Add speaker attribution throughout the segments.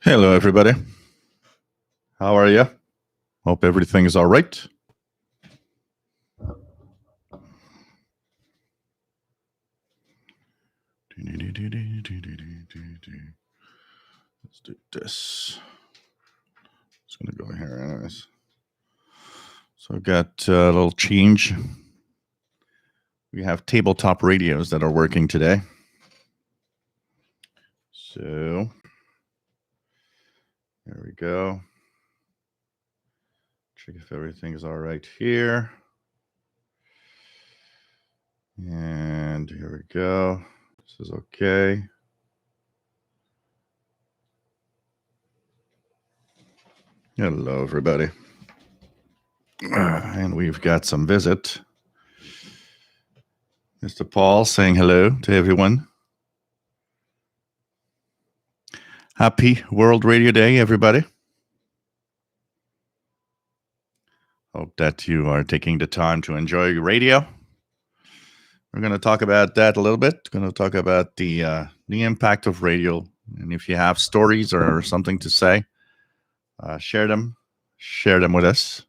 Speaker 1: Hello, everybody. How are you? Hope everything is all right. Let's do this. It's going to go here anyways. So I've got a little change. We have tabletop radios that are working today. So there we go. Check if everything is all right here. And here we go. This is okay. Hello, everybody. And we've got some visit. Mr. Paul saying hello to everyone. Happy World Radio Day, everybody. Hope that you are taking the time to enjoy radio. We're going to talk about that a little bit. We're going to talk about the impact of radio. And if you have stories or something to say, share them. Share them with us.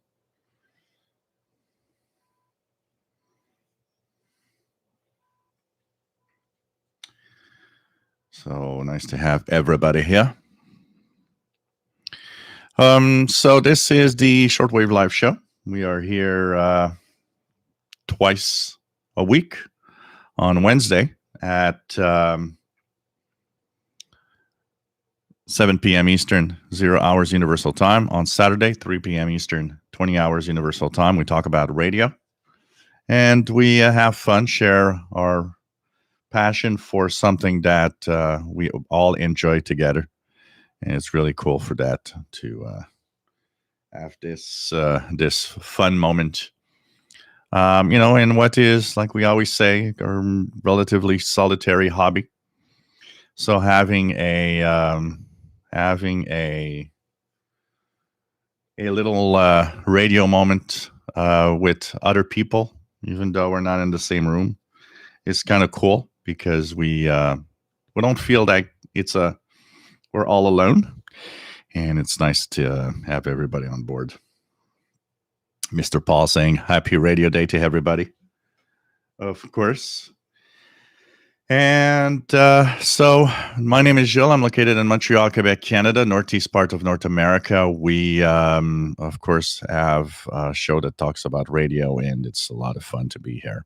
Speaker 1: So nice to have everybody here. So this is the Shortwave Live Show. We are here twice a week on Wednesday at 7 p.m. Eastern, 0 hours Universal Time. On Saturday, 3 p.m. Eastern, 20 hours Universal Time. We talk about radio. And we have fun, share our passion for something that we all enjoy together. And it's really cool for that to have this fun moment. In what is, like we always say, a relatively solitary hobby. So having a little radio moment with other people, even though we're not in the same room, is kind of cool because we don't feel like we're all alone, and it's nice to have everybody on board. Mr. Paul saying happy Radio Day to everybody, of course. And so my name is Gilles. I'm located in Montreal, Quebec, Canada, northeast part of North America. We, of course, have a show that talks about radio, and it's a lot of fun to be here.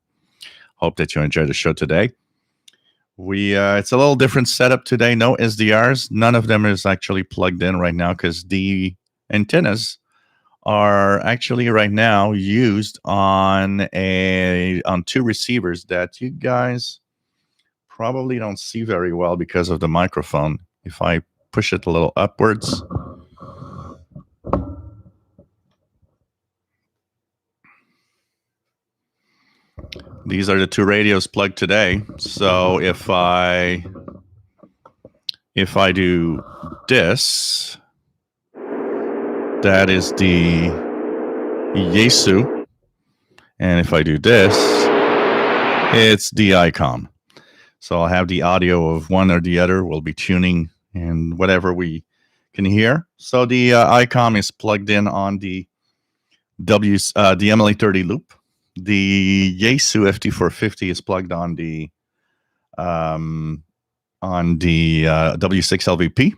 Speaker 1: Hope that you enjoy the show today. It's a little different setup today. No SDRs. None of them is actually plugged in right now because the antennas are actually right now used on two receivers that you guys probably don't see very well because of the microphone. If I push it a little upwards. These are the two radios plugged today. So if I do this, that is the Yaesu. And if I do this, it's the ICOM. So I'll have the audio of one or the other. We'll be tuning and whatever we can hear. So the ICOM is plugged in on the MLA30 loop. The Yaesu FT450 is plugged on the W6 LVP.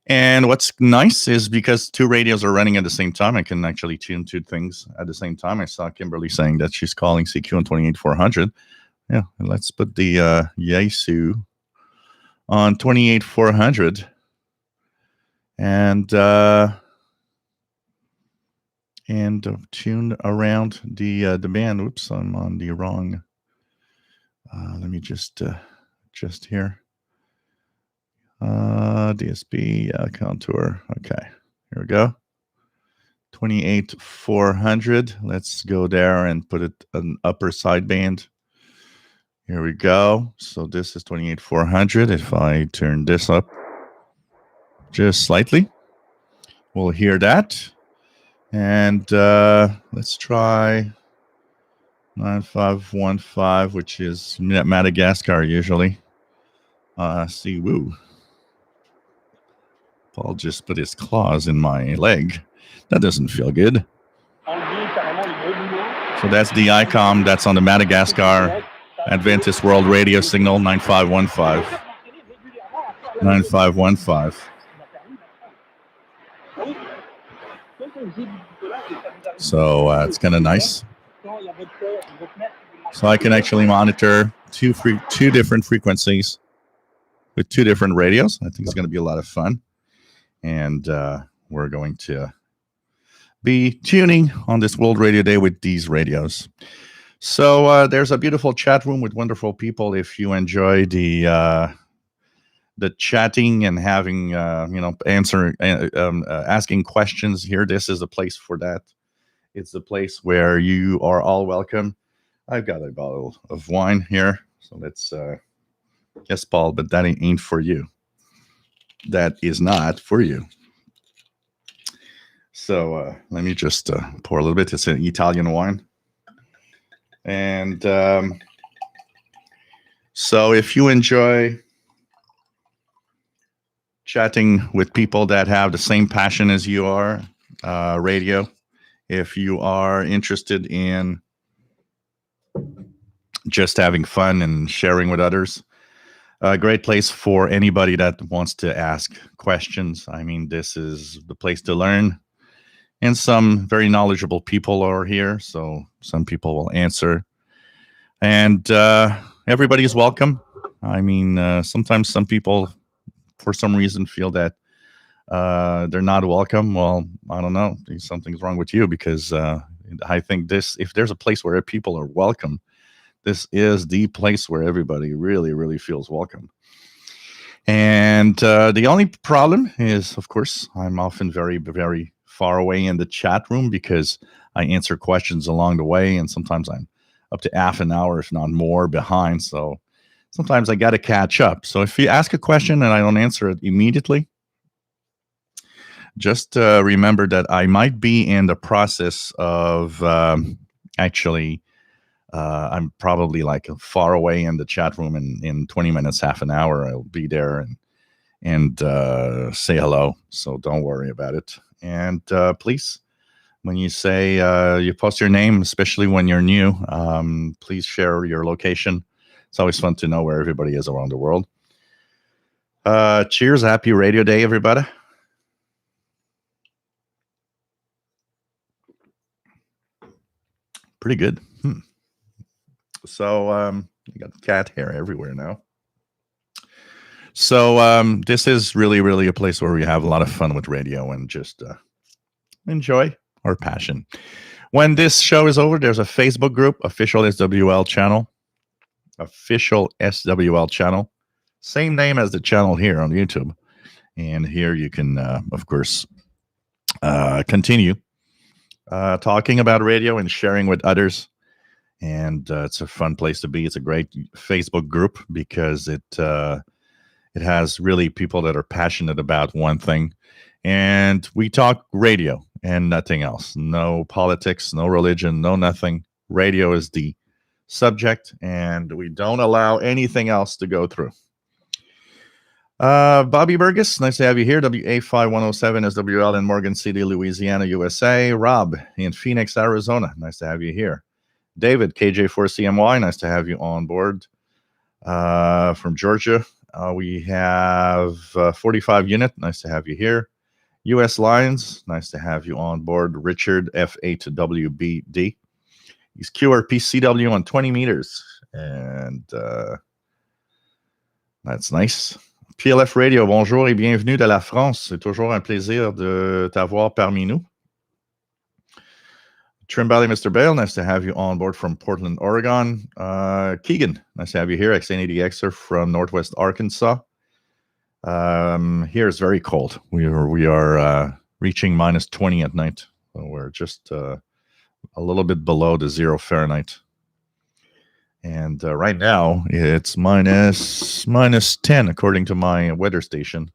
Speaker 1: And what's nice is because two radios are running at the same time, I can actually tune two things at the same time. I saw Kimberly saying that she's calling CQ on 28400. Yeah, let's put the Yaesu on 28400 and tune around the band. Oops, I'm on the wrong. Let me just here. DSP contour. Okay, here we go. 28400. Let's go there and put it an upper sideband. Here we go. So this is 28400. If I turn this up just slightly, we'll hear that. And let's try 9515, which is Madagascar usually. See, woo. Paul just put his claws in my leg. That doesn't feel good. So that's the ICOM. That's on the Madagascar Adventist World Radio signal 9515. 9515. So it's kind of nice. So I can actually monitor two different frequencies with two different radios. I think it's going to be a lot of fun. And we're going to be tuning on this World Radio Day with these radios. So there's a beautiful chat room with wonderful people. If you enjoy the chatting and having, asking questions here, this is a place for that. It's a place where you are all welcome. I've got a bottle of wine here. So let's, yes, Paul, but that ain't for you. That is not for you. So let me just pour a little bit. It's an Italian wine. And so if you enjoy chatting with people that have the same passion as you are, radio, if you are interested in just having fun and sharing with others, a great place for anybody that wants to ask questions. I mean, this is the place to learn. And some very knowledgeable people are here, so some people will answer. And everybody is welcome. I mean, sometimes some people, for some reason, feel that they're not welcome. Well, I don't know. Something's wrong with you, because I think if there's a place where people are welcome, this is the place where everybody really, really feels welcome. And the only problem is, of course, I'm often very, very far away in the chat room because I answer questions along the way, and sometimes I'm up to half an hour, if not more, behind. So sometimes I got to catch up. So if you ask a question and I don't answer it immediately, just remember that I might be in the process of actually, I'm probably like far away in the chat room, in 20 minutes, half an hour, I'll be there and say hello. So don't worry about it. And please, when you say you post your name, especially when you're new, please share your location. It's always fun to know where everybody is around the world. Cheers. Happy Radio Day, everybody. Pretty good. So you got cat hair everywhere now. So this is really, really a place where we have a lot of fun with radio and just enjoy our passion. When this show is over, there's a Facebook group, Official SWL Channel. Official SWL Channel. Same name as the channel here on YouTube. And here you can, of course, continue talking about radio and sharing with others. And it's a fun place to be. It's a great Facebook group because it has really people that are passionate about one thing. And we talk radio and nothing else. No politics, no religion, no nothing. Radio is the subject, and we don't allow anything else to go through. Bobby Burgess, nice to have you here. WA5107 SWL in Morgan City, Louisiana, USA. Rob in Phoenix, Arizona, nice to have you here. David, KJ4CMY, nice to have you on board. From Georgia, we have 45 Unit, nice to have you here. US Lions, nice to have you on board. Richard, F8WBD. He's QRP-CW on 20 meters, and that's nice. PLF Radio, bonjour et bienvenue de la France. C'est toujours un plaisir de t'avoir parmi nous. Trim Valley, Mr. Bale, nice to have you on board from Portland, Oregon. Keegan, nice to have you here. X80Xer from Northwest Arkansas. Here it's very cold. We are reaching minus 20 at night. So we're just a little bit below the 0 Fahrenheit. And right now it's minus 10 according to my weather station.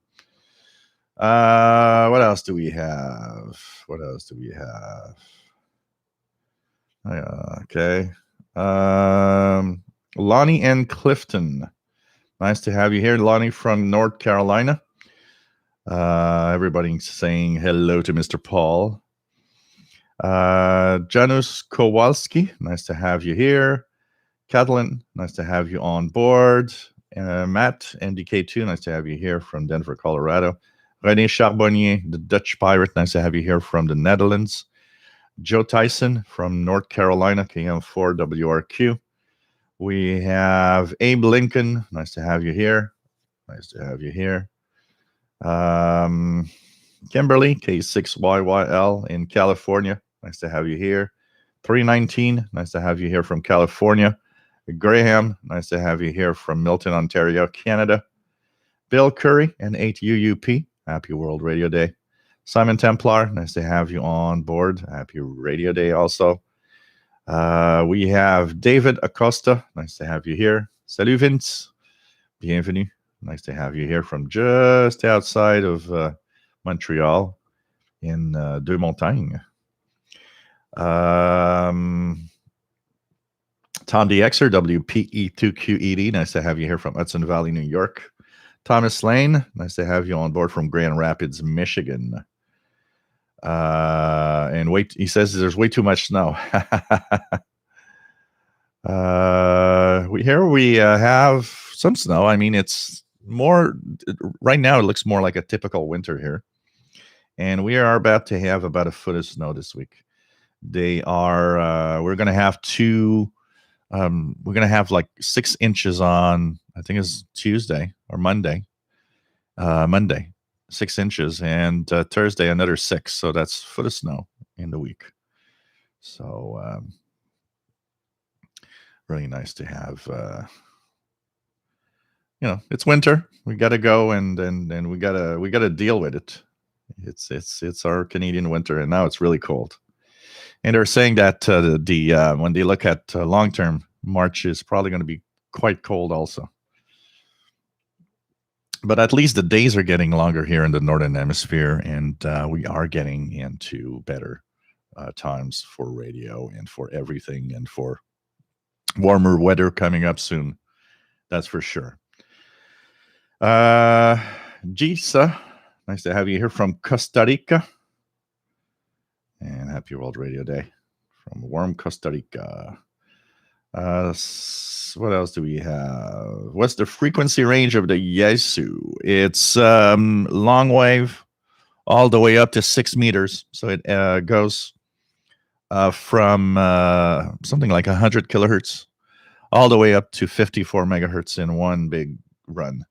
Speaker 1: What else do we have? Okay. Lonnie and Clifton. Nice to have you here, Lonnie from North Carolina. Everybody's saying hello to Mr. Paul. Janusz Kowalski, nice to have you here. Kathleen, nice to have you on board. Matt, MDK2, nice to have you here from Denver, Colorado. René Charbonnier, the Dutch pirate, nice to have you here from the Netherlands. Joe Tyson from North Carolina, KM4 WRQ. We have Abe Lincoln, nice to have you here. Nice to have you here. Kimberly, K6YYL in California, nice to have you here. 319, nice to have you here from California. Graham, nice to have you here from Milton, Ontario, Canada. Bill Curry and 8UUP, happy World Radio Day. Simon Templar, nice to have you on board. Happy Radio Day also. We have David Acosta, nice to have you here. Salut Vince, bienvenue. Nice to have you here from just outside of Montreal in Deux Montagnes. Tom DXer, WPE2QED, nice to have you here from Hudson Valley, New York. Thomas Lane, nice to have you on board from Grand Rapids, Michigan. And wait, he says there's way too much snow. We have some snow. I mean, it's more right now. It looks more like a typical winter here, and we are about to have about a foot of snow this week. We're going to have we're going to have like 6 inches on, I think it's Tuesday or Monday, 6 inches, and Thursday another 6. So that's a foot of snow in the week. So really nice to have. It's winter. We got to go and we gotta deal with it. It's our Canadian winter, and now it's really cold. And they're saying that when they look at long term, March is probably going to be quite cold also. But at least the days are getting longer here in the Northern Hemisphere, and we are getting into better times for radio and for everything, and for warmer weather coming up soon. That's for sure. Gisa, nice to have you here from Costa Rica. And happy World Radio Day from warm Costa Rica. What else do we have? What's the frequency range of the Yaesu? It's long wave all the way up to 6 meters. So it goes from something like 100 kilohertz all the way up to 54 megahertz in one big run.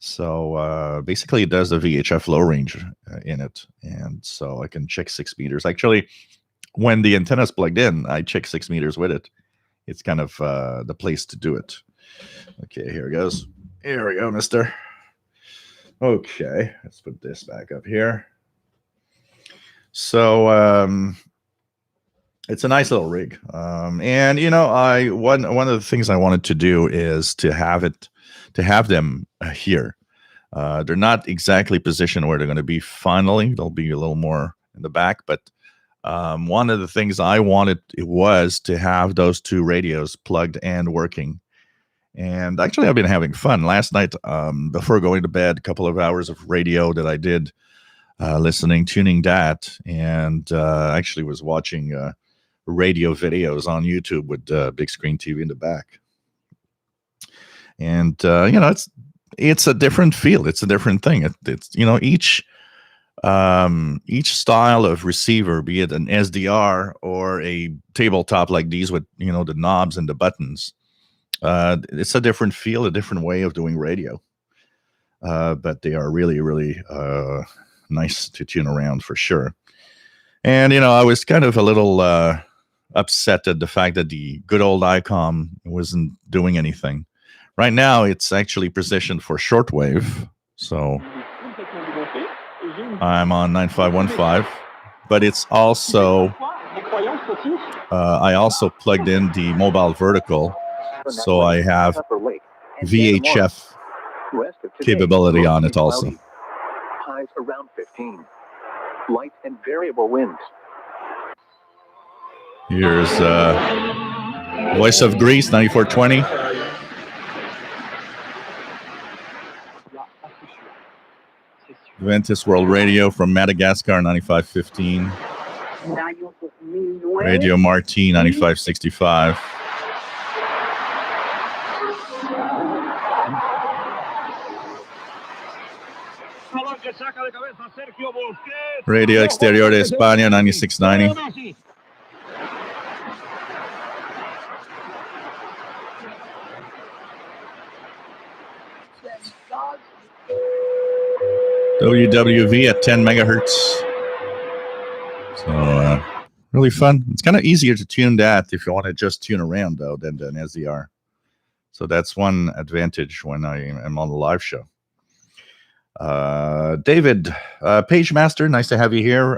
Speaker 1: So basically it does the VHF low range in it. And so I can check 6 meters. Actually, when the antenna is plugged in, I check 6 meters with it. It's kind of the place to do it. Okay, here it goes. Here we go, mister. Okay, let's put this back up here. So it's a nice little rig. And, one of the things I wanted to do is to have them here. They're not exactly positioned where they're going to be finally. They'll be a little more in the back. But one of the things I wanted was to have those 2 radios plugged and working. And actually, I've been having fun. Last night, before going to bed, a couple of hours of radio that I did, tuning that, and actually was watching radio videos on YouTube with big screen TV in the back. And it's a different feel. It's a different thing. It's each style of receiver, be it an SDR or a tabletop like these with the knobs and the buttons, it's a different feel, a different way of doing radio. But they are really, really nice to tune around for sure. And I was kind of a little upset at the fact that the good old ICOM wasn't doing anything. Right now, it's actually positioned for shortwave, so I'm on 9515, but it's also, I also plugged in the mobile vertical, so I have VHF capability on it also.
Speaker 2: Highs around 15. Light and variable winds.
Speaker 1: Here's Voice of Greece, 9420. Adventist World Radio from Madagascar, 9515. Radio Marti, 9565. Radio Exterior de España, 9690. WWV at 10 megahertz. So, really fun. It's kind of easier to tune that if you want to just tune around, though, than SDR. So that's one advantage when I am on the live show. David, Page Master, nice to have you here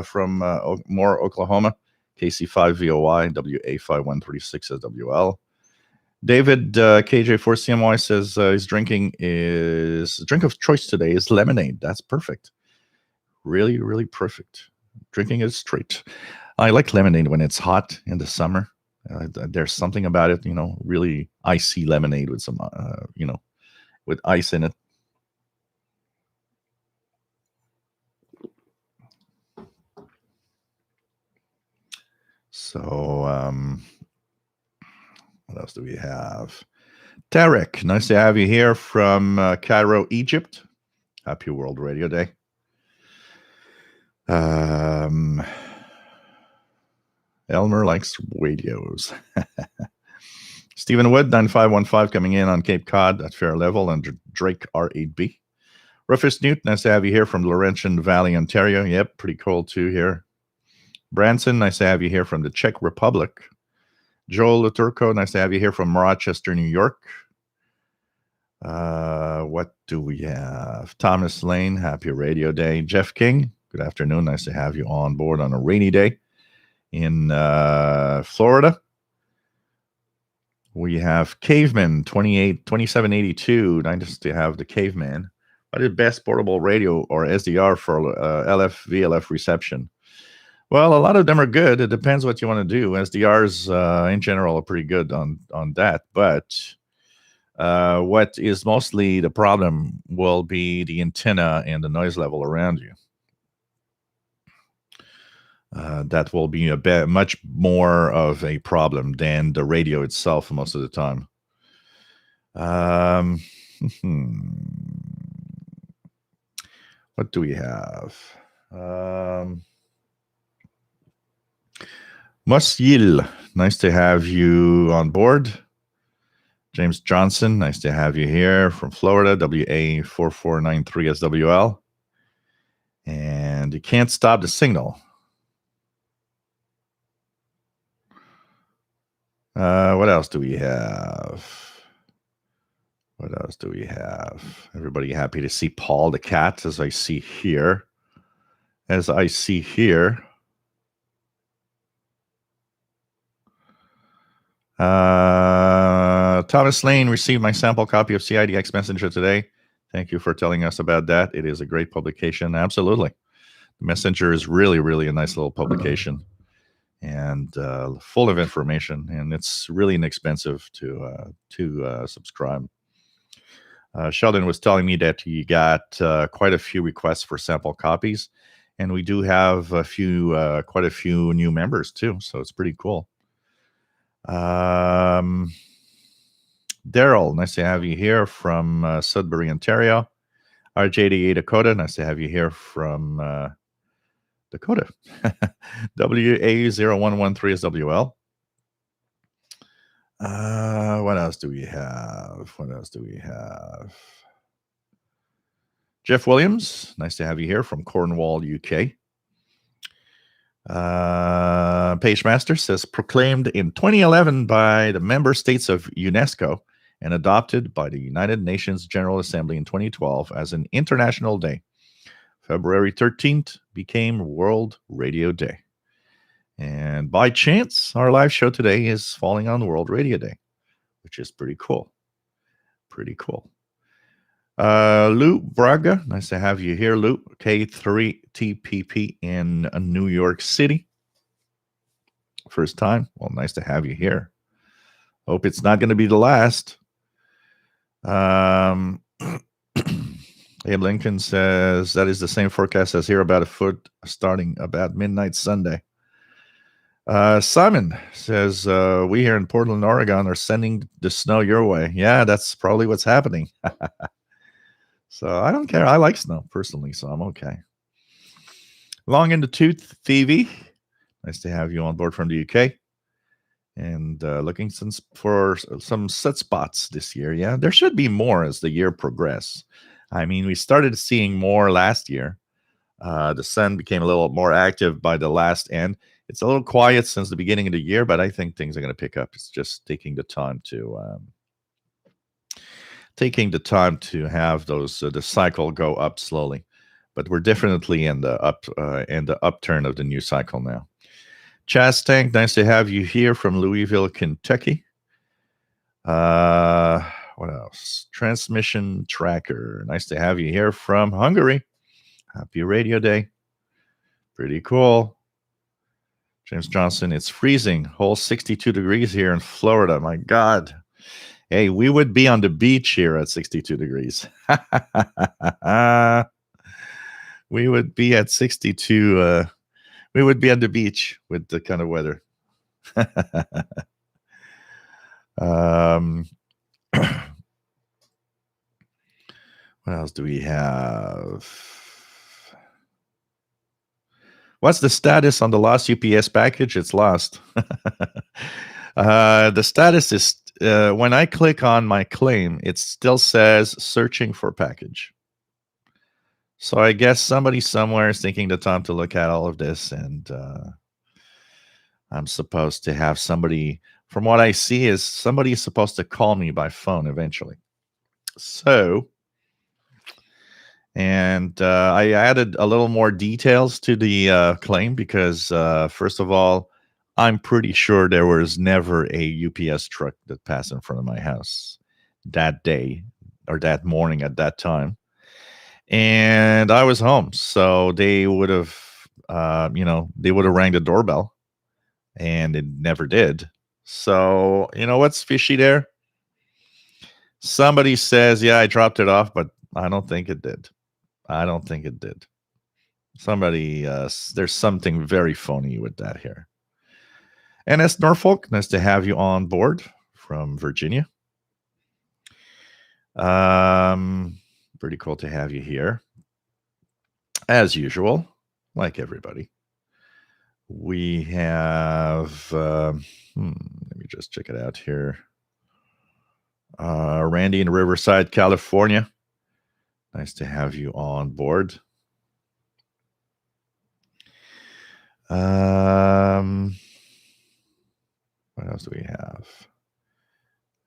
Speaker 1: from Moore, Oklahoma. KC5VOY, WA5136SWL. David KJ4CMY says his drink of choice today is lemonade. That's perfect. Really, really perfect. Drinking it straight. I like lemonade when it's hot in the summer. There's something about it, really icy lemonade with some, with ice in it. So, what else do we have? Tarek, nice to have you here from Cairo, Egypt. Happy World Radio Day. Elmer likes radios. Stephen Wood, 9515, coming in on Cape Cod at fair level, and Drake R8B. Rufus Newt, nice to have you here from Laurentian Valley, Ontario. Yep, pretty cold too here. Branson, nice to have you here from the Czech Republic. Joel Laturco, nice to have you here from Rochester, New York. What do we have? Thomas Lane, happy radio day. Jeff King, good afternoon. Nice to have you on board on a rainy day in Florida. We have Caveman 2782. Nice to have the Caveman. What is best portable radio or SDR for LF VLF reception? Well, a lot of them are good. It depends what you want to do. SDRs in general are pretty good on that. But what is mostly the problem will be the antenna and the noise level around you. That will be much more of a problem than the radio itself most of the time. What do we have? Mosyil, nice to have you on board. James Johnson, nice to have you here from Florida, WA4493SWL. And you can't stop the signal. What else do we have? Everybody happy to see Paul the cat, as I see here. Thomas Lane received my sample copy of CIDX Messenger today. Thank you for telling us about that. It is a great publication. Absolutely. The Messenger is really, really a nice little publication and full of information, and it's really inexpensive to subscribe. Sheldon was telling me that he got quite a few requests for sample copies, and we do have quite a few new members too, so it's pretty cool. Daryl, nice to have you here from Sudbury, Ontario. RJ88 Dakota, nice to have you here from Dakota. WA0113SWL. What else do we have? Jeff Williams, nice to have you here from Cornwall, UK. Page Master says, proclaimed in 2011 by the member states of UNESCO and adopted by the United Nations General Assembly in 2012 as an international day. February 13th became World Radio Day. And by chance, our live show today is falling on World Radio Day, which is pretty cool. Lou Braga, nice to have you here, Lou. K3TPP in New York City. First time? Well, nice to have you here. Hope it's not going to be the last. Abe Lincoln says that is the same forecast as here, about a foot starting about midnight Sunday. Simon says, we here in Portland, Oregon are sending the snow your way. Yeah, that's probably what's happening. So I don't care. I like snow personally, so I'm okay. Long in the tooth, Phoebe. Nice to have you on board from the UK. And looking for some set spots this year. Yeah, there should be more as the year progresses. I mean, we started seeing more last year. The sun became a little more active by the last end. It's a little quiet since the beginning of the year, but I think things are going to pick up. It's just taking the time to have those the cycle go up slowly. But we're definitely in the upturn of the new cycle now. Chaz Tank, nice to have you here from Louisville, Kentucky. What else? Transmission Tracker, nice to have you here from Hungary. Happy Radio Day. Pretty cool. James Johnson, it's freezing. Whole 62 degrees here in Florida. My God. Hey, we would be on the beach here at 62 degrees. We would be at 62. We would be on the beach with the kind of weather. What else do we have? What's the status on the lost UPS package? It's lost. The status is when I click on my claim, it still says searching for package. So I guess somebody somewhere is taking the time to look at all of this, and I'm supposed to have somebody, from what I see, is somebody is supposed to call me by phone eventually. So, and I added a little more details to the claim because, first of all, I'm pretty sure there was never a UPS truck that passed in front of my house that day or that morning at that time. And I was home, so they would have, they would have rang the doorbell, and it never did. So, what's fishy there? Somebody says, yeah, I dropped it off, but I don't think it did. Somebody, there's something very phony with that here. NS Norfolk, nice to have you on board from Virginia. Pretty cool to have you here. As usual, like everybody. We have, let me just check it out here. Randy in Riverside, California. Nice to have you on board. What else do we have?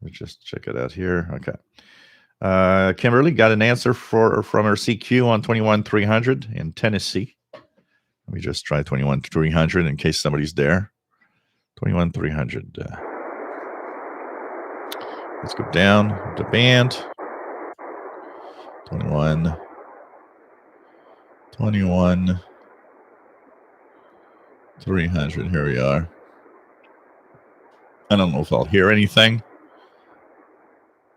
Speaker 1: Let me just check it out here. Okay. Kimberly got an answer from her CQ on 21300 in Tennessee. Let me just try 21300 in case somebody's there. 21300. Let's go down the band. 21. 300. Here we are. I don't know if I'll hear anything.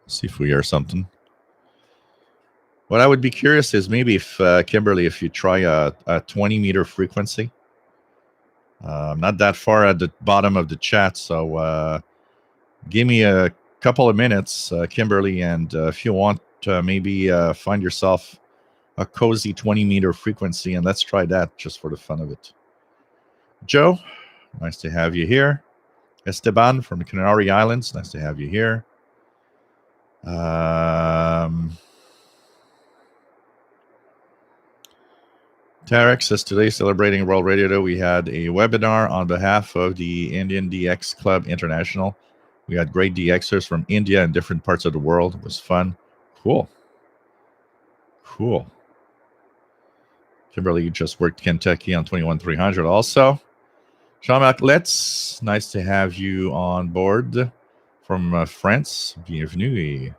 Speaker 1: See if we hear something. What I would be curious is maybe if, Kimberly, if you try a 20-meter frequency. Not that far at the bottom of the chat, so give me a couple of minutes, Kimberly, and if you want, maybe find yourself a cozy 20-meter frequency, and let's try that just for the fun of it. Joe, nice to have you here. Esteban from the Canary Islands, nice to have you here. Tarek says, today, celebrating World Radio Day, we had a webinar on behalf of the Indian DX Club International. We had great DXers from India and different parts of the world. It was fun. Cool. Kimberly just worked Kentucky on 21300 also. Jean-Marc Letts, nice to have you on board from France. Bienvenue et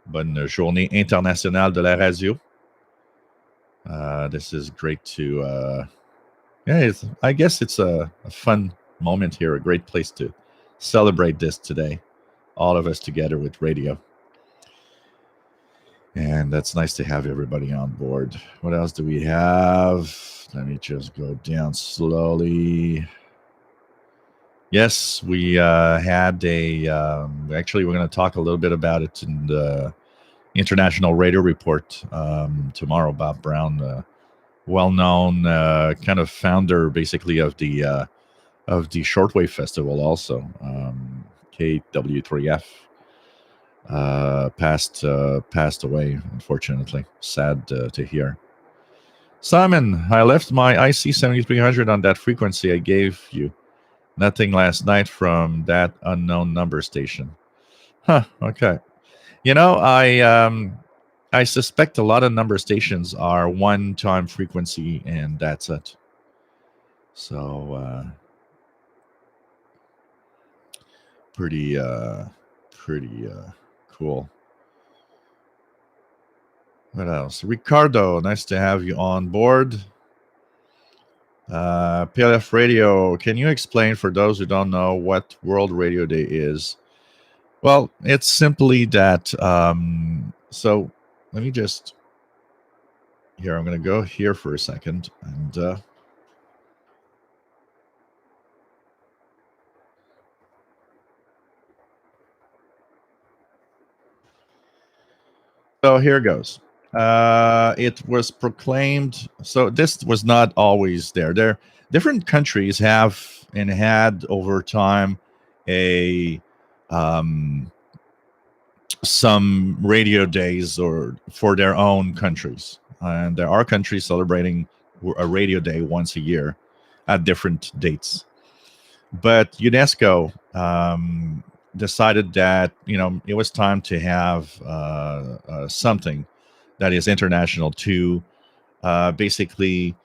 Speaker 1: bonne journée internationale de la radio. This is great to, I guess it's a fun moment here, a great place to celebrate this today, all of us together with radio. And that's nice to have everybody on board. What else do we have? Let me just go down slowly. Yes, we had a. Actually, we're going to talk a little bit about it in the International Radio Report tomorrow. Bob Brown, well-known kind of founder, basically of the Shortwave Festival, also KW3F, passed away. Unfortunately, sad to hear. Simon, I left my IC 7300 on that frequency I gave you. Nothing last night from that unknown number station. Huh. Okay. I suspect a lot of number stations are one-time frequency, and that's it. So pretty cool. What else? Ricardo, nice to have you on board. PLF Radio, can you explain for those who don't know what World Radio Day is? Well, it's simply that. So let me just. Here, I'm going to go here for a second. And so here goes. It was proclaimed. So this was not always there. Different countries have and had over time a some radio days or for their own countries, and there are countries celebrating a radio day once a year at different dates. But UNESCO decided that it was time to have something that is international to basically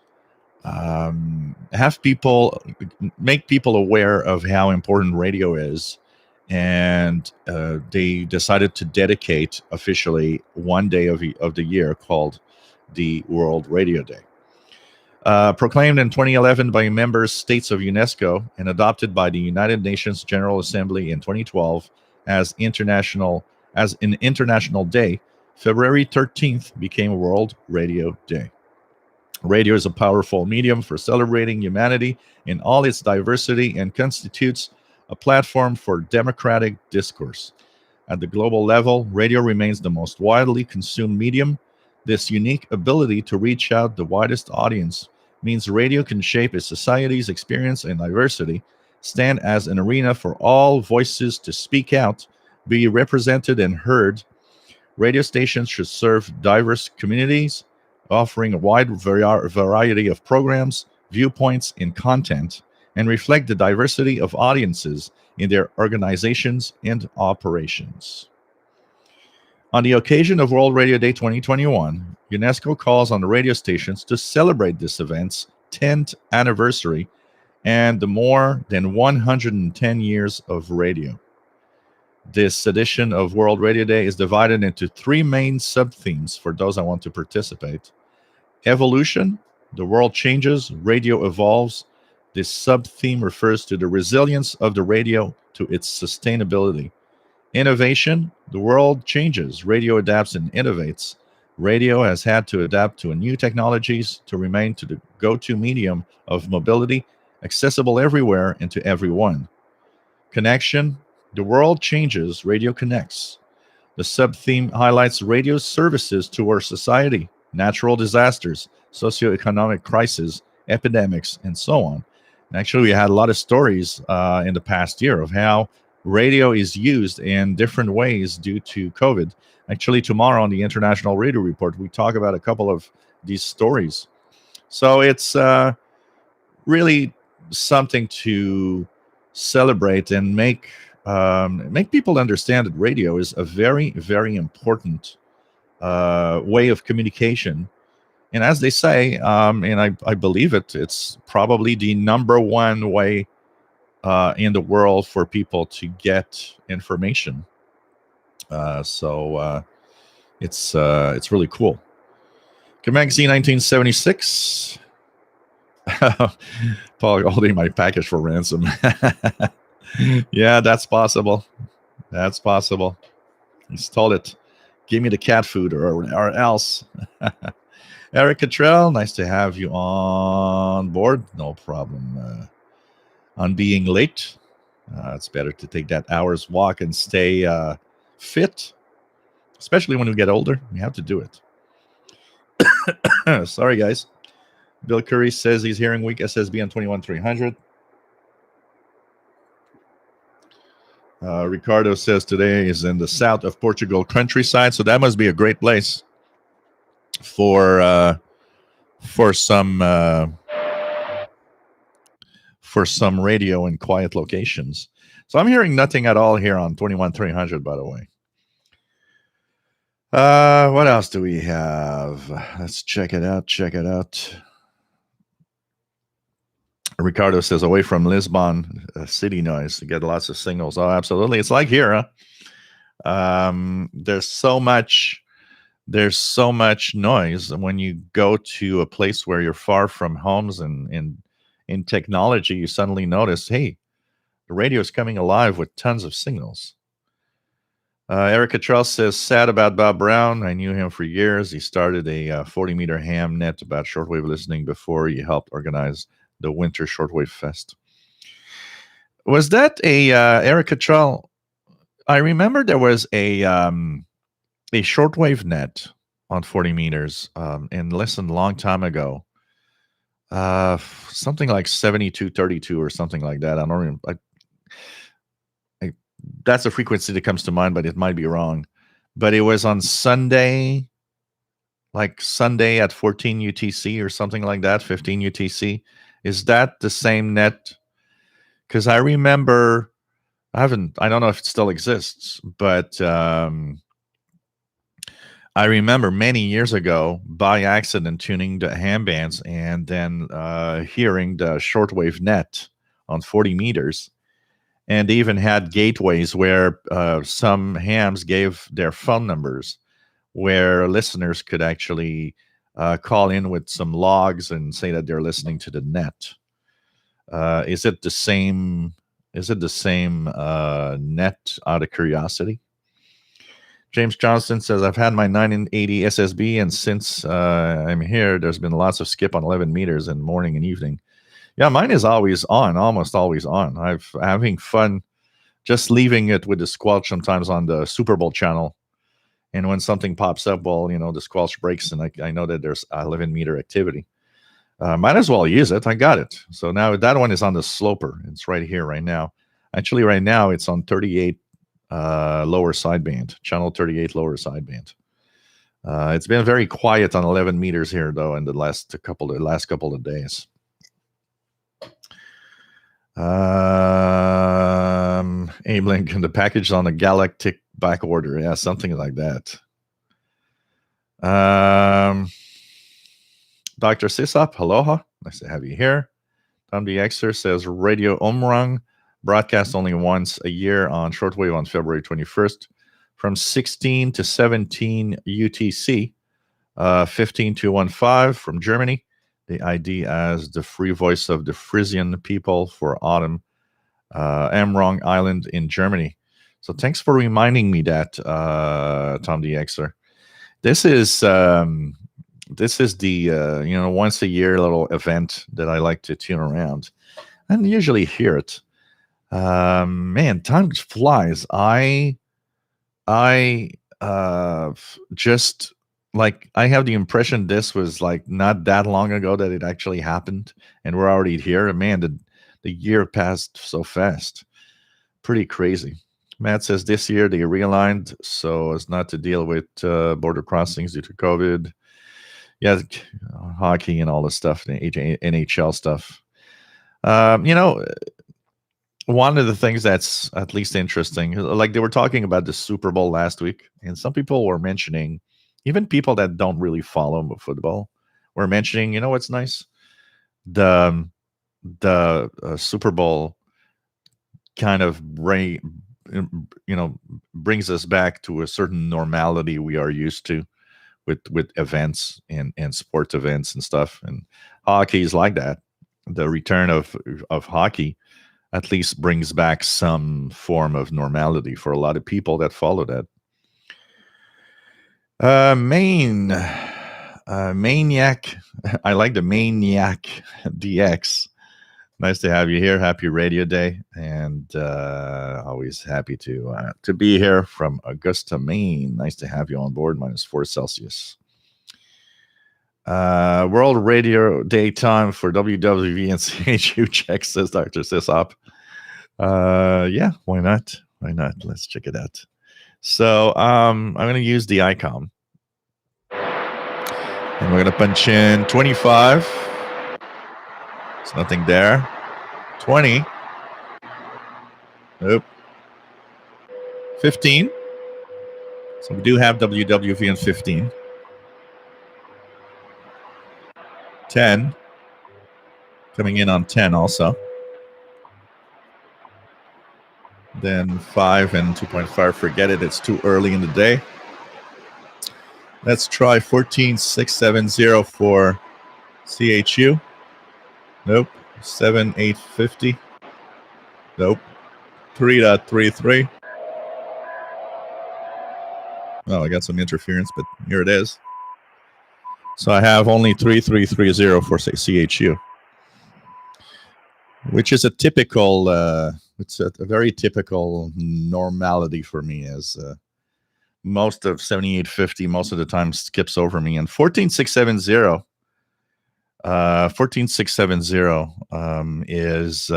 Speaker 1: have people make people aware of how important radio is, and they decided to dedicate officially one day of the year called the World Radio Day. Proclaimed in 2011 by member states of UNESCO and adopted by the United Nations General Assembly in 2012 as an international day, February 13th became World Radio Day. Radio is a powerful medium for celebrating humanity in all its diversity and constitutes a platform for democratic discourse. At the global level, radio remains the most widely consumed medium. This unique ability to reach out the widest audience means radio can shape a society's experience and diversity, stand as an arena for all voices to speak out, be represented and heard. Radio stations should serve diverse communities, offering a wide variety of programs, viewpoints, and content, and reflect the diversity of audiences in their organizations and operations. On the occasion of World Radio Day 2021, UNESCO calls on the radio stations to celebrate this event's 10th anniversary and the more than 110 years of radio. This edition of World Radio Day is divided into three main sub-themes for those that want to participate. Evolution, the world changes, radio evolves. This sub-theme refers to the resilience of the radio to its sustainability. Innovation, the world changes, radio adapts and innovates. Radio has had to adapt to new technologies to remain to the go-to medium of mobility, accessible everywhere and to everyone. Connection, the world changes, radio connects. The sub-theme highlights radio's services to our society, natural disasters, socioeconomic crises, epidemics, and so on. And actually, we had a lot of stories in the past year of how radio is used in different ways due to COVID. Actually, tomorrow on the International Radio Report, we talk about a couple of these stories. So it's really something to celebrate and make people understand that radio is a very, very important way of communication. And as they say, and I believe it, it's probably the number one way in the world for people to get information. So it's really cool. Magazine 1976. Paul holding my package for ransom. Yeah, that's possible. That's possible. He stole it. Give me the cat food or else. Eric Cottrell, nice to have you on board. No problem on being late. It's better to take that hour's walk and stay fit, especially when we get older. We have to do it. Sorry, guys. Bill Curry says he's hearing weak SSB on 21300. Ricardo says today is in the south of Portugal countryside, so that must be a great place for some radio in quiet locations. So I'm hearing nothing at all here on 21300, by the way. What else do we have? Let's check it out. Ricardo says away from Lisbon, city noise. You get lots of signals. Oh, absolutely. It's like here, huh? There's so much noise. And when you go to a place where you're far from homes and in technology, you suddenly notice, hey, the radio is coming alive with tons of signals. Eric Cottrell says, sad about Bob Brown. I knew him for years. He started a 40-meter ham net about shortwave listening before he helped organize the Winter Shortwave Fest. Was that a Eric Cottrell? I remember there was a shortwave net on 40 meters and listened a long time ago. Something like 7232 or something like that. I don't remember. That's a frequency that comes to mind, but it might be wrong. But it was on Sunday, like Sunday at 14 UTC or something like that, 15 UTC. Is that the same net? Because I remember, I don't know if it still exists, but I remember many years ago by accident tuning the ham bands and then hearing the shortwave net on 40 meters. And they even had gateways where some hams gave their phone numbers where listeners could actually call in with some logs and say that they're listening to the net. Is it the same net, out of curiosity? James Johnston says, I've had my 980 SSB, and since I'm here, there's been lots of skip on 11 meters in morning and evening. Yeah, mine is always on, almost always on. I'm having fun just leaving it with the squelch sometimes on the Super Bowl channel. And when something pops up, well, the squelch breaks, and I know that there's 11 meter activity. Might as well use it. I got it. So now that one is on the sloper. It's right here, right now. Actually, right now, it's on 38 lower sideband, channel 38 lower sideband. It's been very quiet on 11 meters here, though, in the last couple of days. Abe Lincoln, the package on the galactic back order. Yeah, something like that. Dr. Sisop, aloha. Nice to have you here. Tom DXer says Radio Omrang broadcast only once a year on shortwave on February 21st from 16 to 17 UTC, 15215 from Germany. The ID as the free voice of the Frisian people for autumn, Amrong Island in Germany. So thanks for reminding me that, Tom DXer. This is the once a year little event that I like to tune around and usually hear it. Man, time flies. I just like I have the impression this was like not that long ago that it actually happened, and we're already here. Man, the year passed so fast. Pretty crazy. Matt says this year they realigned so as not to deal with border crossings due to COVID. Yeah, hockey and all this stuff, the NHL stuff. One of the things that's at least interesting, like they were talking about the Super Bowl last week, and some people were mentioning, even people that don't really follow football, were mentioning, what's nice? The Super Bowl kind of brings us back to a certain normality we are used to with events and sports events and stuff. And hockey is like that. the return of hockey at least brings back some form of normality for a lot of people that follow that. Maniac. I like the Maniac DX. Nice to have you here. Happy Radio Day, and always happy to be here from Augusta, Maine. Nice to have you on board. -4 Celsius. World Radio Day time for WWV and CHU check, says Dr. Sisop. Yeah, why not? Why not? Let's check it out. So I'm going to use the icon. And we're going to punch in 25. There's nothing there. 20. Nope. 15. So we do have WWV in 15. 10. Coming in on 10 also. Then 5 and 2.5. Forget it. It's too early in the day. Let's try 14,670 for CHU. Nope. 7,850. Nope. 3.33. Oh, I got some interference, but here it is. So I have only 3,330 for CHU, which is a typical, it's a very typical normality for me, as most of 7850 most of the time skips over me. And 14,670 is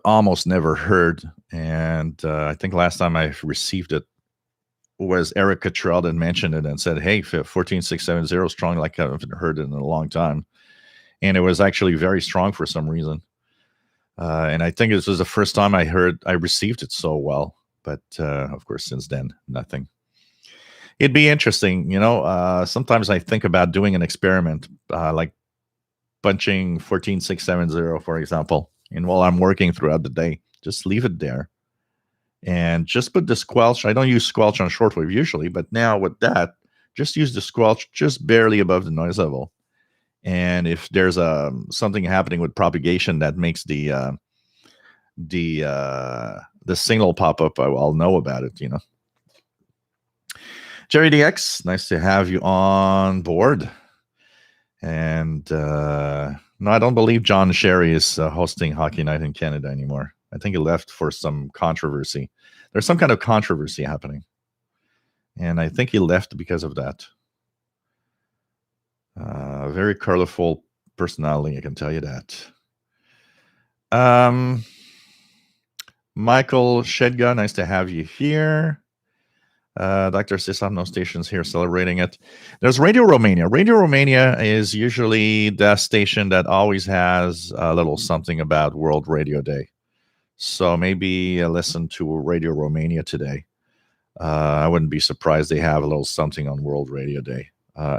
Speaker 1: almost never heard. And I think last time I received it was Eric Cottrell that mentioned it and said, hey, 14,670 is strong, like I haven't heard it in a long time. And it was actually very strong for some reason. And I think this was the first time I received it so well. But of course, since then, nothing. It'd be interesting, sometimes I think about doing an experiment, like punching 14,670, for example. And while I'm working throughout the day, just leave it there. And just put the squelch. I don't use squelch on shortwave usually, but now with that, just use the squelch just barely above the noise level. And if there's something happening with propagation that makes the signal pop up, I'll know about it, Jerry DX, nice to have you on board. And no, I don't believe John Sherry is hosting Hockey Night in Canada anymore. I think he left for some controversy. There's some kind of controversy happening. And I think he left because of that. Very colorful personality, I can tell you that. Michael Shedga, nice to have you here. Dr. Sisam, no stations here celebrating it. There's Radio Romania. Radio Romania is usually the station that always has a little something about World Radio Day. So maybe listen to Radio Romania today. I wouldn't be surprised they have a little something on World Radio Day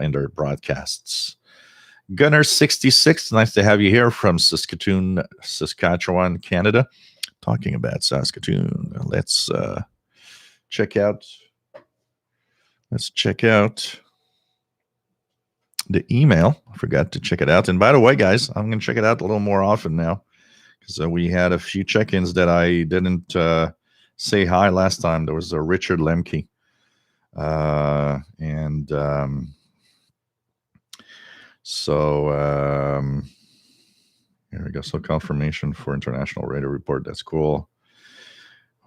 Speaker 1: in their broadcasts. Gunner 66, nice to have you here from Saskatchewan, Canada. Talking about Saskatoon, let's check out the email. I forgot to check it out. And by the way, guys, I'm going to check it out a little more often now, because we had a few check-ins that I didn't say hi last time. There was a Richard Lemke. Here we go. So confirmation for International Radio Report. That's cool.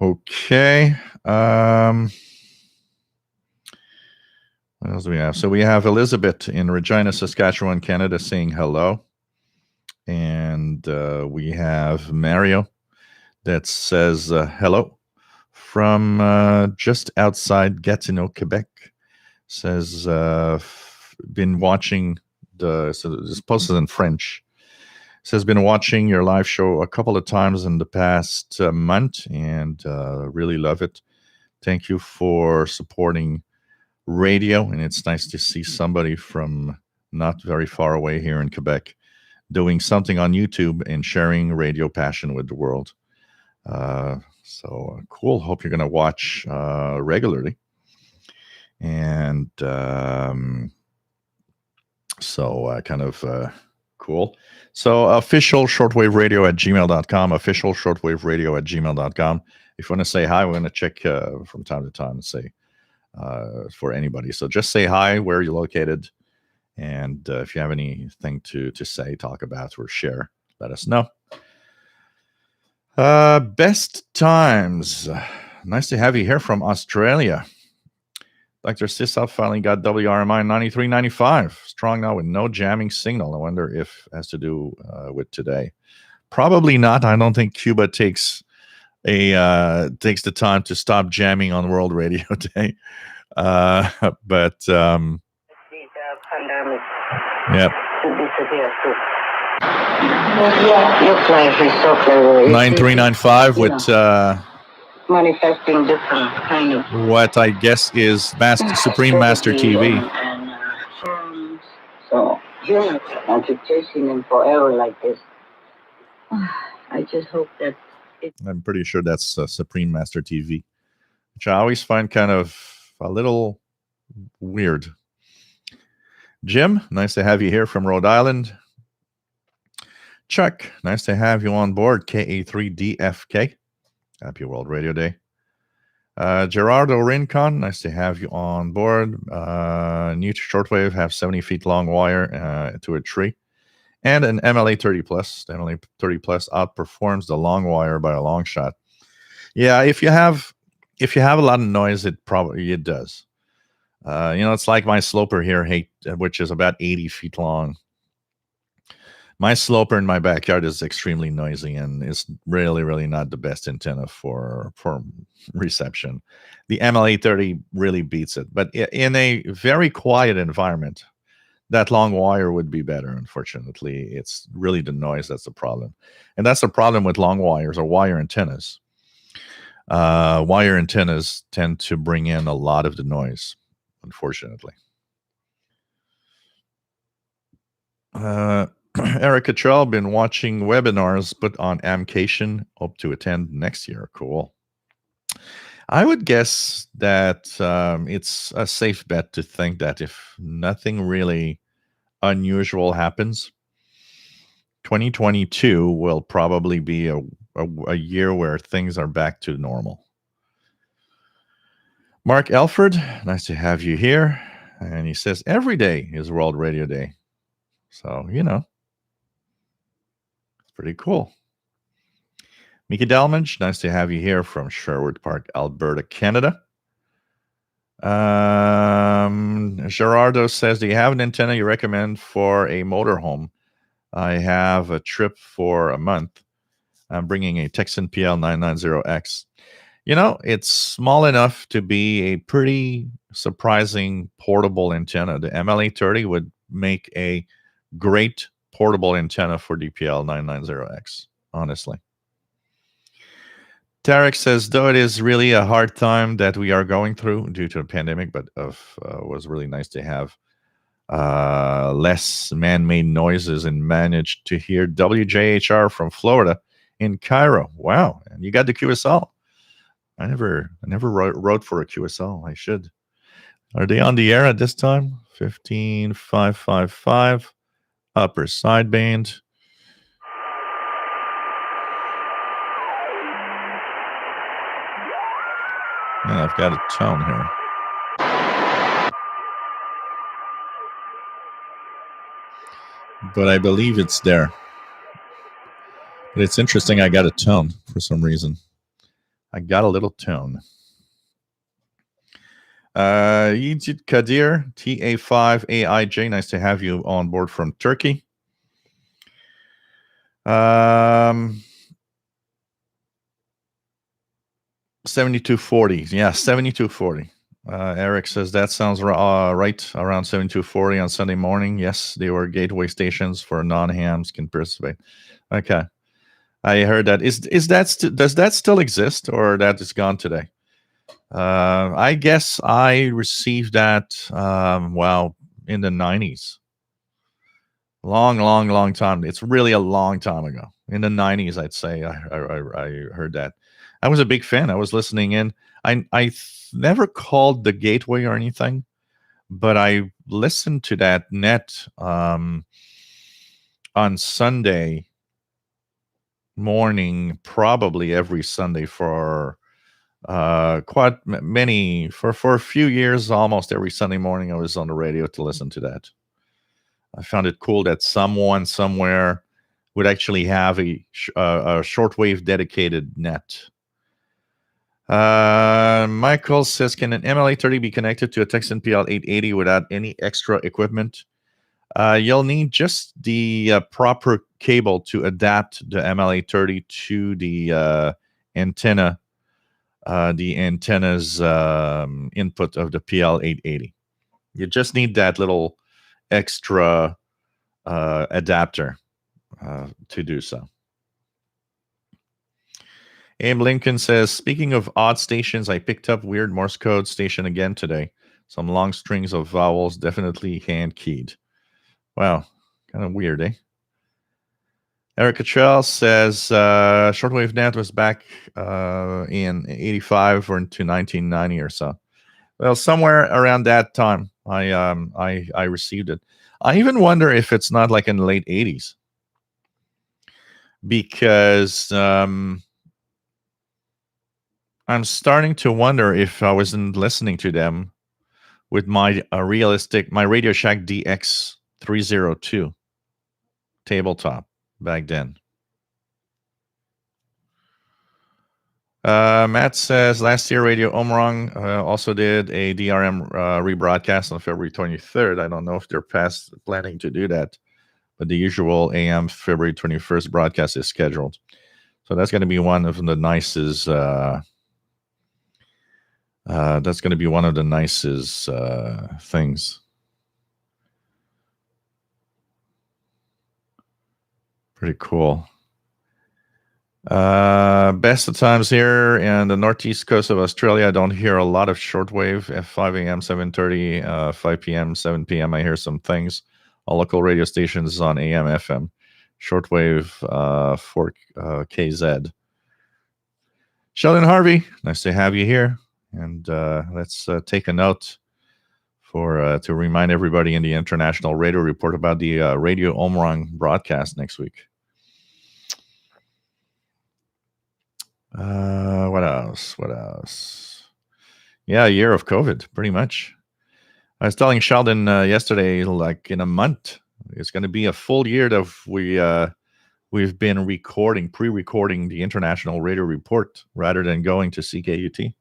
Speaker 1: Okay. What else do we have? So we have Elizabeth in Regina, Saskatchewan, Canada saying hello. And we have Mario that says hello from just outside Gatineau, Quebec. Says been watching this post is in French. Says been watching your live show a couple of times in the past month and really love it. Thank you for supporting radio, and it's nice to see somebody from not very far away here in Quebec doing something on YouTube and sharing radio passion with the world. So cool. Hope you're going to watch regularly. And So kind of cool. So official shortwave radio at gmail.com, official shortwave radio at gmail.com. If you want to say hi, we're going to check from time to time and say for anybody. So just say hi, where you're located. And if you have anything to say, talk about, or share, let us know. Best times. Nice to have you here from Australia. Dr. Sisal finally got WRMI 9395. Strong now with no jamming signal. I wonder if it has to do with today. Probably not. I don't think Cuba takes the time to stop jamming on World Radio Day. But yep. 9395 with
Speaker 3: manifesting different kind of
Speaker 1: what I guess is Supreme Master TV.
Speaker 3: So here I keep chasing him forever like this. I just hope that
Speaker 1: I'm pretty sure that's Supreme Master TV, which I always find kind of a little weird. Jim, nice to have you here from Rhode Island. Chuck, nice to have you on board. KA3DFK. Happy World Radio Day. Gerardo Rincon, nice to have you on board. New shortwave, have 70 feet long wire to a tree. And an MLA 30 plus. The MLA 30 plus outperforms the long wire by a long shot. Yeah, if you have a lot of noise, it does. It's like my sloper here, which is about 80 feet long. My sloper in my backyard is extremely noisy and is really, really not the best antenna for reception. The MLA 30 really beats it. But in a very quiet environment, that long wire would be better. Unfortunately, it's really the noise that's the problem. And that's the problem with long wires or wire antennas. Wire antennas tend to bring in a lot of the noise, unfortunately. Eric Cottrell, been watching webinars put on Amcation. Hope to attend next year. Cool. I would guess that it's a safe bet to think that if nothing really unusual happens, 2022 will probably be a year where things are back to normal. Mark Elford, nice to have you here. And he says, every day is World Radio Day. So, it's pretty cool. Mickey Dalmage, nice to have you here from Sherwood Park, Alberta, Canada. Gerardo says, do you have an antenna you recommend for a motorhome? I have a trip for a month. I'm bringing a Texan PL990X. It's small enough to be a pretty surprising portable antenna. The MLA 30 would make a great portable antenna for DPL 990X, honestly. Tarek says, though it is really a hard time that we are going through due to a pandemic, but was really nice to have less man-made noises and managed to hear WJHR from Florida in Cairo. Wow. And you got the QSL. I never wrote for a QSL. I should. Are they on the air at this time? 15555. Upper sideband. Yeah, I've got a tone here. But I believe it's there. But it's interesting, I got a tone for some reason. I got a little tone. Yijit Kadir, TA5AIJ, nice to have you on board from Turkey. 7240. Yeah, 7240. Eric says that sounds right, around 7240 on Sunday morning. Yes, they were gateway stations for non-hams can participate. Okay. I heard that. Does that still exist, or that is gone today? I guess I received that in the 90s. Long time. It's really a long time ago. In the 90s, I'd say I heard that. I was a big fan. I was listening in. I never called the gateway or anything, but I listened to that net on Sunday morning, probably every Sunday for quite many for a few years. Almost every Sunday morning, I was on the radio to listen to that. I found it cool that someone somewhere would actually have a shortwave dedicated net. Michael says, can an MLA30 be connected to a Texan PL880 without any extra equipment? You'll need just the proper cable to adapt the MLA30 to the antenna, the antenna's input of the PL880. You just need that little extra adapter to do so. Abe Lincoln says, speaking of odd stations, I picked up weird Morse code station again today. Some long strings of vowels, definitely hand keyed. Wow, kind of weird, eh? Eric Cottrell says, shortwave net was back in 85 or into 1990 or so. Well, somewhere around that time, I received it. I even wonder if it's not like in the late 80s, because I'm starting to wonder if I wasn't listening to them with my my Radio Shack DX 302 tabletop back then. Matt says last year Radio Omrong also did a DRM rebroadcast on February 23rd. I don't know if they're planning to do that, but the usual AM February 21st broadcast is scheduled. So that's going to be one of the nicest. That's going to be one of the nicest things. Pretty cool. Best of times here in the northeast coast of Australia. I don't hear a lot of shortwave at 5 a.m., 7:30, 5 p.m., 7 p.m. I hear some things. All local radio stations on AM, FM. Shortwave for KZ. Sheldon Harvey, nice to have you here. And let's take a note to remind everybody in the International Radio Report about the Radio Omrong broadcast next week. What else? Yeah, a year of COVID, pretty much. I was telling Sheldon yesterday, like in a month, it's going to be a full year that we've been pre-recording the International Radio Report rather than going to CKUT.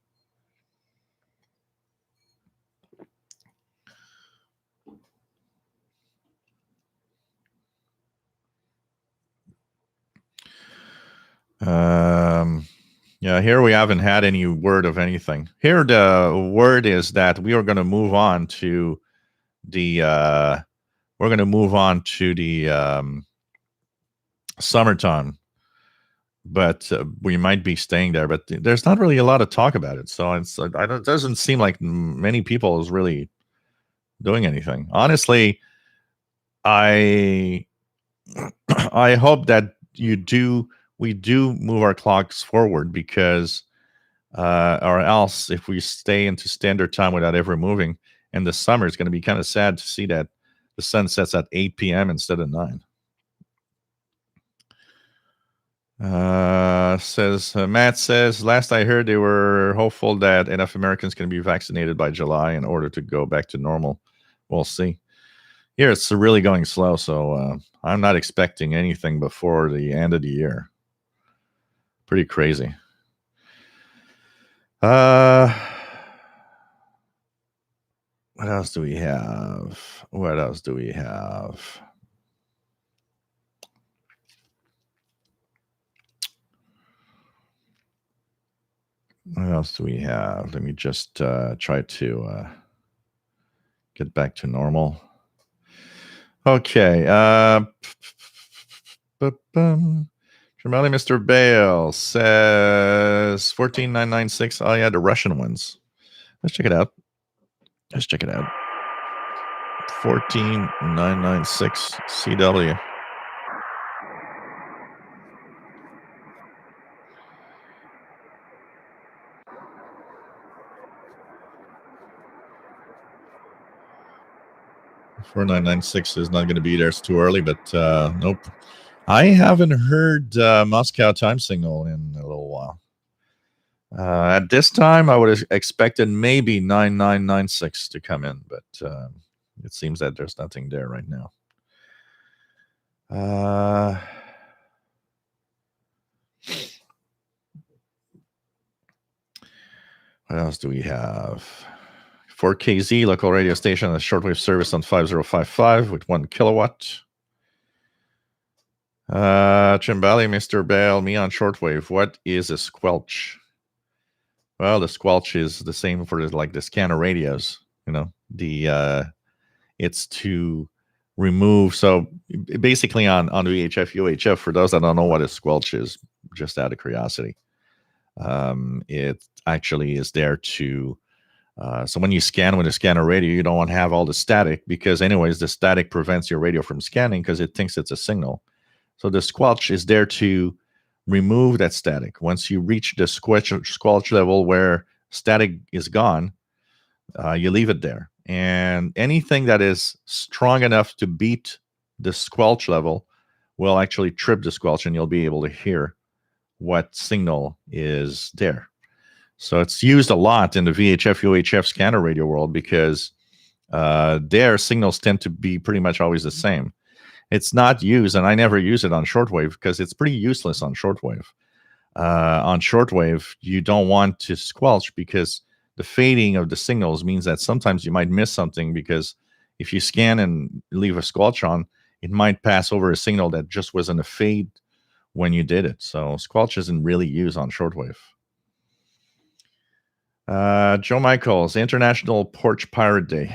Speaker 1: Yeah, here we haven't had any word of anything. Here the word is that we are going to move on to the summertime, but we might be staying there. But there's not really a lot of talk about it, so it doesn't seem like many people is really doing anything. Honestly, I I hope that we do move our clocks forward, because or else if we stay into standard time without ever moving in the summer, it's going to be kind of sad to see that the sun sets at 8 p.m. instead of 9. Matt says, last I heard, they were hopeful that enough Americans can be vaccinated by July in order to go back to normal. We'll see. Here it's really going slow, so I'm not expecting anything before the end of the year. Pretty crazy. What else do we have? What else do we have? Let me just try to get back to normal. Okay. Jamali Mr. Bale says 14996. Oh, yeah, the Russian ones. Let's check it out. 14996 CW. 4996 is not going to be there. It's too early, but nope. I haven't heard Moscow time signal in a little while. At this time, I would have expected maybe 9996 to come in, but it seems that there's nothing there right now. What else do we have? 4KZ, local radio station, a shortwave service on 5055 with 1 kilowatt. Chimbali, Mr. Bell, me on shortwave. What is a squelch? Well, the squelch is the same for the scanner radios. It's to remove. So basically on VHF, UHF, for those that don't know what a squelch is, just out of curiosity, it actually is there to. So when you scan with a scanner radio, you don't want to have all the static because anyways, the static prevents your radio from scanning because it thinks it's a signal. So the squelch is there to remove that static. Once you reach the squelch level where static is gone, you leave it there. And anything that is strong enough to beat the squelch level will actually trip the squelch, and you'll be able to hear what signal is there. So it's used a lot in the VHF, UHF scanner radio world because their signals tend to be pretty much always the same. It's not used, and I never use it on shortwave because it's pretty useless on shortwave. On shortwave, you don't want to squelch because the fading of the signals means that sometimes you might miss something because if you scan and leave a squelch on, it might pass over a signal that just wasn't a fade when you did it. So squelch isn't really used on shortwave. Joe Michaels, International Porch Pirate Day.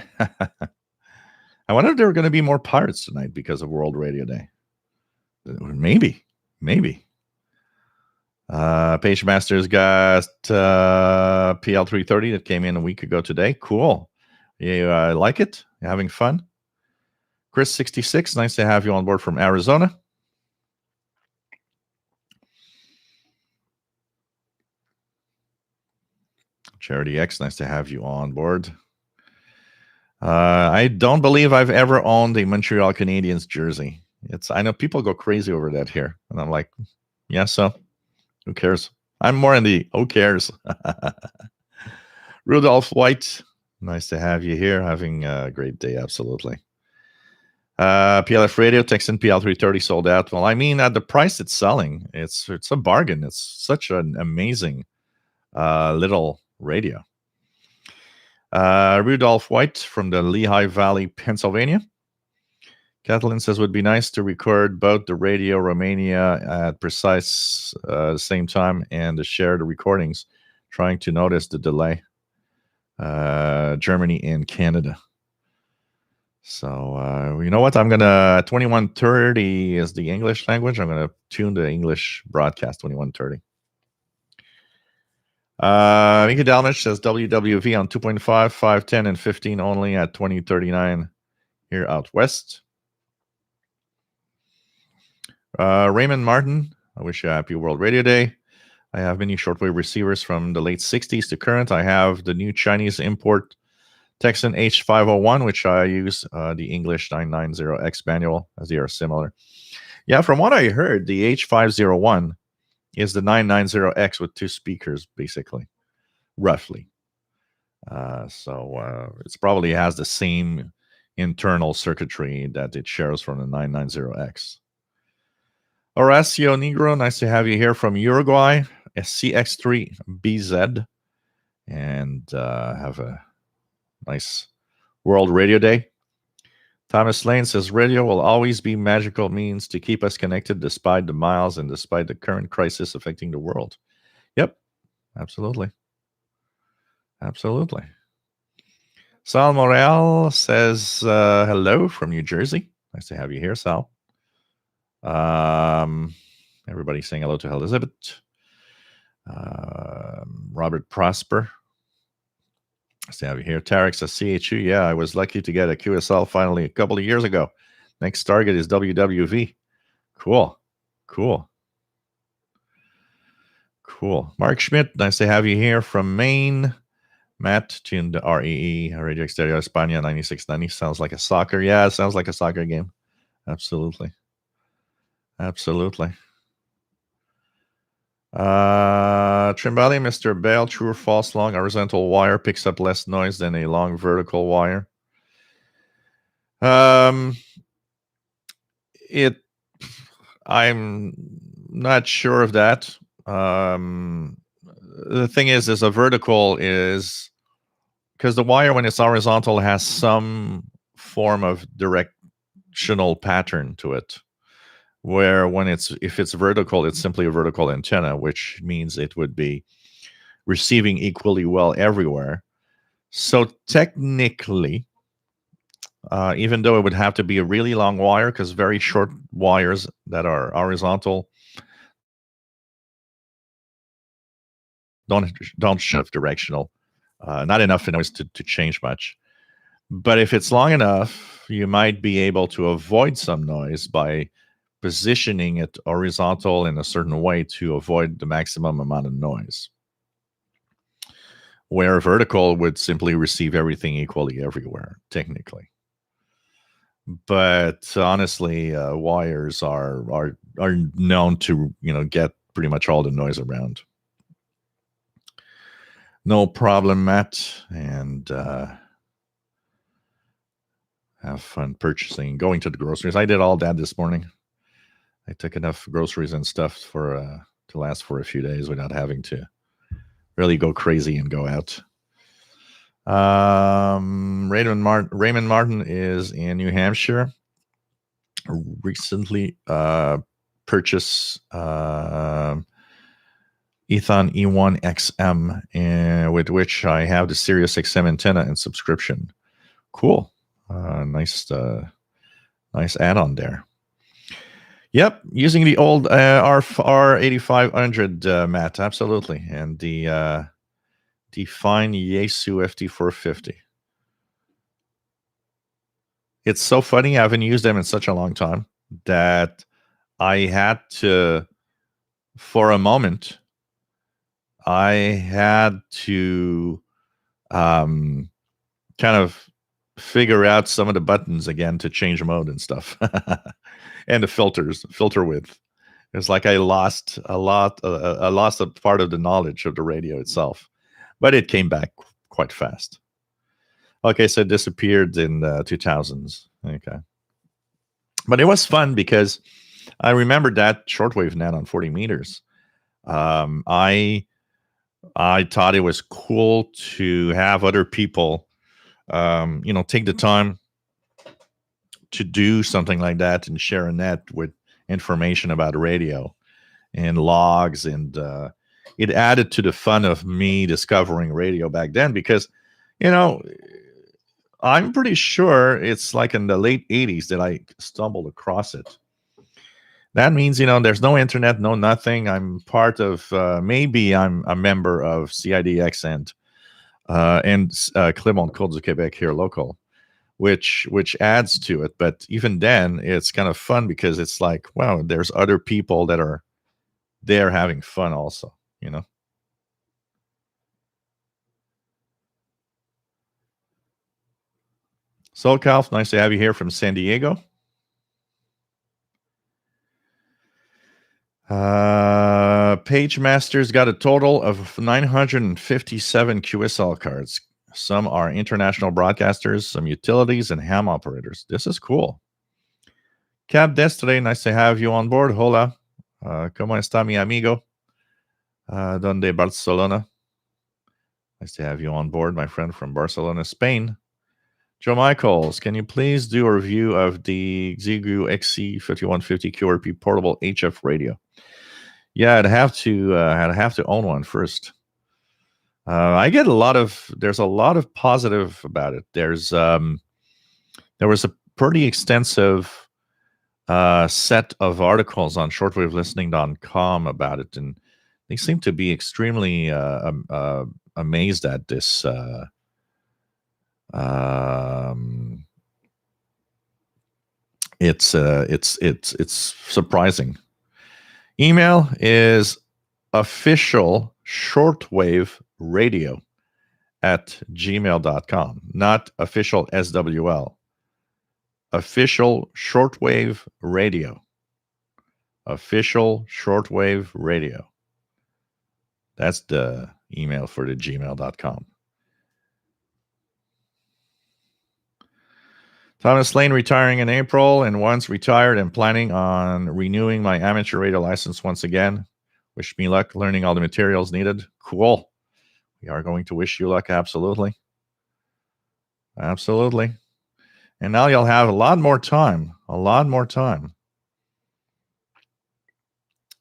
Speaker 1: I wonder if there are going to be more pirates tonight because of World Radio Day. Maybe. PageMaster's got PL330 that came in a week ago today. Cool. You like it? You having fun? Chris66, nice to have you on board from Arizona. Charity X, nice to have you on board. I don't believe I've ever owned a Montreal Canadiens jersey. I know people go crazy over that here. And I'm like, yeah, so who cares? I'm more in the who cares. Rudolph White, nice to have you here. Having a great day, absolutely. PLF Radio, Texan PL330 sold out. Well, I mean, at the price it's selling, it's a bargain. It's such an amazing little radio. Rudolph White from the Lehigh Valley, Pennsylvania. Kathleen says, would be nice to record both the Radio Romania at precise same time and to share the recordings, trying to notice the delay. Germany and Canada. So, you know what? I'm going to, 2130 is the English language. I'm going to tune the English broadcast, 2130. Mika Dalmich says WWV on 2.5, 5, 10, and 15 only at 2039 here out west. Raymond Martin, I wish you a happy World Radio Day. I have many shortwave receivers from the late 60s to current. I have the new Chinese import Texan H501, which I use the English 990X manual, as they are similar. Yeah, from what I heard, the H501 is the 990X with 2 speakers, basically, roughly. So it probably has the same internal circuitry that it shares from the 990X. Horacio Negro, nice to have you here from Uruguay, CX3BZ, and have a nice World Radio Day. Thomas Lane says, radio will always be magical means to keep us connected despite the miles and despite the current crisis affecting the world. Yep, absolutely. Absolutely. Sal Morel says, hello from New Jersey. Nice to have you here, Sal. Everybody saying hello to Elizabeth. Robert Prosper. Nice to have you here. Tarek says, CHU. Yeah, I was lucky to get a QSL finally a couple of years ago. Next target is WWV. Cool. Mark Schmidt, nice to have you here from Maine. Matt tuned REE, Radio Exterior España 9690. Sounds like a soccer. Yeah, it sounds like a soccer game. Absolutely. Absolutely. Trimbali, Mr. Bale, true or false, long horizontal wire picks up less noise than a long vertical wire. I'm not sure of that. The thing is a vertical is because the wire, when it's horizontal, has some form of directional pattern to it. Where if it's vertical, it's simply a vertical antenna, which means it would be receiving equally well everywhere. So technically, even though it would have to be a really long wire, because very short wires that are horizontal don't shift directional, not enough noise to change much. But if it's long enough, you might be able to avoid some noise by positioning it horizontal in a certain way to avoid the maximum amount of noise. Where vertical would simply receive everything equally everywhere, technically. But honestly, wires are known to get pretty much all the noise around. No problem, Matt, and have fun purchasing, going to the groceries. I did all that this morning. I took enough groceries and stuff to last for a few days without having to really go crazy and go out. Raymond Martin is in New Hampshire. Recently purchased Ethon E1 XM, with which I have the Sirius XM antenna and subscription. Cool. Nice add-on there. Yep, using the old R8500, Matt, absolutely, and the Define Yaesu FT450. It's so funny. I haven't used them in such a long time that I had to, for a moment, kind of figure out some of the buttons again to change mode and stuff, and the filter width. It's like I lost a part of the knowledge of the radio itself, but it came back quite fast. Okay, so it disappeared in the 2000s. Okay, but it was fun because I remembered that shortwave net on 40 meters. I thought it was cool to have other people, take the time to do something like that and share a net with information about radio and logs, and it added to the fun of me discovering radio back then, because I'm pretty sure it's like in the late 80s that I stumbled across it. That means there's no internet, no nothing. I'm part of maybe I'm a member of CIDX and Clermont Côte du Québec here local, which adds to it. But even then, it's kind of fun because it's like, wow, there's other people that are there having fun also, So, Calf, nice to have you here from San Diego. Page Masters got a total of 957 QSL cards. Some are international broadcasters, some utilities, and ham operators. This is cool. Cab Destre, nice to have you on board. Hola. ¿Cómo está mi amigo? Donde Barcelona? Nice to have you on board, my friend from Barcelona, Spain. Joe Michaels, can you please do a review of the Xiegu XC5150 QRP portable HF radio? Yeah, I'd have to own one first. I get there's a lot of positive about it. There was a pretty extensive set of articles on shortwavelistening.com about it, and they seem to be extremely amazed at this. It's surprising. Email is official shortwave radio at gmail.com, not official SWL. Official shortwave radio. Official shortwave radio. That's the email for the gmail.com. Thomas Lane retiring in April, and once retired, I'm planning on renewing my amateur radio license once again. Wish me luck learning all the materials needed. Cool. We are going to wish you luck, absolutely. Absolutely. And now you'll have a lot more time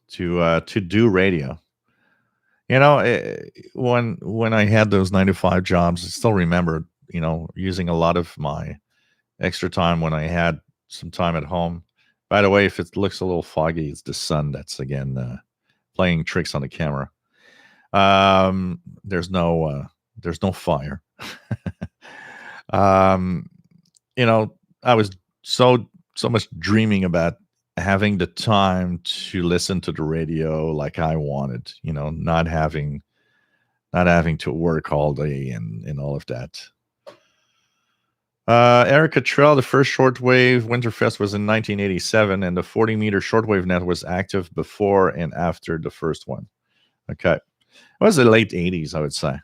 Speaker 1: to do radio. You know, when I had those 9 to 5 jobs, I still remember, using a lot of my extra time when I had some time at home. By the way, if it looks a little foggy, it's the sun that's again playing tricks on the camera. There's no fire. I was so much dreaming about having the time to listen to the radio like I wanted, not having to work all day and all of that. Erica Trell, the first shortwave Winterfest was in 1987, and the 40-meter shortwave net was active before and after the first one. Okay. It was the late 80s, I would say.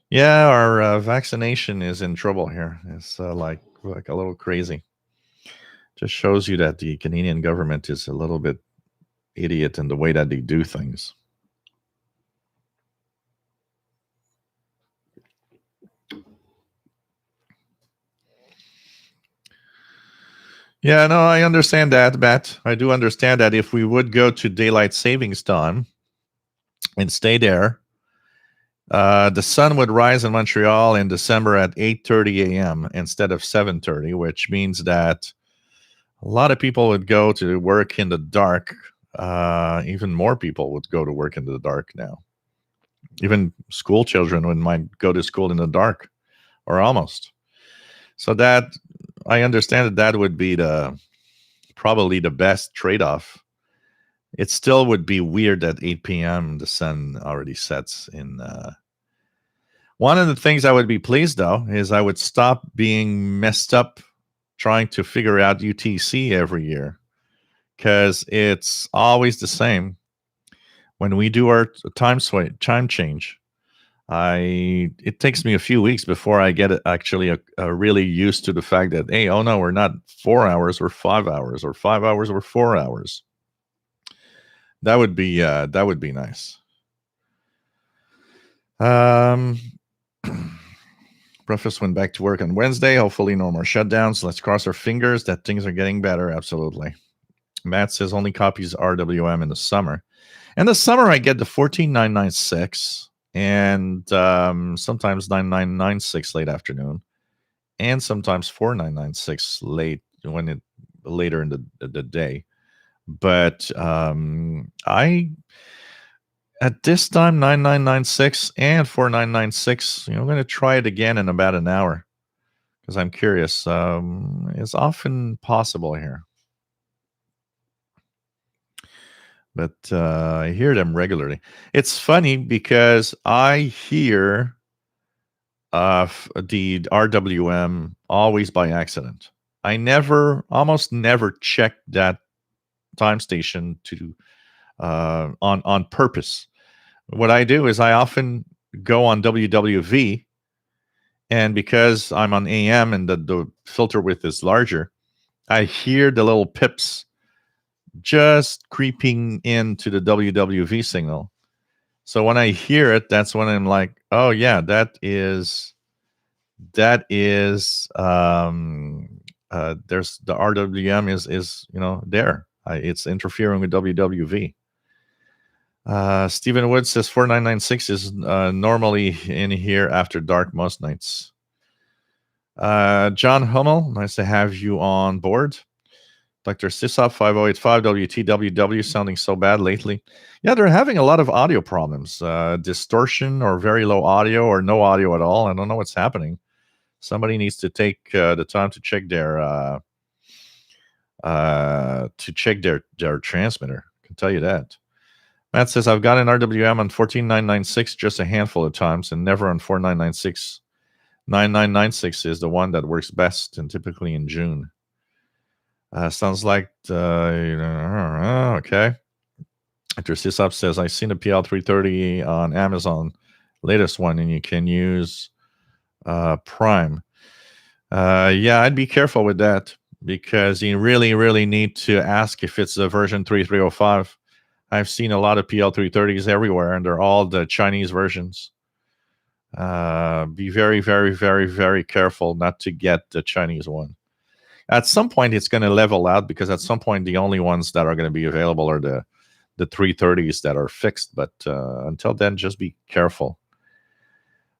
Speaker 1: Yeah, our vaccination is in trouble here. It's like a little crazy. Just shows you that the Canadian government is a little bit idiot in the way that they do things. Yeah, no, I understand that, Matt. I do understand that if we would go to daylight savings time and stay there, the sun would rise in Montreal in December at 8:30 a.m. instead of 7:30, which means that a lot of people would go to work in the dark. Even more people would go to work in the dark now. Even school children might go to school in the dark, or almost. So that I understand that would be probably the best trade-off. It still would be weird that 8 p.m. the sun already sets in. One of the things I would be pleased, though, is I would stop being messed up trying to figure out UTC every year, because it's always the same. When we do our time change, it takes me a few weeks before I get actually really used to the fact that, hey, oh no, we're not 4 hours, we're 5 hours, or 5 hours, or 4 hours. That would be nice. Breakfast went back to work on Wednesday. Hopefully no more shutdowns. Let's cross our fingers that things are getting better. Absolutely. Matt says only copies RWM in the summer. In the summer, I get the 14996 and sometimes 9996 late afternoon, and sometimes 4996 later in the day. But at this time, 9996 and 4996, I'm going to try it again in about an hour because I'm curious. It's often possible here. But I hear them regularly. It's funny because I hear the RWM always by accident. I almost never check that time station on purpose. What I do is I often go on WWV, and because I'm on AM and the filter width is larger, I hear the little pips just creeping into the WWV signal. So when I hear it, that's when I'm like, oh yeah, that is there's the RWM is there. It's interfering with WWV. Stephen Wood says 4996 is normally in here after dark most nights. John Hummel, nice to have you on board. Dr. Sisop 5085 WTWW sounding so bad lately. Yeah, they're having a lot of audio problems. Distortion or very low audio or no audio at all. I don't know what's happening. Somebody needs to take the time to check to check their transmitter. I can tell you that. Matt says, I've got an RWM on 14996 just a handful of times and never on 4996. 9996 is the one that works best and typically in June. Sounds like, okay. Intersysop says, I've seen the PL330 on Amazon, latest one, and you can use Prime. Yeah, I'd be careful with that because you really, really need to ask if it's a version 3305. I've seen a lot of PL330s everywhere, and they're all the Chinese versions. Be very, very, very, very careful not to get the Chinese one. At some point, it's going to level out because at some point, the only ones that are going to be available are the 330s that are fixed. But until then, just be careful.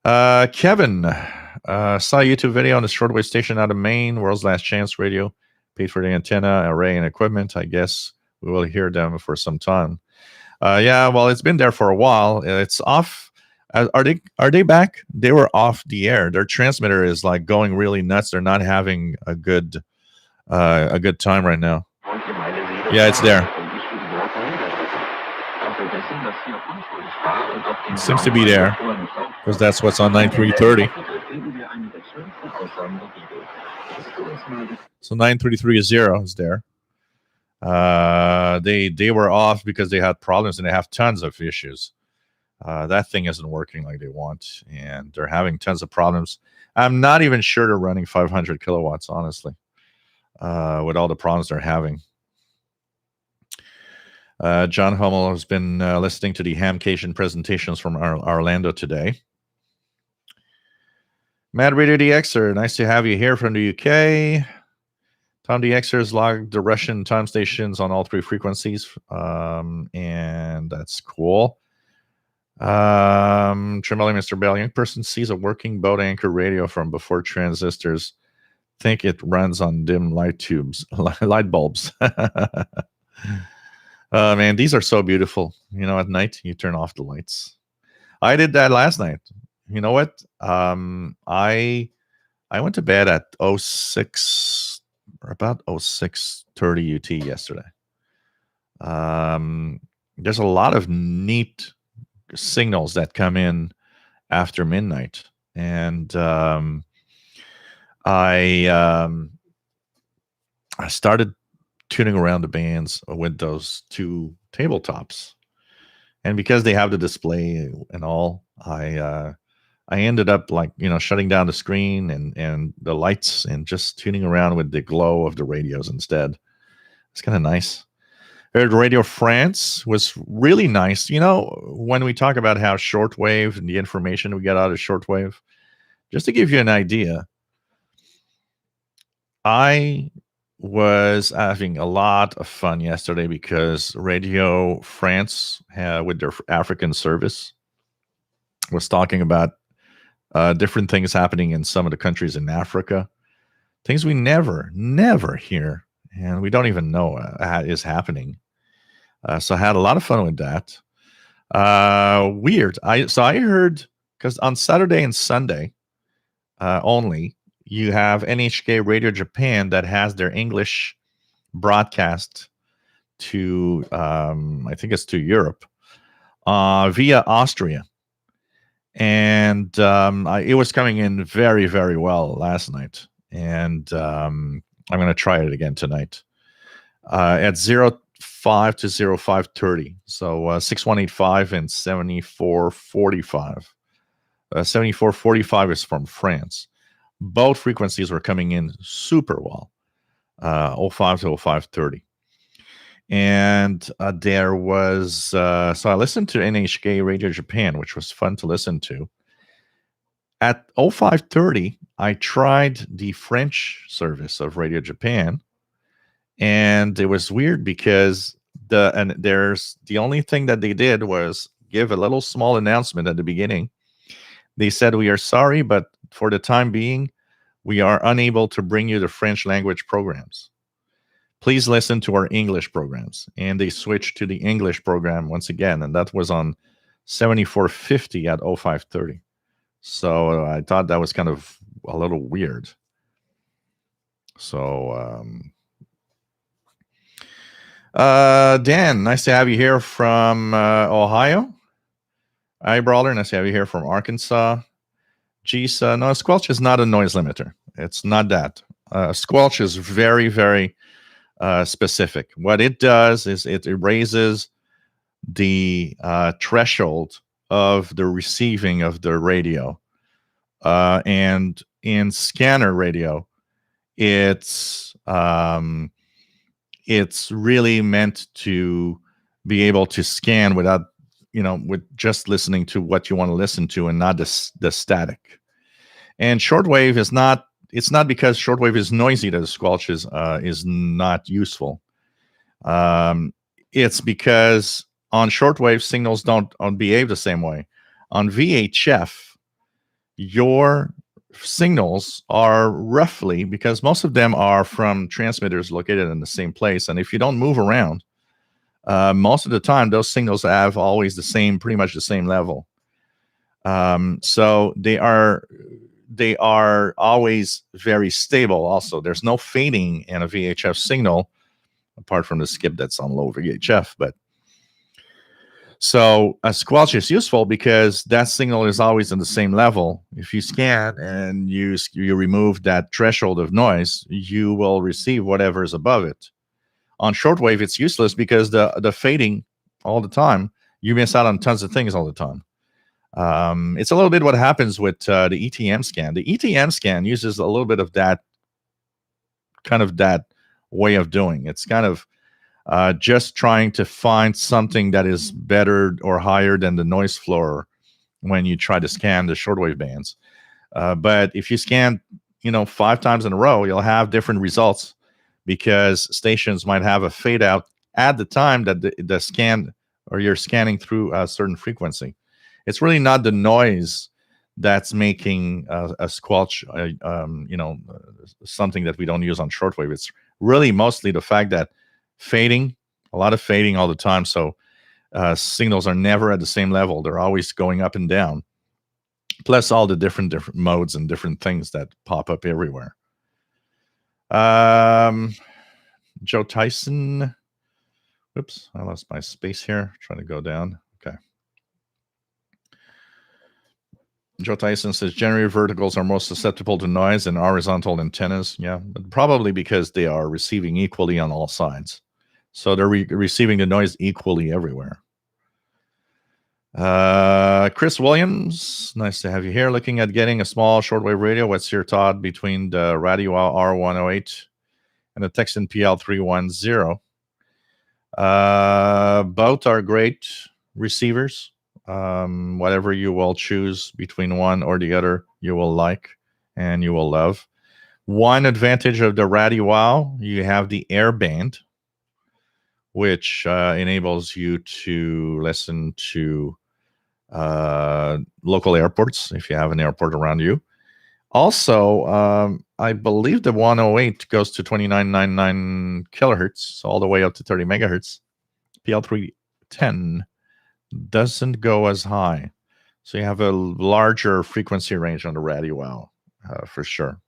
Speaker 1: Kevin, saw a YouTube video on the shortwave station out of Maine, World's Last Chance Radio. Paid for the antenna, array, and equipment. I guess we will hear them for some time. Yeah, well, it's been there for a while. It's off. Are they back? They were off the air. Their transmitter is like going really nuts. They're not having a good time right now. Yeah, it's there. It seems to be there because that's what's on 9330. So 9330 is there. They were off because they had problems and they have tons of issues. That thing isn't working like they want, and they're having tons of problems. I'm not even sure they're running 500 kilowatts, honestly, with all the problems they're having. John Hummel has been listening to the Hamcation presentations from Orlando today. Mad Radio DXer, nice to have you here from the UK. Tom DXer has logged the Russian time stations on all three frequencies, and that's cool. Tremelli, Mr. Bell, young person sees a working boat anchor radio from before transistors. Think it runs on dim light bulbs. Man, these are so beautiful. You know, at night you turn off the lights. I did that last night. You know what? I went to bed at 06 or about 06:30 UT yesterday. There's a lot of neat signals that come in after midnight, and I started tuning around the bands with those two tabletops, and because they have the display and all, I ended up shutting down the screen and the lights and just tuning around with the glow of the radios instead. It's kind of nice. Heard Radio France was really nice. You know, when we talk about how shortwave and the information we get out of shortwave, just to give you an idea, I was having a lot of fun yesterday because Radio France, with their African service, was talking about different things happening in some of the countries in Africa, things we never hear, and we don't even know is happening. So I had a lot of fun with that. Weird. I heard, because on Saturday and Sunday only, you have NHK Radio Japan that has their English broadcast to, I think it's to Europe, via Austria. And it was coming in very, very well last night. And I'm going to try it again tonight at 05 to 0530. So 6185 and 7445. 7445 is from France. Both frequencies were coming in super well, 05 to 0530. And there was, so I listened to NHK Radio Japan, which was fun to listen to. At 0530, I tried the French service of Radio Japan, and it was weird because the only thing that they did was give a little small announcement at the beginning. They said, "We are sorry, but for the time being, we are unable to bring you the French language programs. Please listen to our English programs." And they switched to the English program once again, and that was on 7450 at 0530. So I thought that was kind of a little weird. So Dan, nice to have you here from Ohio. Hi, Brawler, nice to have you here from Arkansas. Geez, no, squelch is not a noise limiter. It's not that. Squelch is very, very specific. What it does is it raises the threshold of the receiving of the radio. And in scanner radio, it's really meant to be able to scan without, with just listening to what you want to listen to and not the static. And shortwave is not. It's not because shortwave is noisy that the squelch is not useful. It's because on shortwave signals don't behave the same way. On VHF, your signals are roughly, because most of them are from transmitters located in the same place, and if you don't move around, most of the time those signals have always pretty much the same level. So they are always very stable. Also, there's no fading in a VHF signal, apart from the skip that's on low VHF. But so a squelch is useful because that signal is always on the same level. If you scan and you remove that threshold of noise, you will receive whatever is above it. On shortwave, it's useless because the fading all the time, you miss out on tons of things all the time. It's a little bit what happens with the ETM scan. The ETM scan uses a little bit of that way of doing. It's kind of just trying to find something that is better or higher than the noise floor when you try to scan the shortwave bands. But if you scan, 5 times in a row, you'll have different results because stations might have a fade out at the time that the scan or you're scanning through a certain frequency. It's really not the noise that's making a squelch, something that we don't use on shortwave. It's really mostly the fact that a lot of fading all the time. So signals are never at the same level. They're always going up and down. Plus all the different modes and different things that pop up everywhere. Joe Tyson. Oops, I lost my space here. Trying to go down. Okay. Joe Tyson says generator verticals are most susceptible to noise and horizontal antennas. Yeah, but probably because they are receiving equally on all sides. So they're receiving the noise equally everywhere. Chris Williams, nice to have you here. Looking at getting a small shortwave radio. What's your thought between the Radio R108 and the Texan PL310? Both are great receivers. Whatever you will choose between one or the other, you will like and you will love. One advantage of the Radio, you have the air band, which enables you to listen to local airports if you have an airport around you. Also, I believe the 108 goes to 2999 kilohertz, so all the way up to 30 megahertz. PL310 doesn't go as high. So you have a larger frequency range on the Radio for sure.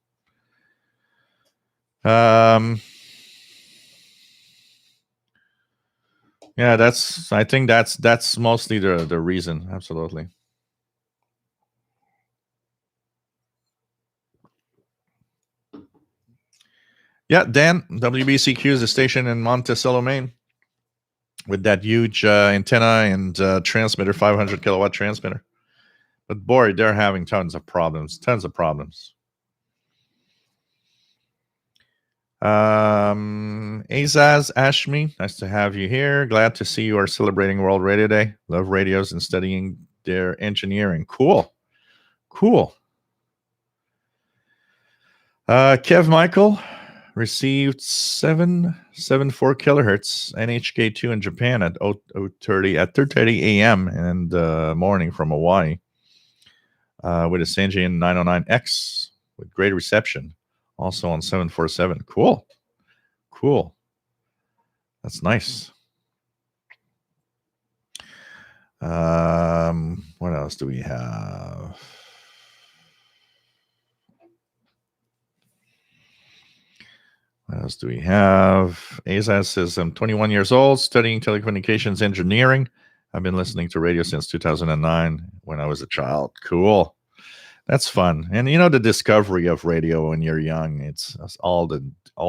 Speaker 1: Yeah, I think that's mostly the reason. Absolutely. Yeah, Dan, WBCQ is a station in Monticello, Maine, with that huge antenna and transmitter, 500 kilowatt transmitter. But boy, they're having tons of problems. Azaz Ashmi, nice to have you here. Glad to see you are celebrating World Radio Day. Love radios and studying their engineering. Cool. Kev Michael received 774 kilohertz NHK2 in Japan at 3:30 a.m. in the morning from Hawaii with a Sangean 909X with great reception. Also on 747. Cool. That's nice. What else do we have? What else do we have? Azaz says, I'm 21 years old, studying telecommunications engineering. I've been listening to radio since 2009 when I was a child. Cool. That's fun. And the discovery of radio when you're young, it's all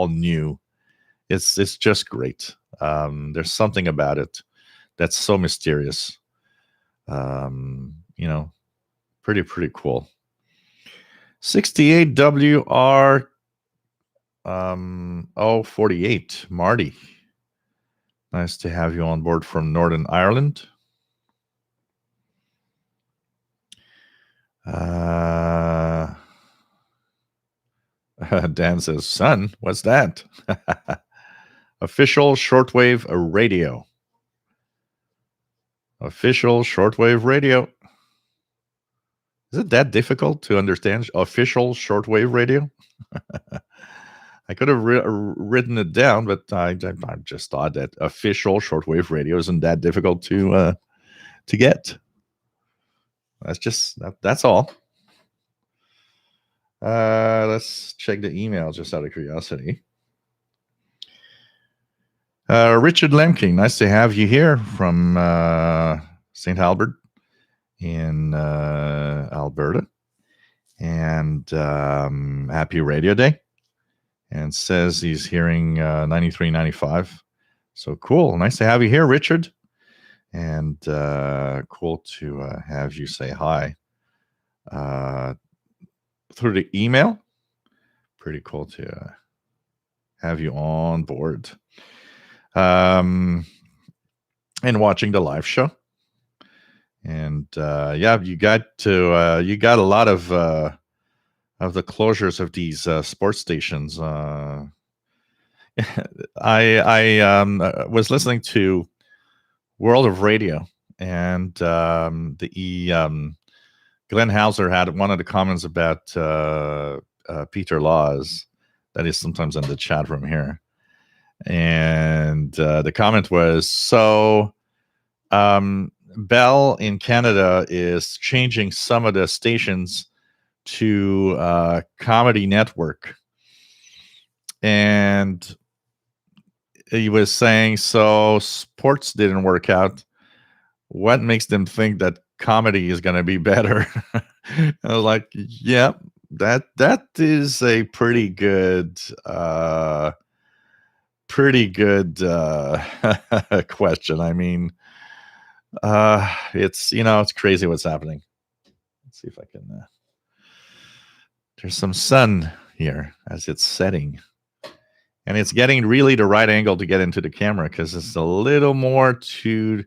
Speaker 1: new. It's just great. There's something about it that's so mysterious. Pretty cool. 68 WR 048, Marty. Nice to have you on board from Northern Ireland. Dan says, son, what's that? Official shortwave radio. Official shortwave radio. Is it that difficult to understand? Official shortwave radio? I could have written it down, but I just thought that official shortwave radio isn't that difficult to get. That's all. Let's check the email just out of curiosity. Richard Lemke, nice to have you here from St. Albert in Alberta. And happy Radio Day. And says he's hearing 93.95. So cool. Nice to have you here, Richard. And cool to have you say hi through the email. Pretty cool to have you on board. And watching the live show. And you got a lot of the closures of these sports stations. I was listening to World of Radio, and Glenn Hauser had one of the comments about Peter Laws that is sometimes in the chat room here. And the comment was, so Bell in Canada is changing some of the stations to Comedy Network. And he was saying, so sports didn't work out. What makes them think that comedy is going to be better? I was like, yeah, that is a pretty good question. I mean, it's crazy what's happening. Let's see if I can. There's some sun here as it's setting, and it's getting really the right angle to get into the camera because it's a little more to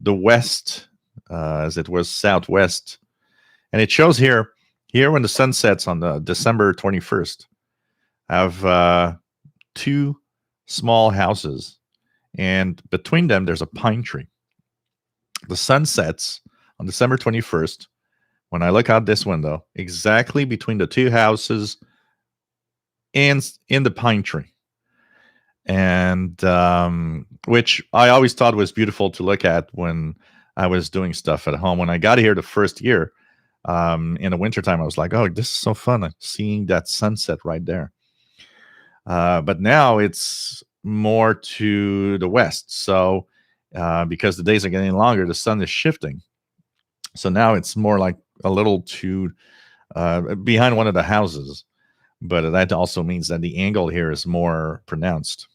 Speaker 1: the west as it was southwest, and it shows here when the sun sets on the December 21st. I have two small houses, and between them there's a pine tree. The sun sets on December 21st. When I look out this window, exactly between the two houses and in the pine tree. And which I always thought was beautiful to look at when I was doing stuff at home. When I got here the first year, in the wintertime, I was like, oh, this is so fun, seeing that sunset right there. But now it's more to the west. So because the days are getting longer, the sun is shifting. So now it's more like a little to behind one of the houses. But that also means that the angle here is more pronounced,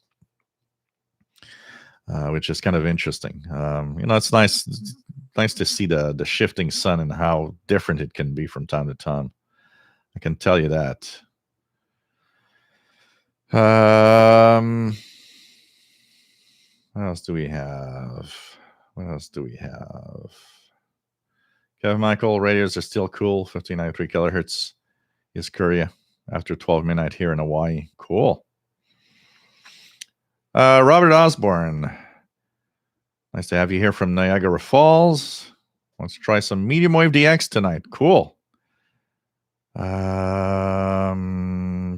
Speaker 1: which is kind of interesting. It's nice to see the shifting sun and how different it can be from time to time. I can tell you that. What else do we have? Kevin Michael, radios are still cool. 1593 kilohertz is Korea after 12 midnight here in Hawaii. Cool. Robert Osborne, nice to have you here from Niagara Falls. Let's try some medium wave DX tonight. Cool.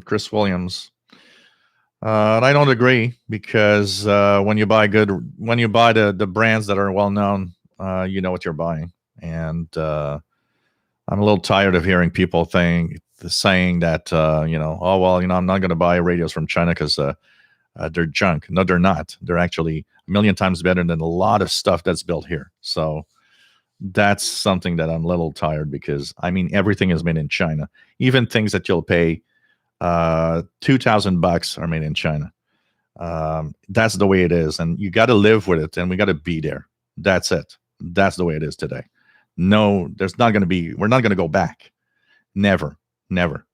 Speaker 1: Chris Williams. I don't agree because when you buy the brands that are well known, you know what you're buying. And I'm a little tired of hearing people the saying that oh well, I'm not going to buy radios from China because they're junk. No, they're not. They're actually a million times better than a lot of stuff that's built here. So that's something that I'm a little tired, because I mean everything is made in China. Even things that you'll pay $2,000 are made in China. That's the way it is, and you got to live with it, and we got to be there. That's it. That's the way it is today. No, there's not going to be. We're not going to go back. Never, never.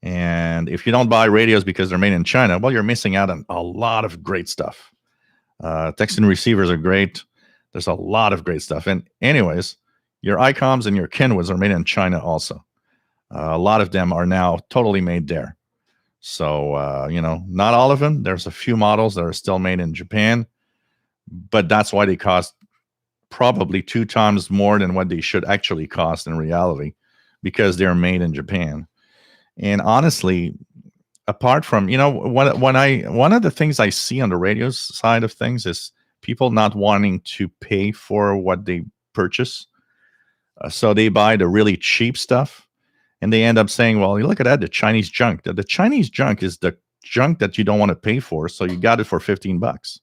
Speaker 1: And if you don't buy radios because they're made in China, well, you're missing out on a lot of great stuff. Texting receivers are great. There's a lot of great stuff. And anyways, your ICOMs and your Kenwoods are made in China also. A lot of them are now totally made there. So, not all of them. There's a few models that are still made in Japan, but that's why they cost probably 2 times more than what they should actually cost in reality, because they're made in Japan. And honestly, apart from, one of the things I see on the radio side of things is people not wanting to pay for what they purchase. So they buy the really cheap stuff, and they end up saying, well, you look at that, the Chinese junk. The Chinese junk is the junk that you don't want to pay for, so you got it for $15.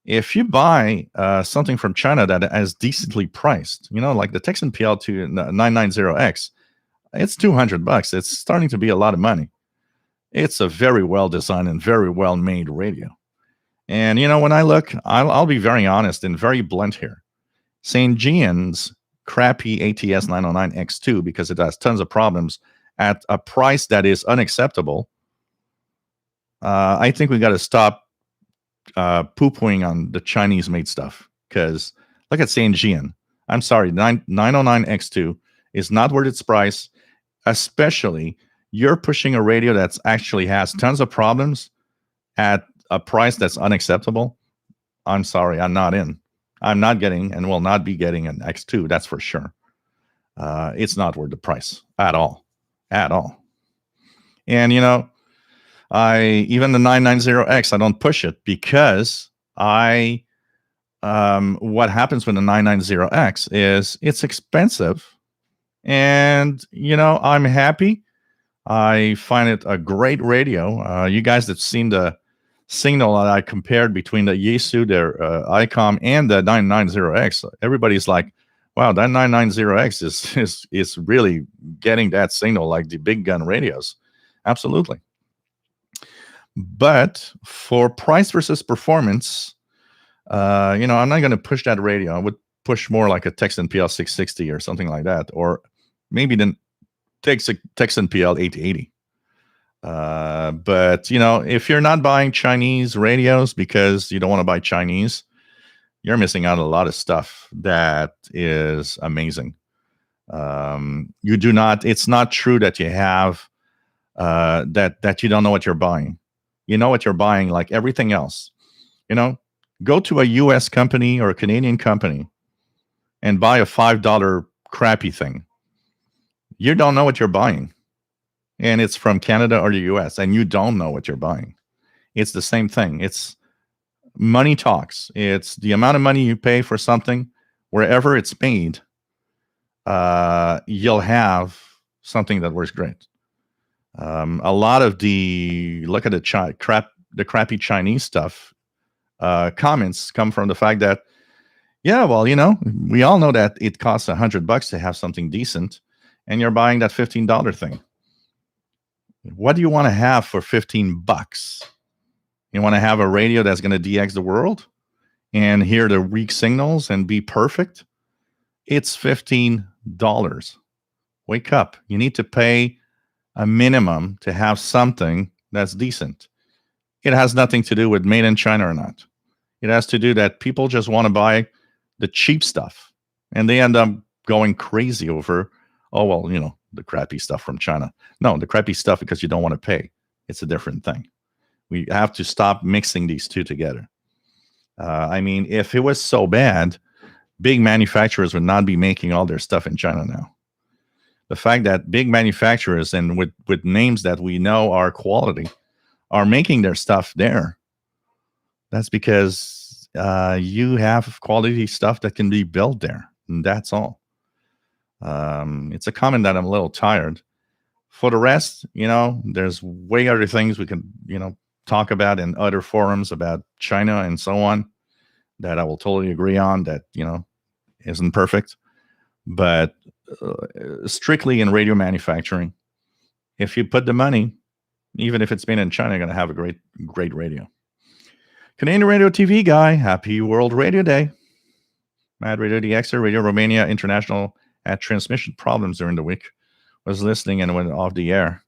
Speaker 1: If you buy something from China that is decently priced, like the Texan PL2 990X, it's $200. It's starting to be a lot of money. It's a very well designed and very well made radio. And when I look, I'll be very honest and very blunt here. St. Gian's crappy ATS 909X2, because it has tons of problems at a price that is unacceptable. I think we got to stop poo-pooing on the Chinese-made stuff, because look at St. Gian. I'm sorry, 909X2 is not worth its price, especially you're pushing a radio that actually has tons of problems at a price that's unacceptable. I'm sorry, I'm not in. I'm not getting and will not be getting an X2, that's for sure. It's not worth the price at all. At all. And, even the 990X, I don't push it, because what happens with the 990X is it's expensive. And, I'm happy. I find it a great radio. You guys have seen the signal that I compared between the Yaesu, their ICOM, and the 990X. Everybody's like, wow, that 990X is really getting that signal like the big gun radios. Absolutely. But for price versus performance, I'm not going to push that radio. I would push more like a Texan PL 660 or something like that, or maybe then Texan PL 880. But if you're not buying Chinese radios because you don't want to buy Chinese, you're missing out on a lot of stuff that is amazing. You do not. It's not true that you have that you don't know what you're buying. You know what you're buying, like everything else. Go to a U.S. company or a Canadian company and buy a $5 crappy thing. You don't know what you're buying. And it's from Canada or the US, and you don't know what you're buying. It's the same thing. It's money talks. It's the amount of money you pay for something, wherever it's made, you'll have something that works great. A lot of look at the crappy Chinese stuff, comments come from the fact that, yeah, well, we all know that it costs $100 to have something decent, and you're buying that $15 thing. What do you want to have for $15? You want to have a radio that's going to DX the world and hear the weak signals and be perfect? It's $15. Wake up. You need to pay a minimum to have something that's decent. It has nothing to do with made in China or not. It has to do that people just want to buy the cheap stuff, and they end up going crazy over, oh, well, the crappy stuff from China. No, the crappy stuff because you don't want to pay. It's a different thing. We have to stop mixing these two together. If it was so bad, big manufacturers would not be making all their stuff in China now. The fact that big manufacturers and with names that we know are quality are making their stuff there, that's because you have quality stuff that can be built there. And that's all. It's a comment that I'm a little tired. For the rest, there's way other things we can, talk about in other forums about China and so on that I will totally agree on that, isn't perfect. But strictly in radio manufacturing, if you put the money, even if it's made in China, you're going to have a great, great radio. Canadian Radio TV guy, happy World Radio Day. Mad Radio DXer, Radio Romania International had transmission problems during the week. Was listening and went off the air.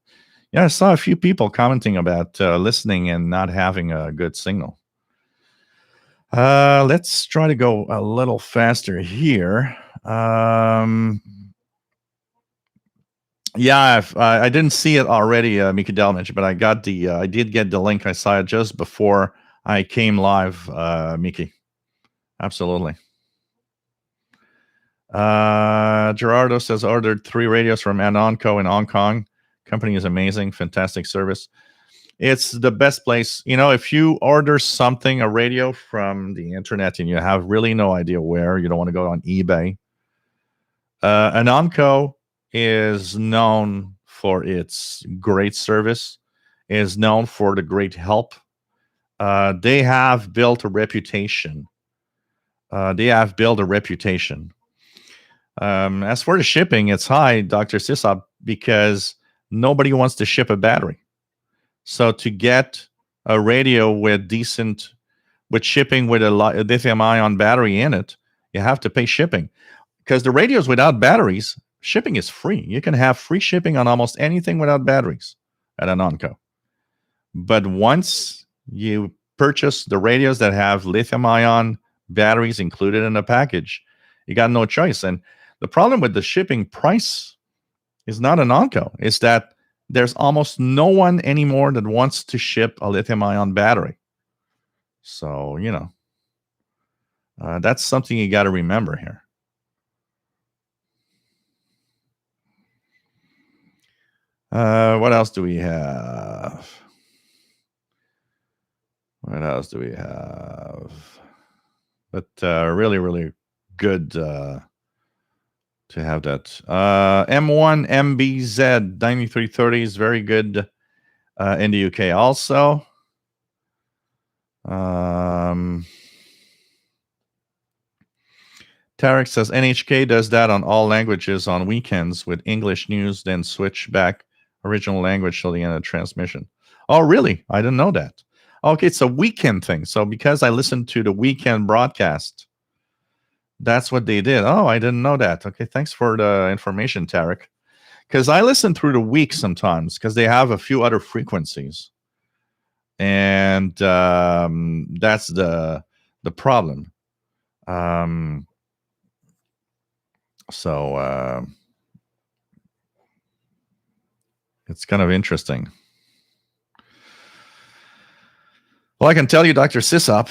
Speaker 1: Yeah, I saw a few people commenting about listening and not having a good signal. Let's try to go a little faster here. Yeah, I didn't see it already, Mika Delmich, but I did get the link. I saw it just before I came live, Miki. Absolutely. Gerardo says ordered 3 radios from Anonco in Hong Kong. Company is amazing, fantastic service. It's the best place. If you order something, a radio from the internet, and you have really no idea where, you don't want to go on eBay. Anonco is known for its great service, is known for the great help. They have built a reputation. As for the shipping, it's high, Dr. Sisop, because nobody wants to ship a battery. So to get a radio with shipping with a lithium-ion battery in it, you have to pay shipping. Because the radios without batteries, shipping is free. You can have free shipping on almost anything without batteries at Anonco. But once you purchase the radios that have lithium-ion batteries included in the package, you got no choice. And the problem with the shipping price is not Anonco. It's that there's almost no one anymore that wants to ship a lithium-ion battery. So, that's something you got to remember here. What else do we have? But really, really good to have that. M1 MBZ 9330 is very good in the UK also. Tarek says NHK does that on all languages on weekends with English news, then switch back original language till the end of transmission. Oh, really? I didn't know that. Okay, it's a weekend thing. So because I listened to the weekend broadcast, that's what they did. Oh, I didn't know that. Okay, thanks for the information, Tarek. Because I listen through the week sometimes because they have a few other frequencies. And that's the problem. So it's kind of interesting. Well, I can tell you, Dr. Sisop,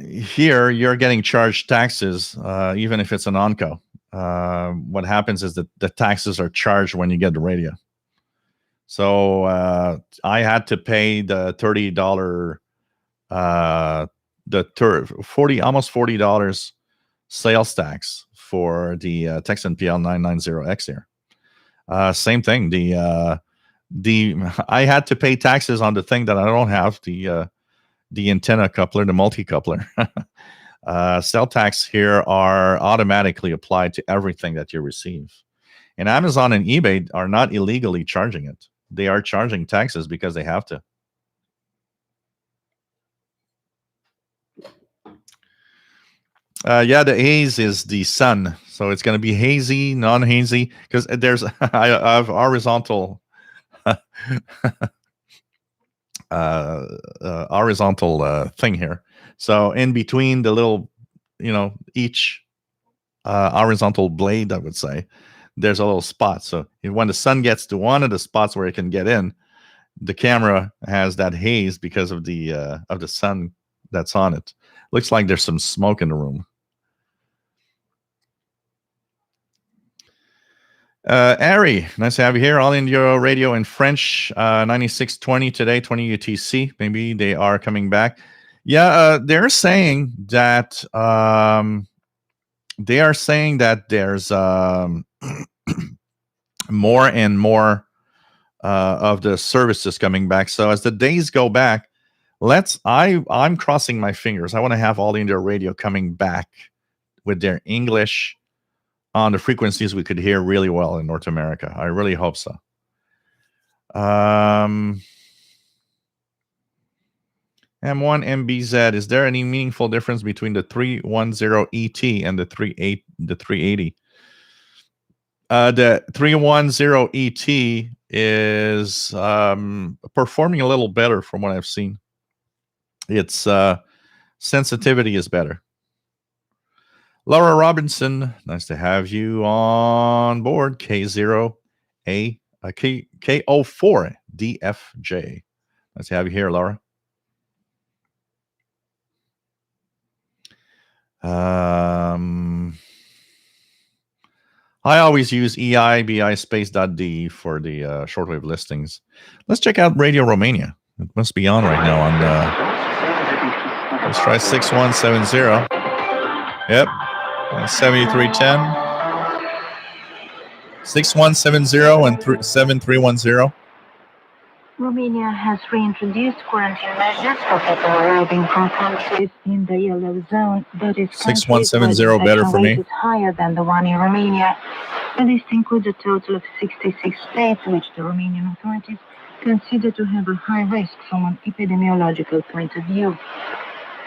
Speaker 1: here you're getting charged taxes, even if it's an Onco. What happens is that the taxes are charged when you get the radio. So I had to pay the $30, almost $40 sales tax for the Texan PL990X here. Same thing. I had to pay taxes on the thing that I don't have, the antenna coupler, the multi-coupler. Cell tax here are automatically applied to everything that you receive. And Amazon and eBay are not illegally charging it. They are charging taxes because they have to. Yeah, the haze is the sun. So it's going to be hazy, non-hazy, because there's I have horizontal horizontal thing here. So in between the little, each horizontal blade, I would say, there's a little spot. So when the sun gets to one of the spots where it can get in, the camera has that haze because of the sun that's on it. Looks like there's some smoke in the room. Ari, nice to have you here. All India Radio in French, 9620 today, 20 UTC. Maybe they are coming back. Yeah, they're saying that there's more and more of the services coming back. So as the days go back, I'm crossing my fingers. I want to have all India radio coming back with their English on the frequencies we could hear really well in North America. I really hope so. M1 MBZ, is there any meaningful difference between the 310 ET and the 380? The 310 ET is performing a little better from what I've seen. Its sensitivity is better. Laura Robinson, nice to have you on board. K04 DFJ. Nice to have you here, Laura. I always use EIBI space.de for the shortwave listings. Let's check out Radio Romania. It must be on right now. On let's try 6170. Yep, 7310. 6170 and 7310.
Speaker 3: Romania has reintroduced quarantine measures for people arriving from countries in the yellow zone. That is
Speaker 1: 6170 better for me.
Speaker 3: Is higher than the one in Romania. The list includes a total of 66 states which the Romanian authorities consider to have a high risk from an epidemiological point of view.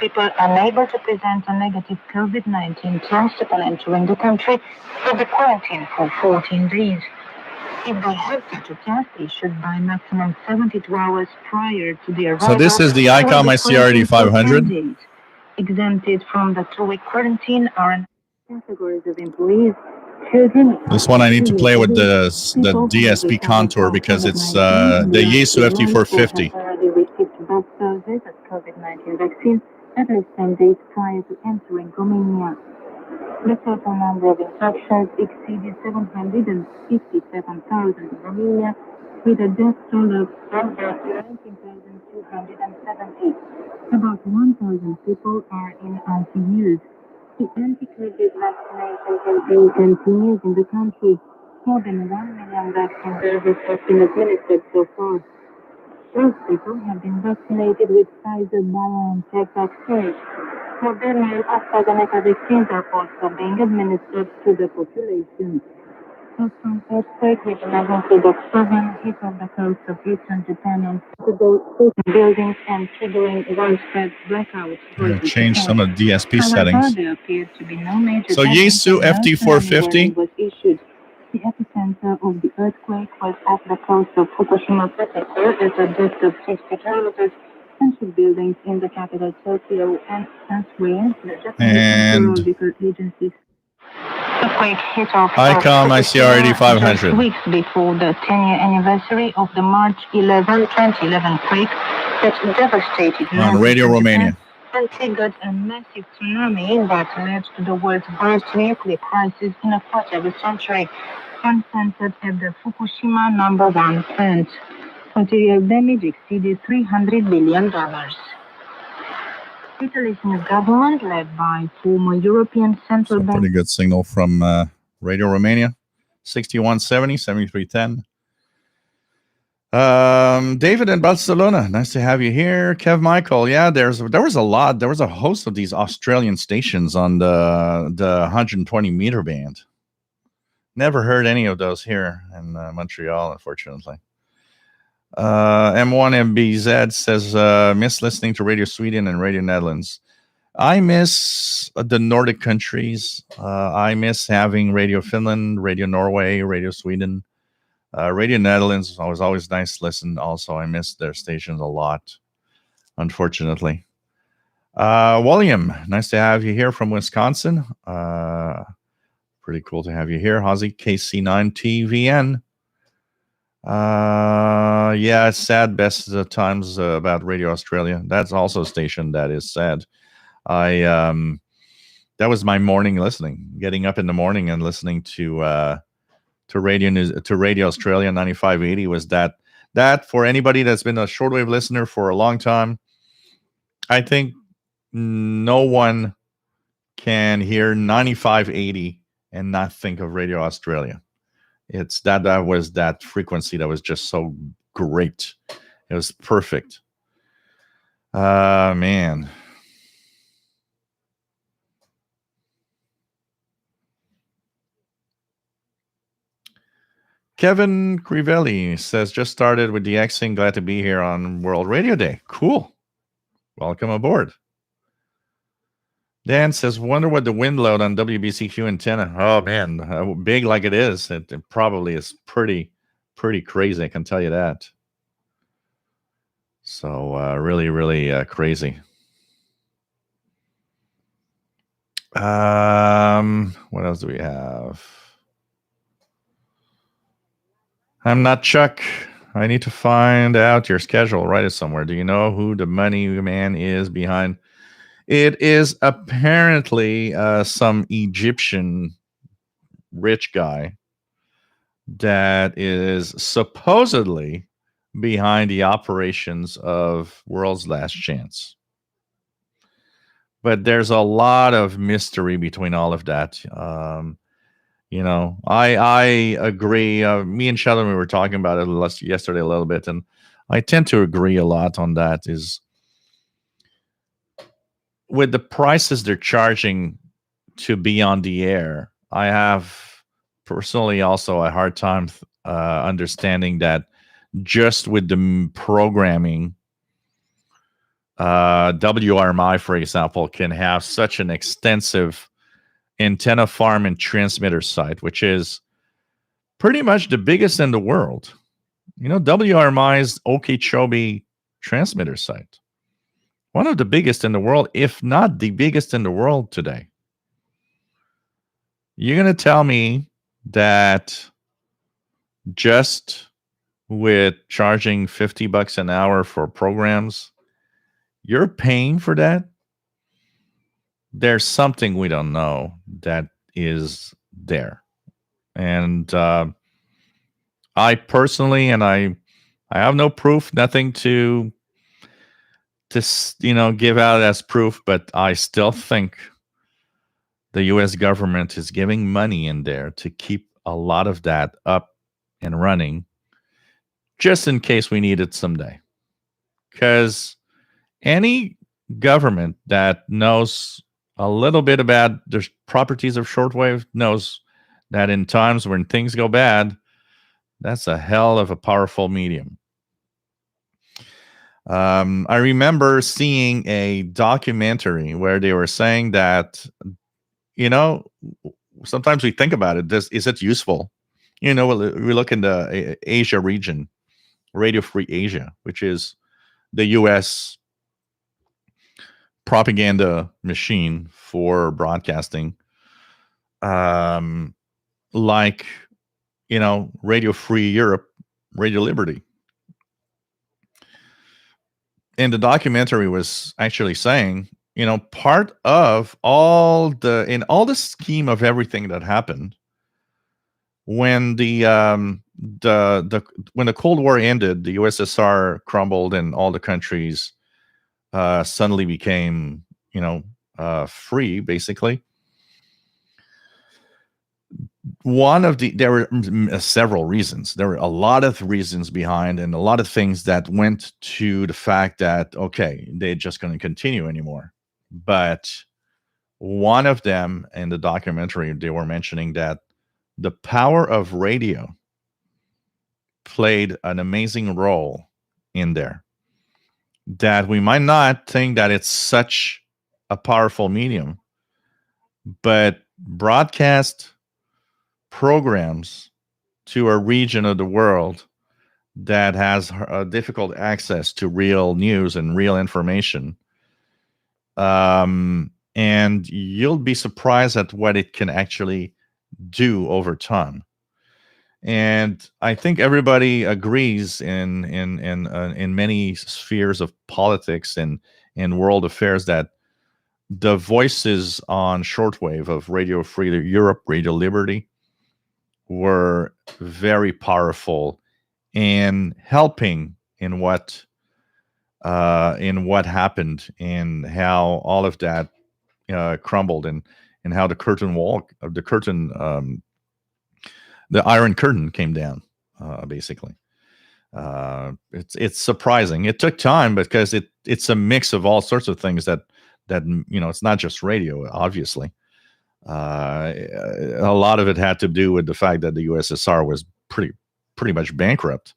Speaker 3: People unable to present a negative COVID-19 test upon entering the country will be quarantined for 14 days. If they have such a test issued by maximum 72 hours prior to the arrival.
Speaker 1: So this is the ICOM ICRD 500.
Speaker 3: Exempted from the 2-week quarantine are categories of employees, children.
Speaker 1: This one I need to play with the DSP contour because it's the Yaesu FT450.
Speaker 3: Already received both doses of COVID-19 vaccine at least 10 days prior to entering Romania. The total number of infections exceeded 757,000 in Romania, with a death toll of 19,270. About 1,000 people are in ICUs. The anti-COVID vaccination campaign continues in the country. More than 1 million vaccine doses have been administered so far. Most people have been vaccinated with Pfizer-BioNTech vaccines. Moderna and AstraZeneca vaccines are also being administered to the population. A strong earthquake with a magnitude of 7 hit on the coast of eastern Japan on Saturday, buildings and triggering widespread blackouts.
Speaker 1: Change some of the DSP settings.
Speaker 3: There appeared to be no major
Speaker 1: so Yaesu FT450.
Speaker 3: Was issued. The epicenter of the earthquake was off the coast of Fukushima Prefecture at a depth of 60 kilometers. Buildings in the capital Tokyo and elsewhere. The Japanese meteorological agencies. Earthquake hit off
Speaker 1: ICOM ICRD 500.
Speaker 3: Just weeks before the 10-year anniversary of the March 11, 2011 quake that devastated
Speaker 1: on Radio Romania
Speaker 3: and triggered a massive tsunami that led to the world's worst nuclear crisis in a quarter of a century, concentrated at the Fukushima No. 1 plant. Material damage exceeded $300 billion. Italy's new government, led by former European Central Bank.
Speaker 1: Pretty good signal from Radio Romania, 6170, 7310. David in Barcelona, nice to have you here. Kev Michael, yeah, there was a host of these Australian stations on the 120 meter band. Never heard any of those here in Montreal, unfortunately. M1MBZ says, miss listening to Radio Sweden and Radio Netherlands. I miss the Nordic countries. I miss having Radio Finland, Radio Norway, Radio Sweden. Radio Netherlands was always nice to listen. Also, I miss their stations a lot, unfortunately. William, nice to have you here from Wisconsin. Pretty cool to have you here. Howsy, KC9TVN. Yeah, it's sad best of times about Radio Australia. That's also a station that is sad. That was my morning listening, getting up in the morning and listening to Radio Australia 9580 was that for anybody that's been a shortwave listener for a long time, I think no one can hear 9580 and not think of Radio Australia. It's that was that frequency that was just so great. It was perfect. Man. Kevin Crivelli says, just started with the Xing. Glad to be here on World Radio Day. Cool. Welcome aboard. Dan says, wonder what the wind load on WBCQ antenna. Oh, man, big like it is. It probably is pretty crazy. I can tell you that. So really, really crazy. What else do we have? I'm not Chuck. I need to find out your schedule. Write it somewhere. Do you know who the money man is behind? It is apparently some Egyptian rich guy that is supposedly behind the operations of World's Last Chance. But there's a lot of mystery between all of that. I agree. Me and Sheldon, we were talking about it yesterday a little bit, and I tend to agree a lot on that. Is with the prices they're charging to be on the air, I have personally also a hard time understanding that just with the programming, WRMI, for example, can have such an extensive antenna farm and transmitter site, which is pretty much the biggest in the world. WRMI's Okeechobee transmitter site, one of the biggest in the world, if not the biggest in the world today. You're going to tell me that just with charging $50 an hour for programs, you're paying for that? There's something we don't know that is there. And I personally, and I have no proof, nothing to give out as proof, but I still think the U.S. government is giving money in there to keep a lot of that up and running, just in case we need it someday. Because any government that knows a little bit about the properties of shortwave knows that in times when things go bad, that's a hell of a powerful medium. I remember seeing a documentary where they were saying that, sometimes we think about it. Is it useful? We look in the Asia region, Radio Free Asia, which is the U.S. propaganda machine for broadcasting, like Radio Free Europe, Radio Liberty. And the documentary was actually saying, part of all the scheme of everything that happened when when the Cold War ended, the USSR crumbled and all the countries suddenly became, free, basically. There were several reasons. There were a lot of reasons behind, and a lot of things that went to the fact that, okay, they're just going to continue anymore. But one of them in the documentary, they were mentioning that the power of radio played an amazing role in there. That we might not think that it's such a powerful medium, but broadcast programs to a region of the world that has difficult access to real news and real information. And you'll be surprised at what it can actually do over time. And I think everybody agrees in many spheres of politics and world affairs that the voices on shortwave of Radio Free Europe, Radio Liberty, were very powerful in helping in what happened and how all of that crumbled and how the curtain the Iron Curtain came down, basically. It's surprising. It took time because it's a mix of all sorts of things that it's not just radio, obviously. A lot of it had to do with the fact that the USSR was pretty much bankrupt.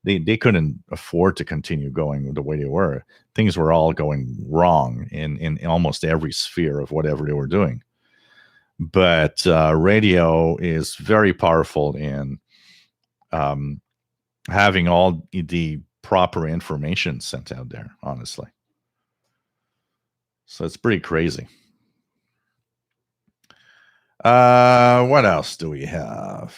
Speaker 1: They couldn't afford to continue going the way they were. Things were all going wrong in almost every sphere of whatever they were doing. But radio is very powerful in having all the proper information sent out there, honestly. So it's pretty crazy. What else do we have?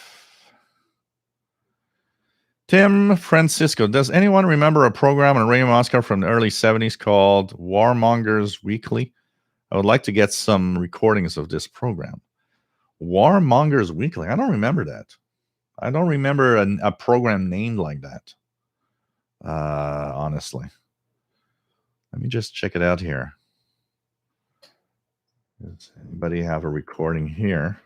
Speaker 1: Tim Francisco, does anyone remember a program on Radio Moscow from the early 70s called Warmongers Weekly? I would like to get some recordings of this program. Warmongers Weekly. I don't remember that. I don't remember a program named like that. Honestly. Let me just check it out here. Does anybody have a recording here?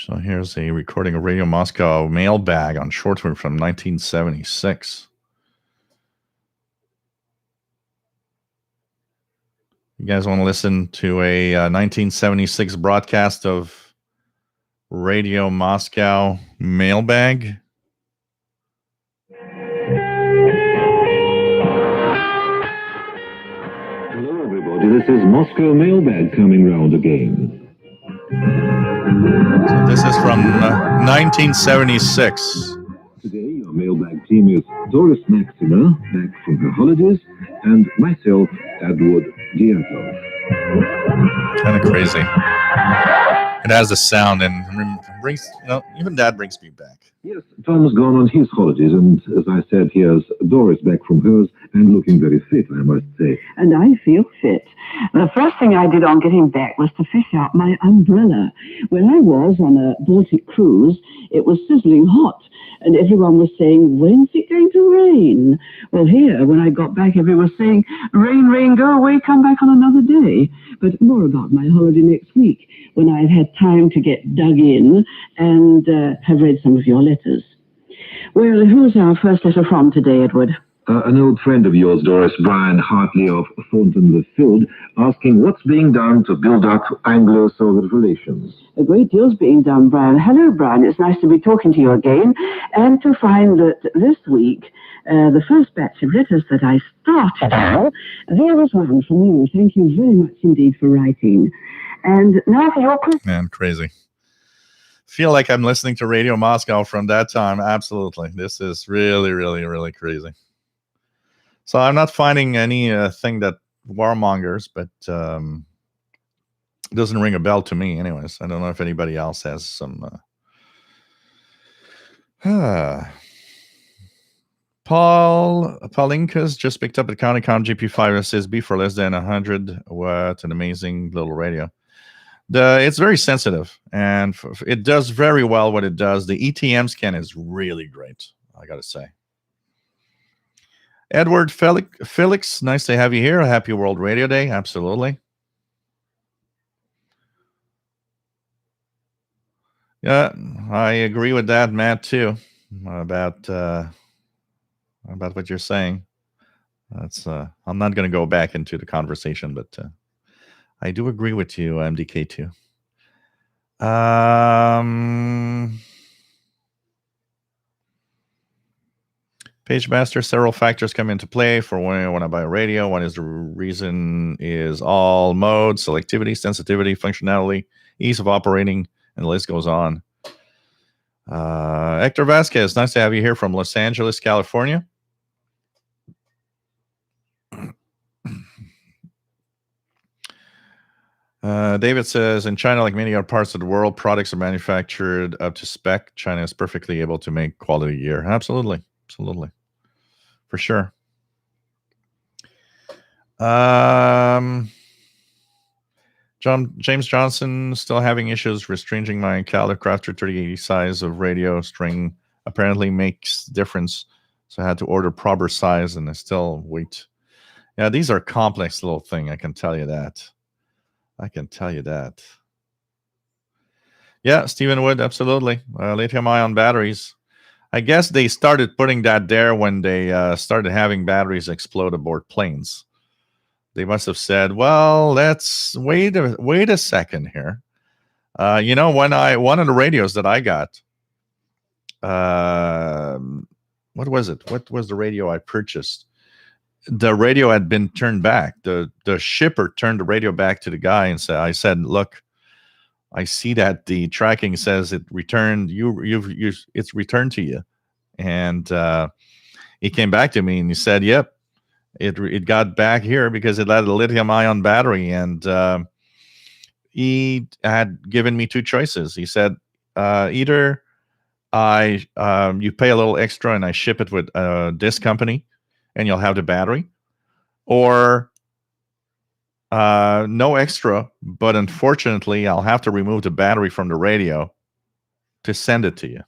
Speaker 1: So here's a recording of Radio Moscow Mailbag on shortwave from 1976. You guys want to listen to a 1976 broadcast of Radio Moscow Mailbag?
Speaker 4: Hello, everybody. This is Moscow Mailbag coming round again.
Speaker 1: So this is from 1976.
Speaker 4: Today, your mailbag team is Doris Maxima, back from her holidays, and myself, Edward Diatlov.
Speaker 1: Kind of crazy. It has a sound and brings, even that brings me back.
Speaker 4: Yes, Tom's gone on his holidays, and as I said, here's Doris back from hers and looking very fit, I must say.
Speaker 5: And I feel fit. The first thing I did on getting back was to fish out my umbrella. When I was on a Baltic cruise, it was sizzling hot, and everyone was saying, when's it going to rain? Well, here, when I got back, everyone was saying, rain, rain, go away, come back on another day. But more about my holiday next week, when I've had time to get dug in and have read some of your letters. Well, who's our first letter from today, Edward?
Speaker 4: An old friend of yours, Doris, Brian Hartley of Thornton-le-Field, asking what's being done to build up Anglo-Soviet relations.
Speaker 5: A great deal's being done, Brian. Hello, Brian. It's nice to be talking to you again, and to find that this week, the first batch of letters that I started on, there was one from you. Thank you very much indeed for writing. And now for your question.
Speaker 1: Man, crazy. Feel like I'm listening to Radio Moscow from that time. Absolutely. This is really, really, really crazy. So I'm not finding any thing that warmongers, but it doesn't ring a bell to me anyways. I don't know if anybody else has some... Paulinkas just picked up a County-Com GP5 SSB for less than 100. What an amazing little radio. It's very sensitive, and it does very well what it does. The ETM scan is really great, I got to say. Edward Felix, nice to have you here. Happy World Radio Day. Absolutely. Yeah, I agree with that, Matt, too, about what you're saying. That's I'm not going to go back into the conversation, but I do agree with you, MDK2. PageMaster, several factors come into play for when I want to buy a radio. One is the reason is all modes, selectivity, sensitivity, functionality, ease of operating, and the list goes on. Hector Vasquez, nice to have you here from Los Angeles, California. David says, in China, like many other parts of the world, products are manufactured up to spec. China is perfectly able to make quality gear. Absolutely. Absolutely. For sure. James Johnson still having issues restringing my Calicrafter 3080 size of radio string. Apparently makes difference. So I had to order proper size and I still wait Yeah, these are complex little thing. I can tell you that. I can tell you that. Yeah, Stephen Wood, absolutely. Lithium-ion batteries. I guess they started putting that there when they started having batteries explode aboard planes. They must have said, "Well, let's wait a second here." When one of the radios that I got, what was it? What was the radio I purchased? The radio had been turned back. The shipper turned the radio back to the guy and said, "I said, look, I see that the tracking says it returned. It's returned to you." And he came back to me and he said, "Yep, it got back here because it had a lithium-ion battery." And he had given me two choices. He said, either you pay a little extra and I ship it with this company, and you'll have the battery, or no extra, but unfortunately, I'll have to remove the battery from the radio to send it to you.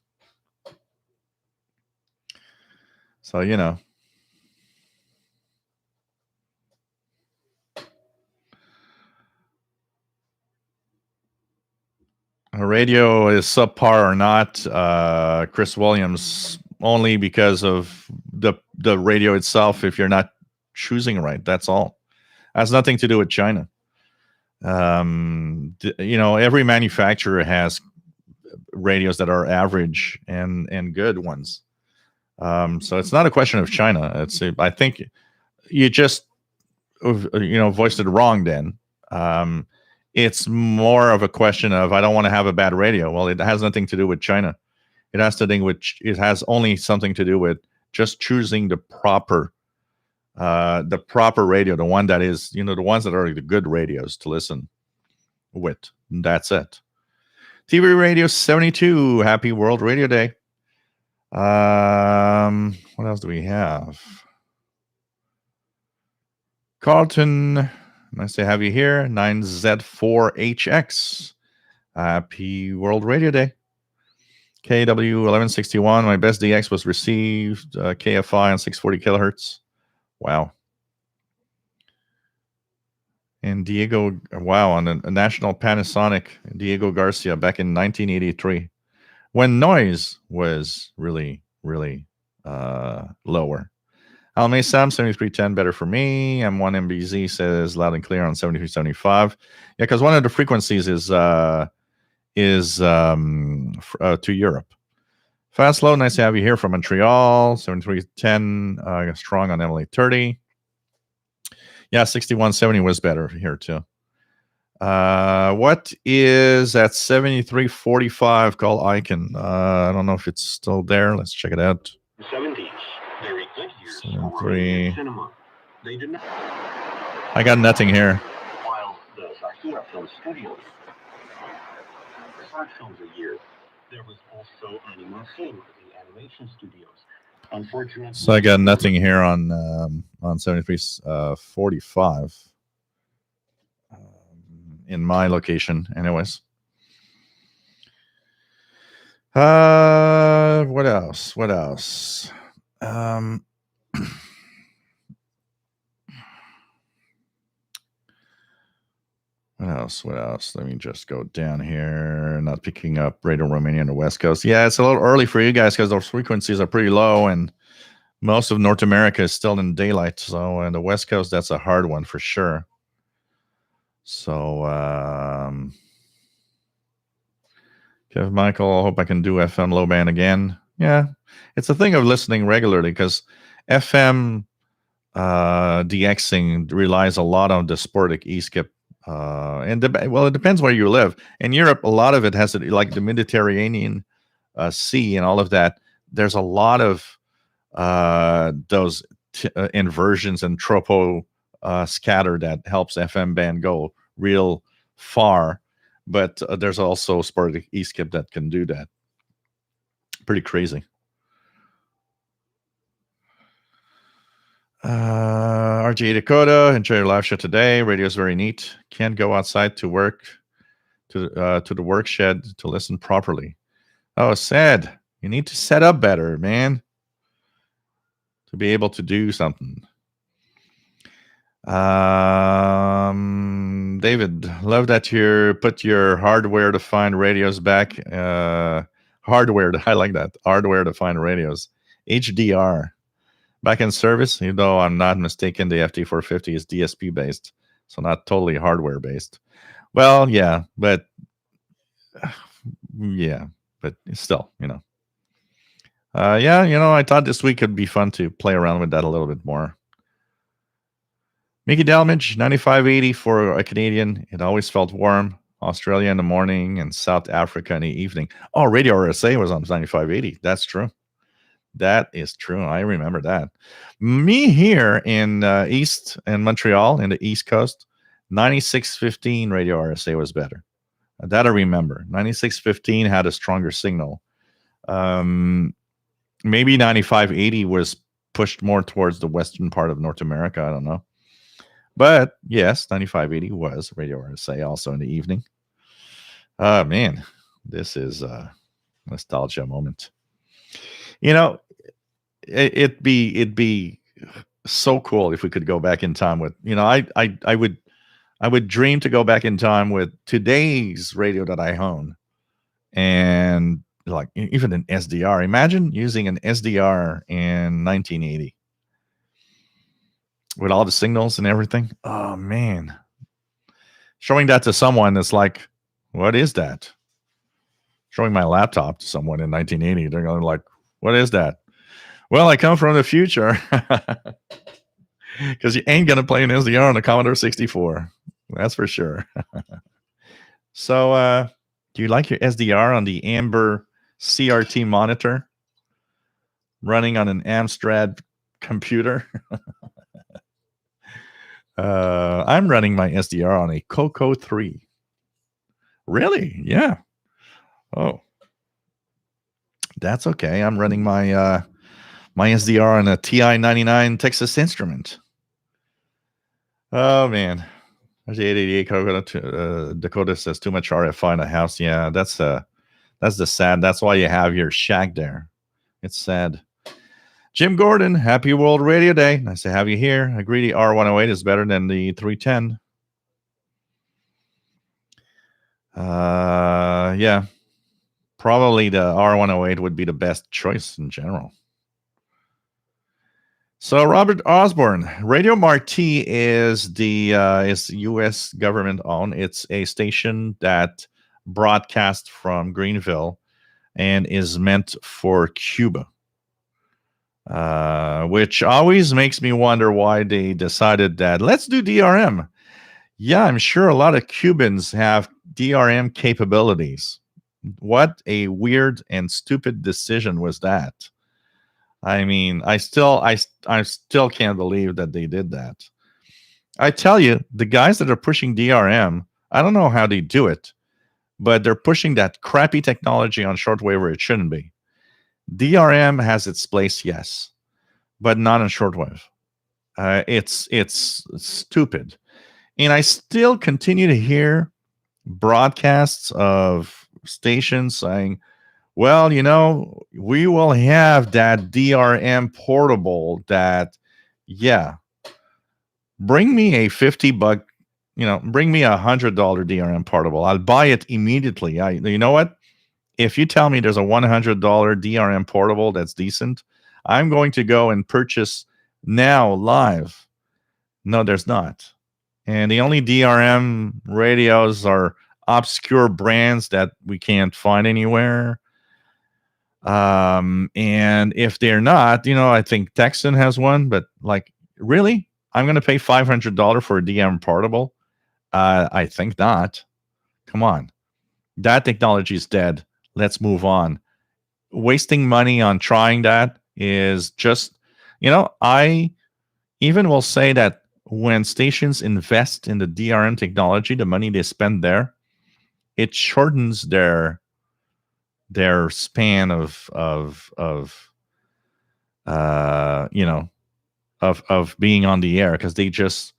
Speaker 1: So, a radio is subpar or not, Chris Williams, only because of the radio itself. If you're not choosing right, that's all. Has nothing to do with China. Every manufacturer has radios that are average and good ones. So it's not a question of China. I think you just voiced it wrong. Then it's more of a question of, I don't want to have a bad radio. Well, it has nothing to do with China. It has only something to do with just choosing the proper radio, the one that is, the ones that are the good radios to listen with. That's it. TV Radio 72, happy World Radio Day. What else do we have? Carlton, nice to have you here. 9Z4HX, happy World Radio Day. KW1161, my best DX was received. KFI on 640 kilohertz. Wow. And Diego, on a national Panasonic, Diego Garcia back in 1983, when noise was really, really lower. Almay Sam, 7310, better for me. M1MBZ says loud and clear on 7375. Yeah, because one of the frequencies is to Europe. Fast Low, nice to have you here from Montreal. 7310, strong on MLA30. Yeah, 6170 was better here too. What is that 7345 called Icon? I don't know if it's still there. Let's check it out.
Speaker 6: 70s, very good years for
Speaker 1: 73.
Speaker 6: cinema. They did not.
Speaker 1: I got nothing here.
Speaker 6: While the Sahia Film Studios, 5 films a year, there was also Animation, the animation studios. Unfortunately,
Speaker 1: So I got nothing here on 7345 in my location, anyways. What else? What else? What else? Let me just go down here. Not picking up Radio Romania on the West Coast. Yeah, it's a little early for you guys because those frequencies are pretty low, and most of North America is still in daylight. So, and the West Coast, that's a hard one for sure. So, Kev Michael, I hope I can do FM low band again. Yeah, it's a thing of listening regularly because FM DXing relies a lot on the sporadic E-skip. It depends where you live. In Europe, a lot of it has like the Mediterranean Sea and all of that. There's a lot of those inversions and tropo scatter that helps FM band go real far. But there's also sporadic E-skip that can do that. Pretty crazy. RGA Dakota, enjoy your live show today. Radio is very neat. Can't go outside to work to the work shed to listen properly. Oh, sad. You need to set up better, man, to be able to do something. David, love that you put your hardware to find radios back. I like that. Hardware to find radios. HDR. Back in service, even though I'm not mistaken, the FT450 is DSP based, so not totally hardware based. Well, yeah, but still, I thought this week would be fun to play around with that a little bit more. Mickey Dalmage, 9580 for a Canadian. It always felt warm. Australia in the morning and South Africa in the evening. Oh, Radio RSA was on 9580. That's true. That is true. I remember that. Me here in East and Montreal in the East Coast, 9615 Radio RSA was better. That I remember. 9615 had a stronger signal. Maybe 9580 was pushed more towards the western part of North America. I don't know. But yes, 9580 was Radio RSA also in the evening. Man, this is a nostalgia moment. It'd be so cool if we could go back in time with, I would dream to go back in time with today's radio that I own, and like even an SDR. Imagine using an SDR in 1980 with all the signals and everything. Oh man, showing that to someone is like, what is that? Showing my laptop to someone in 1980, they're going like, what is that? Well, I come from the future. Because you ain't going to play an SDR on the Commodore 64. That's for sure. So, do you like your SDR on the Amber CRT monitor running on an Amstrad computer? I'm running my SDR on a Coco 3. Really? Yeah. Oh, that's okay. I'm running my my SDR on a TI-99 Texas Instrument. Oh man, there's the 888 Dakota says too much RFI in the house. Yeah, that's the sad. That's why you have your shack there. It's sad. Jim Gordon, happy World Radio Day. Nice to have you here. I agree the R108 is better than the 310. Yeah, probably the R108 would be the best choice in general. So Robert Osborne, Radio Marti is is U.S. government owned. It's a station that broadcasts from Greenville and is meant for Cuba, which always makes me wonder why they decided that let's do DRM. Yeah, I'm sure a lot of Cubans have DRM capabilities. What a weird and stupid decision was that? I mean, I still can't believe that they did that. I tell you, the guys that are pushing DRM, I don't know how they do it, but they're pushing that crappy technology on shortwave where it shouldn't be. DRM has its place, yes, but not on shortwave. It's stupid, and I still continue to hear broadcasts of stations saying, well, we will have that DRM portable that, yeah, bring me a $50, bring me $100 DRM portable. I'll buy it immediately. You know what? If you tell me there's a $100 DRM portable that's decent, I'm going to go and purchase now live. No, there's not. And the only DRM radios are obscure brands that we can't find anywhere. And if they're not, I think Texan has one, but like, really? I'm going to pay $500 for a DM portable? I think not. Come on. That technology is dead. Let's move on. Wasting money on trying that is just, I even will say that when stations invest in the DRM technology, the money they spend there, it shortens their span of being on the air, because they just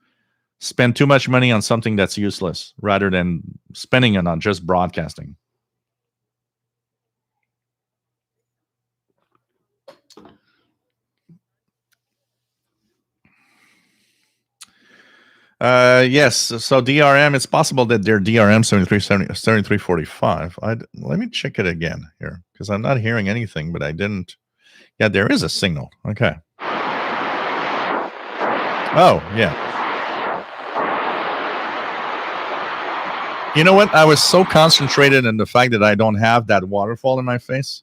Speaker 1: spend too much money on something that's useless rather than spending it on just broadcasting. Yes. So DRM, it's possible that they're DRM 7345. Let me check it again here because I'm not hearing anything, but I didn't. Yeah, there is a signal. Okay. Oh, yeah. You know what? I was so concentrated in the fact that I don't have that waterfall in my face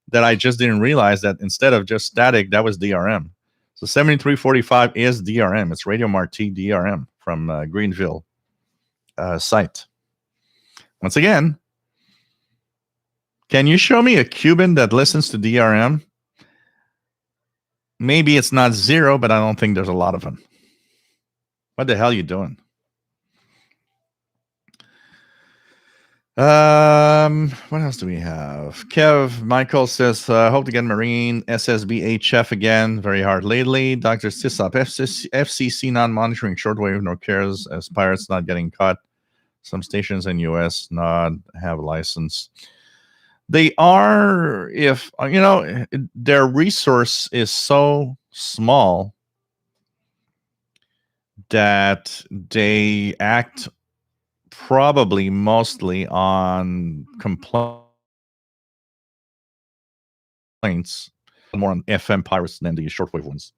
Speaker 1: that I just didn't realize that instead of just static, that was DRM. So 7345 is DRM. It's Radio Marti DRM from Greenville site. Once again, can you show me a Cuban that listens to DRM? Maybe it's not zero, but I don't think there's a lot of them. What the hell are you doing? What else do we have? Michael says, hope to get Marine SSB HF again. Very hard lately. Dr. Sisop, FCC non-monitoring shortwave nor cares as pirates not getting caught. Some stations in US not have a license. They are, if, their resource is so small that they act probably mostly on complaints, more on FM pirates than the shortwave ones.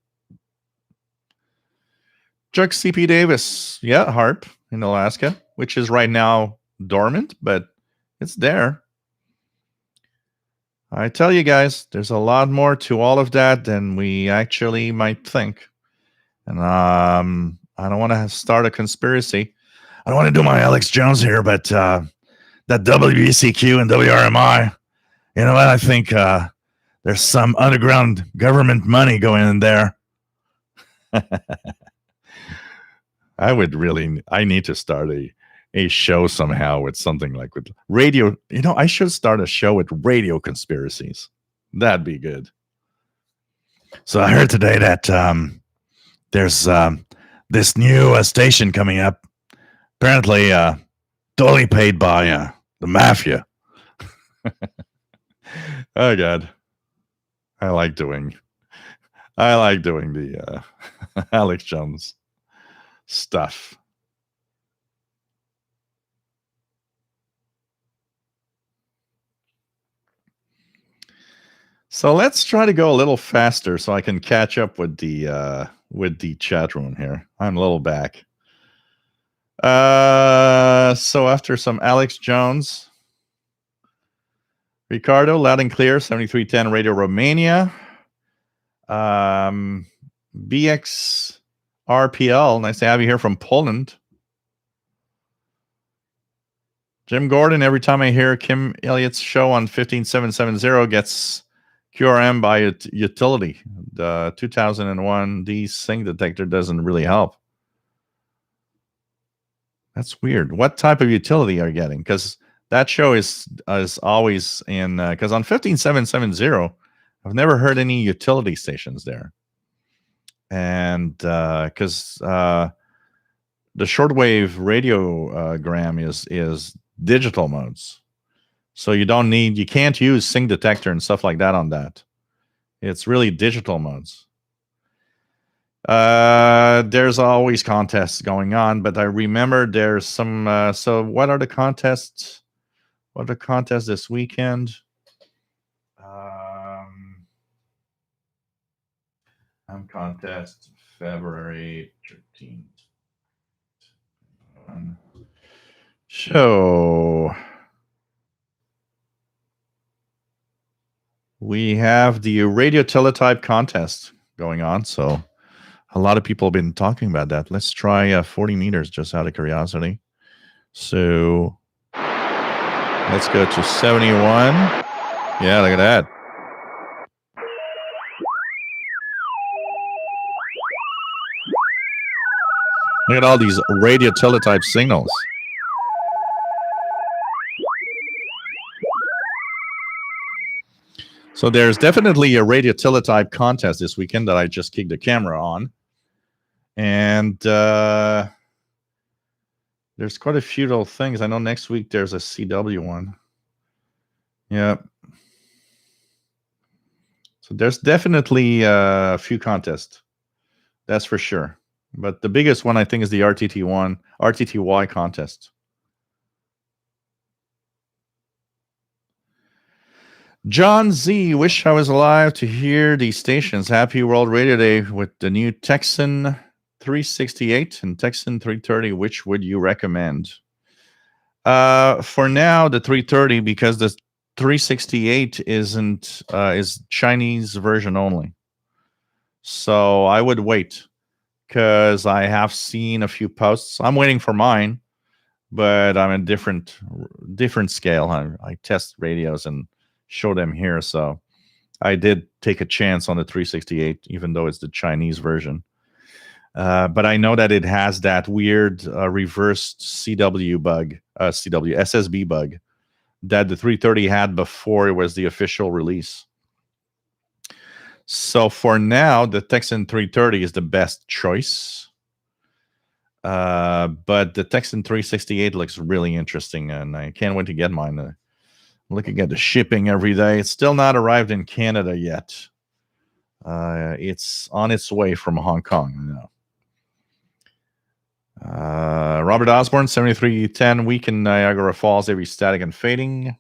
Speaker 1: Chuck CP Davis, yeah, HARP in Alaska, which is right now dormant, but it's there. I tell you guys, there's a lot more to all of that than we actually might think. And I don't want to start a conspiracy. I don't want to do my Alex Jones here, but that WBCQ and WRMI, you know what? I think there's some underground government money going in there. I need to start a show somehow with something like with radio. I should start a show with radio conspiracies. That'd be good. So I heard today that there's this new station coming up. Apparently, totally paid by the mafia. Oh God, I like doing the Alex Jones stuff. So let's try to go a little faster so I can catch up with the chat room here. I'm a little back. So after some Alex Jones, Ricardo, loud and clear, 7310 Radio Romania. BX RPL, nice to have you here from Poland. Jim Gordon, every time I hear Kim Elliott's show on 15770 gets QRM by utility. The 2001 D sync detector doesn't really help. That's weird. What type of utility are you getting? Because that show is always in, because on 15770, I've never heard any utility stations there. And because the shortwave radiogram is digital modes. So you can't use sync detector and stuff like that on that. It's really digital modes. There's always contests going on, but I remember there's some, so what are the contests? What are the contests this weekend? Contest February 13th. So we have the radio teletype contest going on. So a lot of people have been talking about that. Let's try 40 meters just out of curiosity. So let's go to 71. Yeah, look at that. Look at all these radio teletype signals. So there's definitely a radio teletype contest this weekend that I just kicked the camera on. And there's quite a few little things. I know next week there's a CW one. Yeah. So there's definitely a few contests. That's for sure. But the biggest one, I think, is the RTTY contest. John Z, wish I was alive to hear these stations. Happy World Radio Day with the new Texan 368 and Texan 330. Which would you recommend? For now, the 330, because the 368 is Chinese version only. So I would wait, because I have seen a few posts. I'm waiting for mine, but I'm a different scale. I test radios and show them here, so I did take a chance on the 368, even though it's the Chinese version. But I know that it has that weird reversed SSB bug that the 330 had before it was the official release. So for now, the Texan 330 is the best choice. But the Texan 368 looks really interesting, and I can't wait to get mine. Looking at the shipping every day. It's still not arrived in Canada yet. It's on its way from Hong Kong. Robert Osborne, 7310, week in Niagara Falls, every static and fading.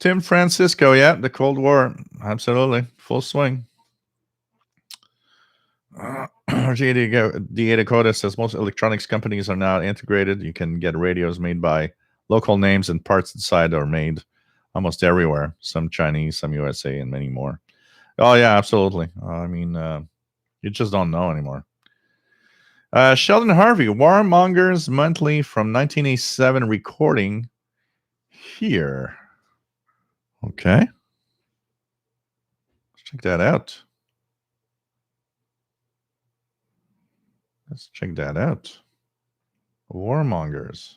Speaker 1: Tim Francisco, yeah, the Cold War, absolutely, full swing. DA Dakota says most electronics companies are now integrated. You can get radios made by local names, and parts inside are made almost everywhere. Some Chinese, some USA, and many more. Oh yeah, absolutely. You just don't know anymore. Sheldon Harvey, Warmongers Monthly from 1987 recording here. Okay. Let's check that out. Warmongers.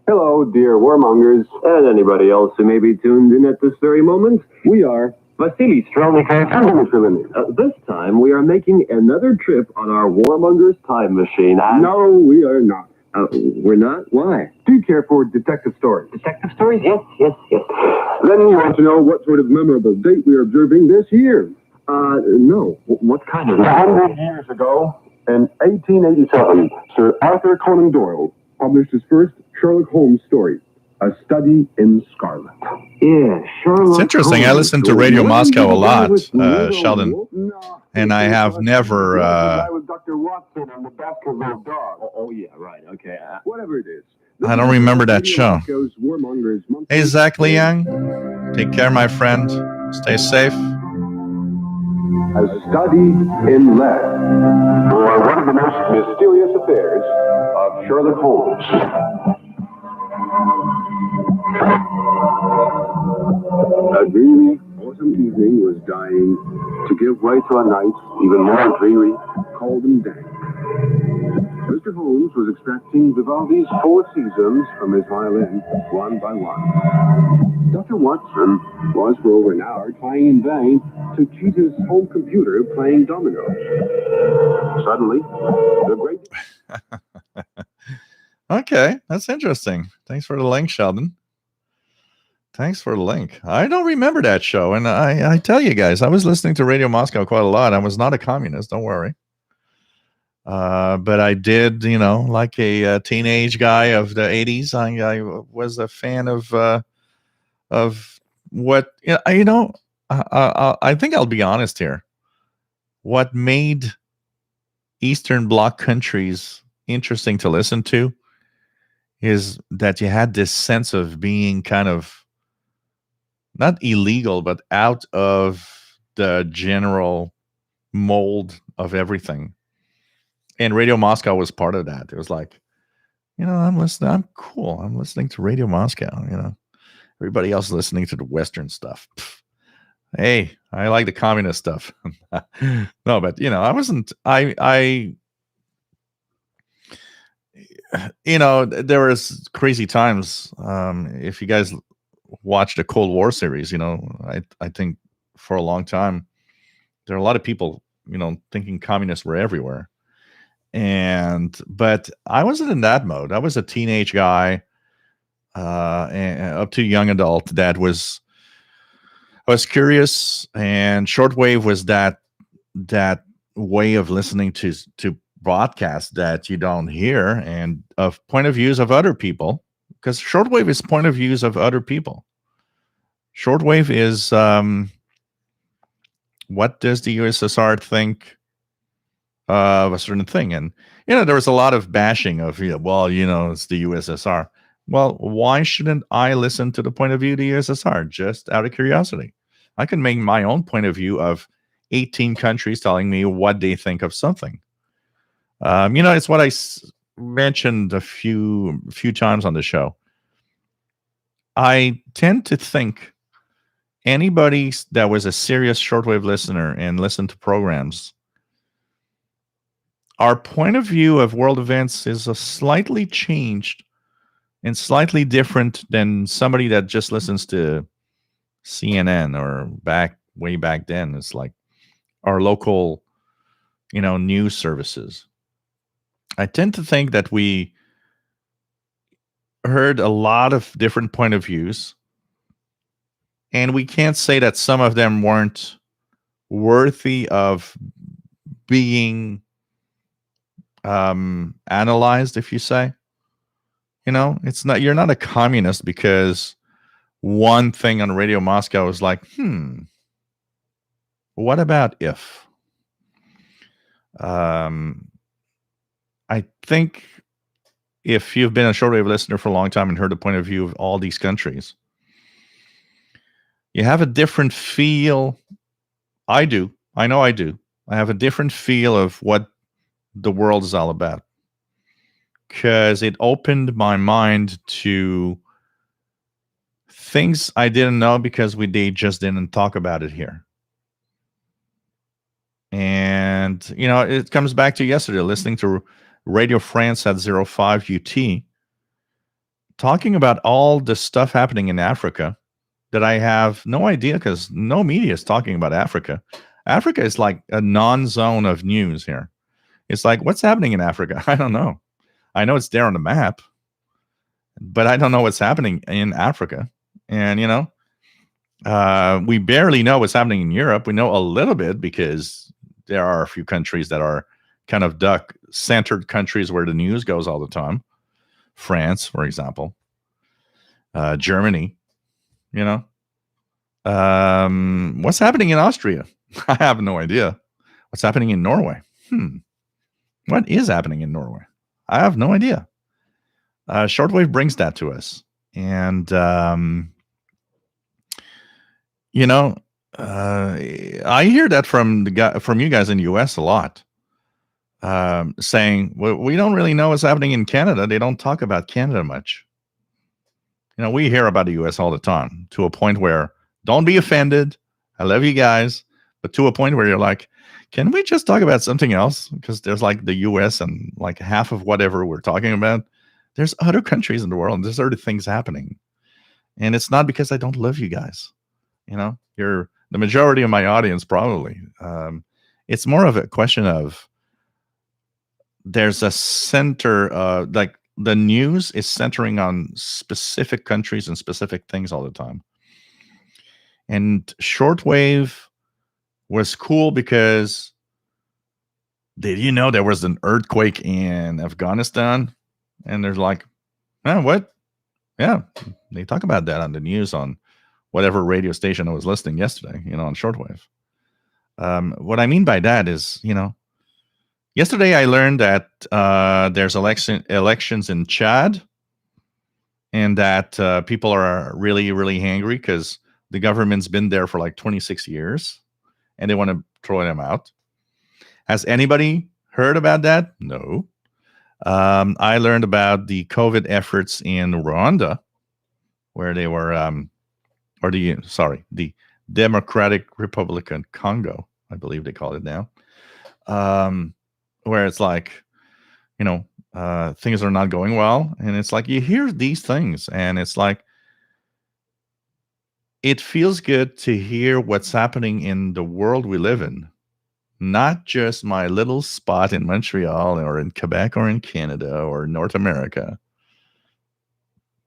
Speaker 7: Hello, dear warmongers, and anybody else who may be tuned in at this very moment. We are Vasily Strelnikov and Dimitri Lenin. This time, we are making another trip on our warmongers time machine. No, we are not. We're not? Why? Do you care for detective stories? Detective stories? Yes. Then you want to know what sort of memorable date we are observing this year? No. What kind of... 100 years ago, in 1887, Sir Arthur Conan Doyle published his first Sherlock Holmes story, A Study in Scarlet. Yeah, Sherlock.
Speaker 1: It's interesting. I listen to Radio Moscow a lot, Sheldon, and I have never.
Speaker 7: With Dr. Watson and the basketball dog. Oh yeah, right. Okay. Whatever it is.
Speaker 1: I don't remember that show. Hey, Zach Liang, take care, my friend. Stay safe.
Speaker 7: A Study in Lead, or one of the most mysterious affairs of Sherlock Holmes. A dreamy autumn evening was dying to give way to a night even more dreary, cold and dank. Mr. Holmes was extracting Vivaldi's four seasons from his violin, one by one. Dr. Watson was for over an hour trying in vain to cheat his home computer playing dominoes. Suddenly, the great...
Speaker 1: Okay, that's interesting. Thanks for the link, Sheldon. Thanks for the link. I don't remember that show, and I tell you guys, I was listening to Radio Moscow quite a lot. I was not a communist, don't worry. But I did, like a teenage guy of the 80s, I was a fan of what, I think I'll be honest here. What made Eastern Bloc countries interesting to listen to is that you had this sense of being kind of not illegal, but out of the general mold of everything. And Radio Moscow was part of that. It was like, I'm listening. I'm cool. I'm listening to Radio Moscow. Everybody else listening to the Western stuff. Pfft. Hey, I like the communist stuff. No, but I wasn't. There was crazy times. If you guys watch the Cold War series, I think for a long time, there are a lot of people, thinking communists were everywhere. But I wasn't in that mode. I was a teenage guy, and up to young adult that was curious, and shortwave was that way of listening to broadcasts that you don't hear, and of point of views of other people, because shortwave is point of views of other people. Shortwave is what does the USSR think of a certain thing? And there was a lot of bashing of it's the USSR. Well, why shouldn't I listen to the point of view of the USSR just out of curiosity? I can make my own point of view of 18 countries telling me what they think of something. It's what I mentioned a few times on the show. I tend to think anybody that was a serious shortwave listener and listened to programs, our point of view of world events is a slightly changed and slightly different than somebody that just listens to CNN or way back then. It's like our local, news services. I tend to think that we heard a lot of different point of views, and we can't say that some of them weren't worthy of being analyzed, if you say. It's not, you're not a communist because one thing on Radio Moscow is like, what about if? I think if you've been a shortwave listener for a long time and heard the point of view of all these countries, you have a different feel. I do. I know I do. I have a different feel of what the world is all about, because it opened my mind to things I didn't know because they just didn't talk about it here. And, it comes back to yesterday, listening to Radio France at 05 UT, talking about all the stuff happening in Africa that I have no idea, because no media is talking about Africa. Africa is like a non-zone of news here. It's like, what's happening in Africa? I don't know. I know it's there on the map, but I don't know what's happening in Africa. And, we barely know what's happening in Europe. We know a little bit because there are a few countries that are kind of duck-centered countries where the news goes all the time. France, for example. Germany, what's happening in Austria? I have no idea. What's happening in Norway? What is happening in Norway? I have no idea. Shortwave brings that to us. And, I hear that from you guys in the US a lot, saying, well, we don't really know what's happening in Canada. They don't talk about Canada much. We hear about the US all the time, to a point where, don't be offended, I love you guys, but to a point where you're like, can we just talk about something else? Because there's like the US and like half of whatever we're talking about, there's other countries in the world, and there's other things happening. And it's not because I don't love you guys. You're the majority of my audience, probably. It's more of a question of, there's a center, like the news is centering on specific countries and specific things all the time. And shortwave was cool because, did you know there was an earthquake in Afghanistan? And there's like, what? Yeah, they talk about that on the news on whatever radio station I was listening yesterday, on shortwave. What I mean by that is, yesterday I learned that there's elections in Chad, and that people are really, really angry because the government's been there for like 26 years and they want to throw them out. Has anybody heard about that? No. I learned about the COVID efforts in Rwanda, where they were, the Democratic Republic of Congo, I believe they call it now, where it's like, things are not going well. And it's like, you hear these things and it's like, it feels good to hear what's happening in the world we live in, not just my little spot in Montreal or in Quebec or in Canada or North America.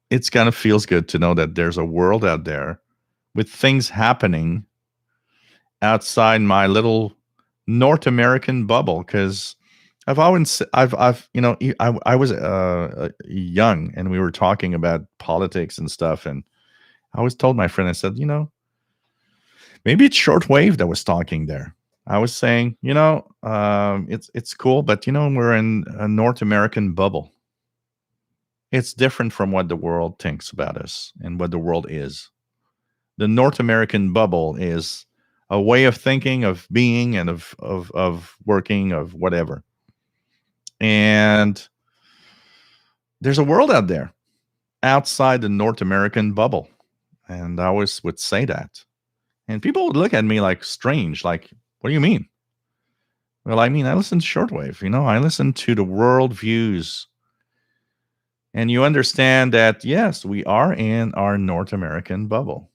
Speaker 1: It's kind of feels good to know that there's a world out there with things happening outside my little North American bubble. Because I've always, I was young and we were talking about politics and stuff, and I always told my friend, I said, maybe it's shortwave that was talking there. I was saying, it's cool, but we're in a North American bubble. It's different from what the world thinks about us and what the world is. The North American bubble is a way of thinking, of being, and of working, of whatever. And there's a world out there outside the North American bubble. And I always would say that. And people would look at me like strange, like, what do you mean? Well, I mean, I listen to shortwave, I listen to the world views. And you understand that, yes, we are in our North American bubble.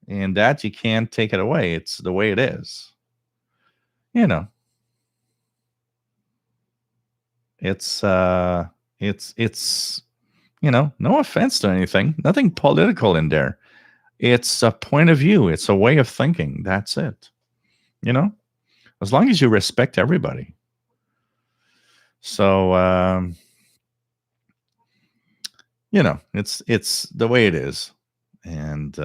Speaker 1: And that you can't take it away. It's the way it is. It's no offense to anything, nothing political in there. It's a point of view. It's a way of thinking. That's it. As long as you respect everybody. So, it's the way it is. And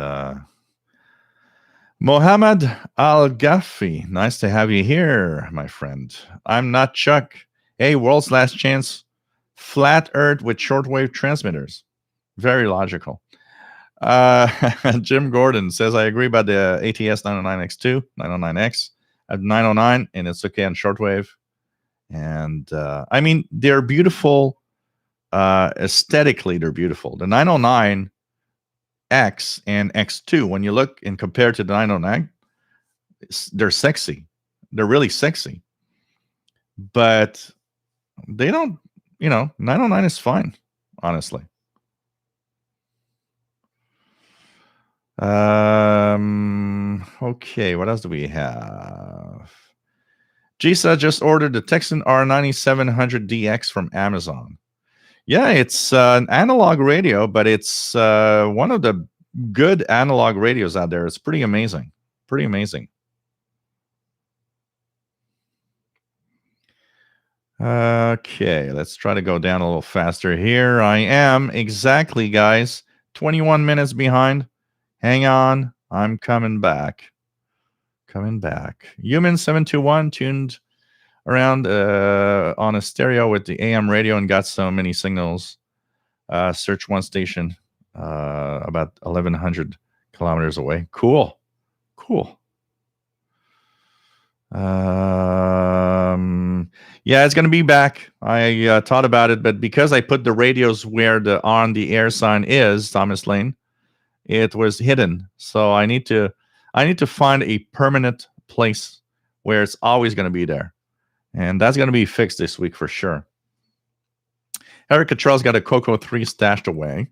Speaker 1: Mohammed Al-Ghafi, nice to have you here, my friend. I'm not Chuck. Hey, world's last chance, flat Earth with shortwave transmitters. Very logical. Jim Gordon says, I agree about the ATS 909X2, 909X. I have 909, and it's okay on shortwave. And I mean, they're beautiful. Aesthetically, they're beautiful. The 909X and X2, when you look and compare to the 909, they're sexy. They're really sexy. But they don't, 909 is fine, honestly. Okay, what else do we have? Gisa just ordered the Texan R9700DX from Amazon. Yeah, it's an analog radio, but it's one of the good analog radios out there. It's pretty amazing. Pretty amazing. Okay, let's try to go down a little faster here. I am exactly, guys, 21 minutes behind. Hang on, I'm coming back. Human 721 tuned around on a stereo with the AM radio and got so many signals. Search one station about 1,100 kilometers away. Cool. Yeah, it's going to be back. I thought about it, but because I put the radios where the on the air sign is, Thomas Lane, it was hidden. So I need to find a permanent place where it's always going to be there. And that's going to be fixed this week for sure. Eric Cottrell's got a Coco 3 stashed away.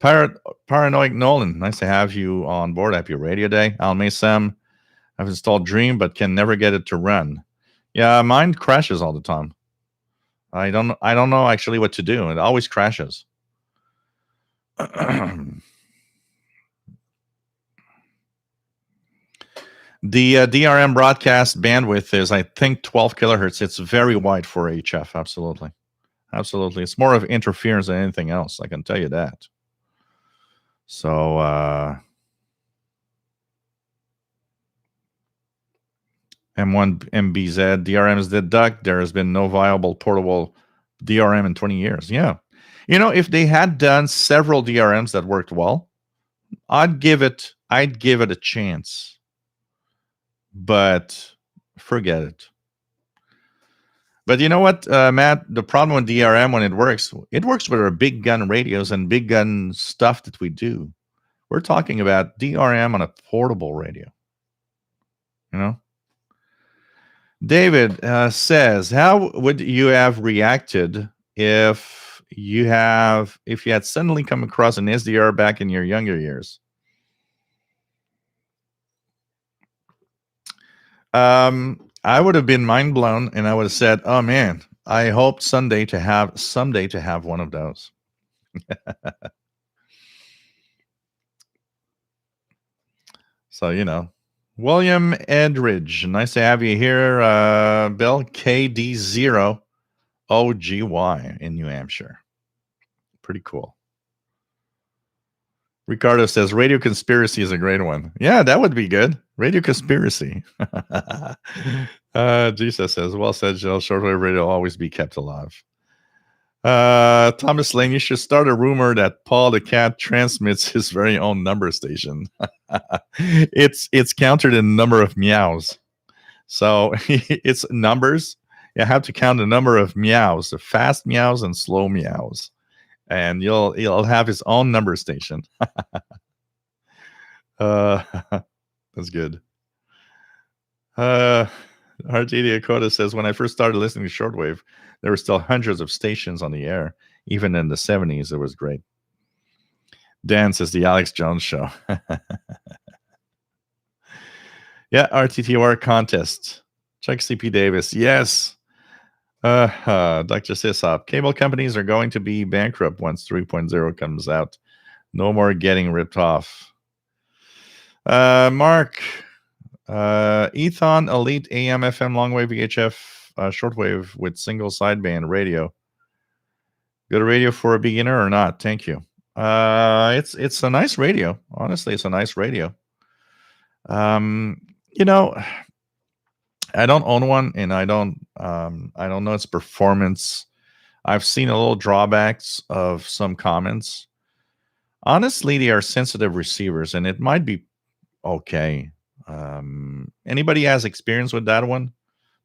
Speaker 1: Paranoid Nolan, nice to have you on board. Happy Radio Day. Al Maysam, I've installed Dream, but can never get it to run. Yeah, mine crashes all the time. I don't know actually what to do. It always crashes. The DRM broadcast bandwidth is, I think, 12 kilohertz. It's very wide for HF. Absolutely. It's more of interference than anything else. I can tell you that. So, M1 MBZ, DRM is dead duck. There has been no viable portable DRM in 20 years. Yeah. If they had done several DRMs that worked well, I'd give it a chance. But forget it. But you know what, Matt? The problem with DRM when it works with our big gun radios and big gun stuff that we do. We're talking about DRM on a portable radio. David says, how would you have reacted if you had suddenly come across an SDR back in your younger years? I would have been mind blown, and I would have said, "Oh man, I hope someday to have one of those." So William Edridge, nice to have you here, Bill. KD0OGY in New Hampshire, pretty cool. Ricardo says Radio Conspiracy is a great one. Yeah, that would be good. Radio Conspiracy. Jesus says, well said, Jill. Shortwave radio will always be kept alive. Thomas Lane, you should start a rumor that Paul the cat transmits his very own number station. It's counted in number of meows. So it's numbers. You have to count the number of meows, the fast meows and slow meows. And he'll have his own number station. That's good. RTD Dakota says, when I first started listening to shortwave, there were still hundreds of stations on the air. Even in the 70s, it was great. Dan says, the Alex Jones show. Yeah, RTTR contest. Check CP Davis. Yes. Dr. Sisop, cable companies are going to be bankrupt once 3.0 comes out. No more getting ripped off. Mark, Ethon Elite AM FM longwave VHF shortwave with single sideband radio. Good radio for a beginner or not? Thank you. It's a nice radio. Honestly, it's a nice radio. I don't own one, and I don't know its performance. I've seen a little drawbacks of some comments. Honestly, they are sensitive receivers, and it might be okay. Anybody has experience with that one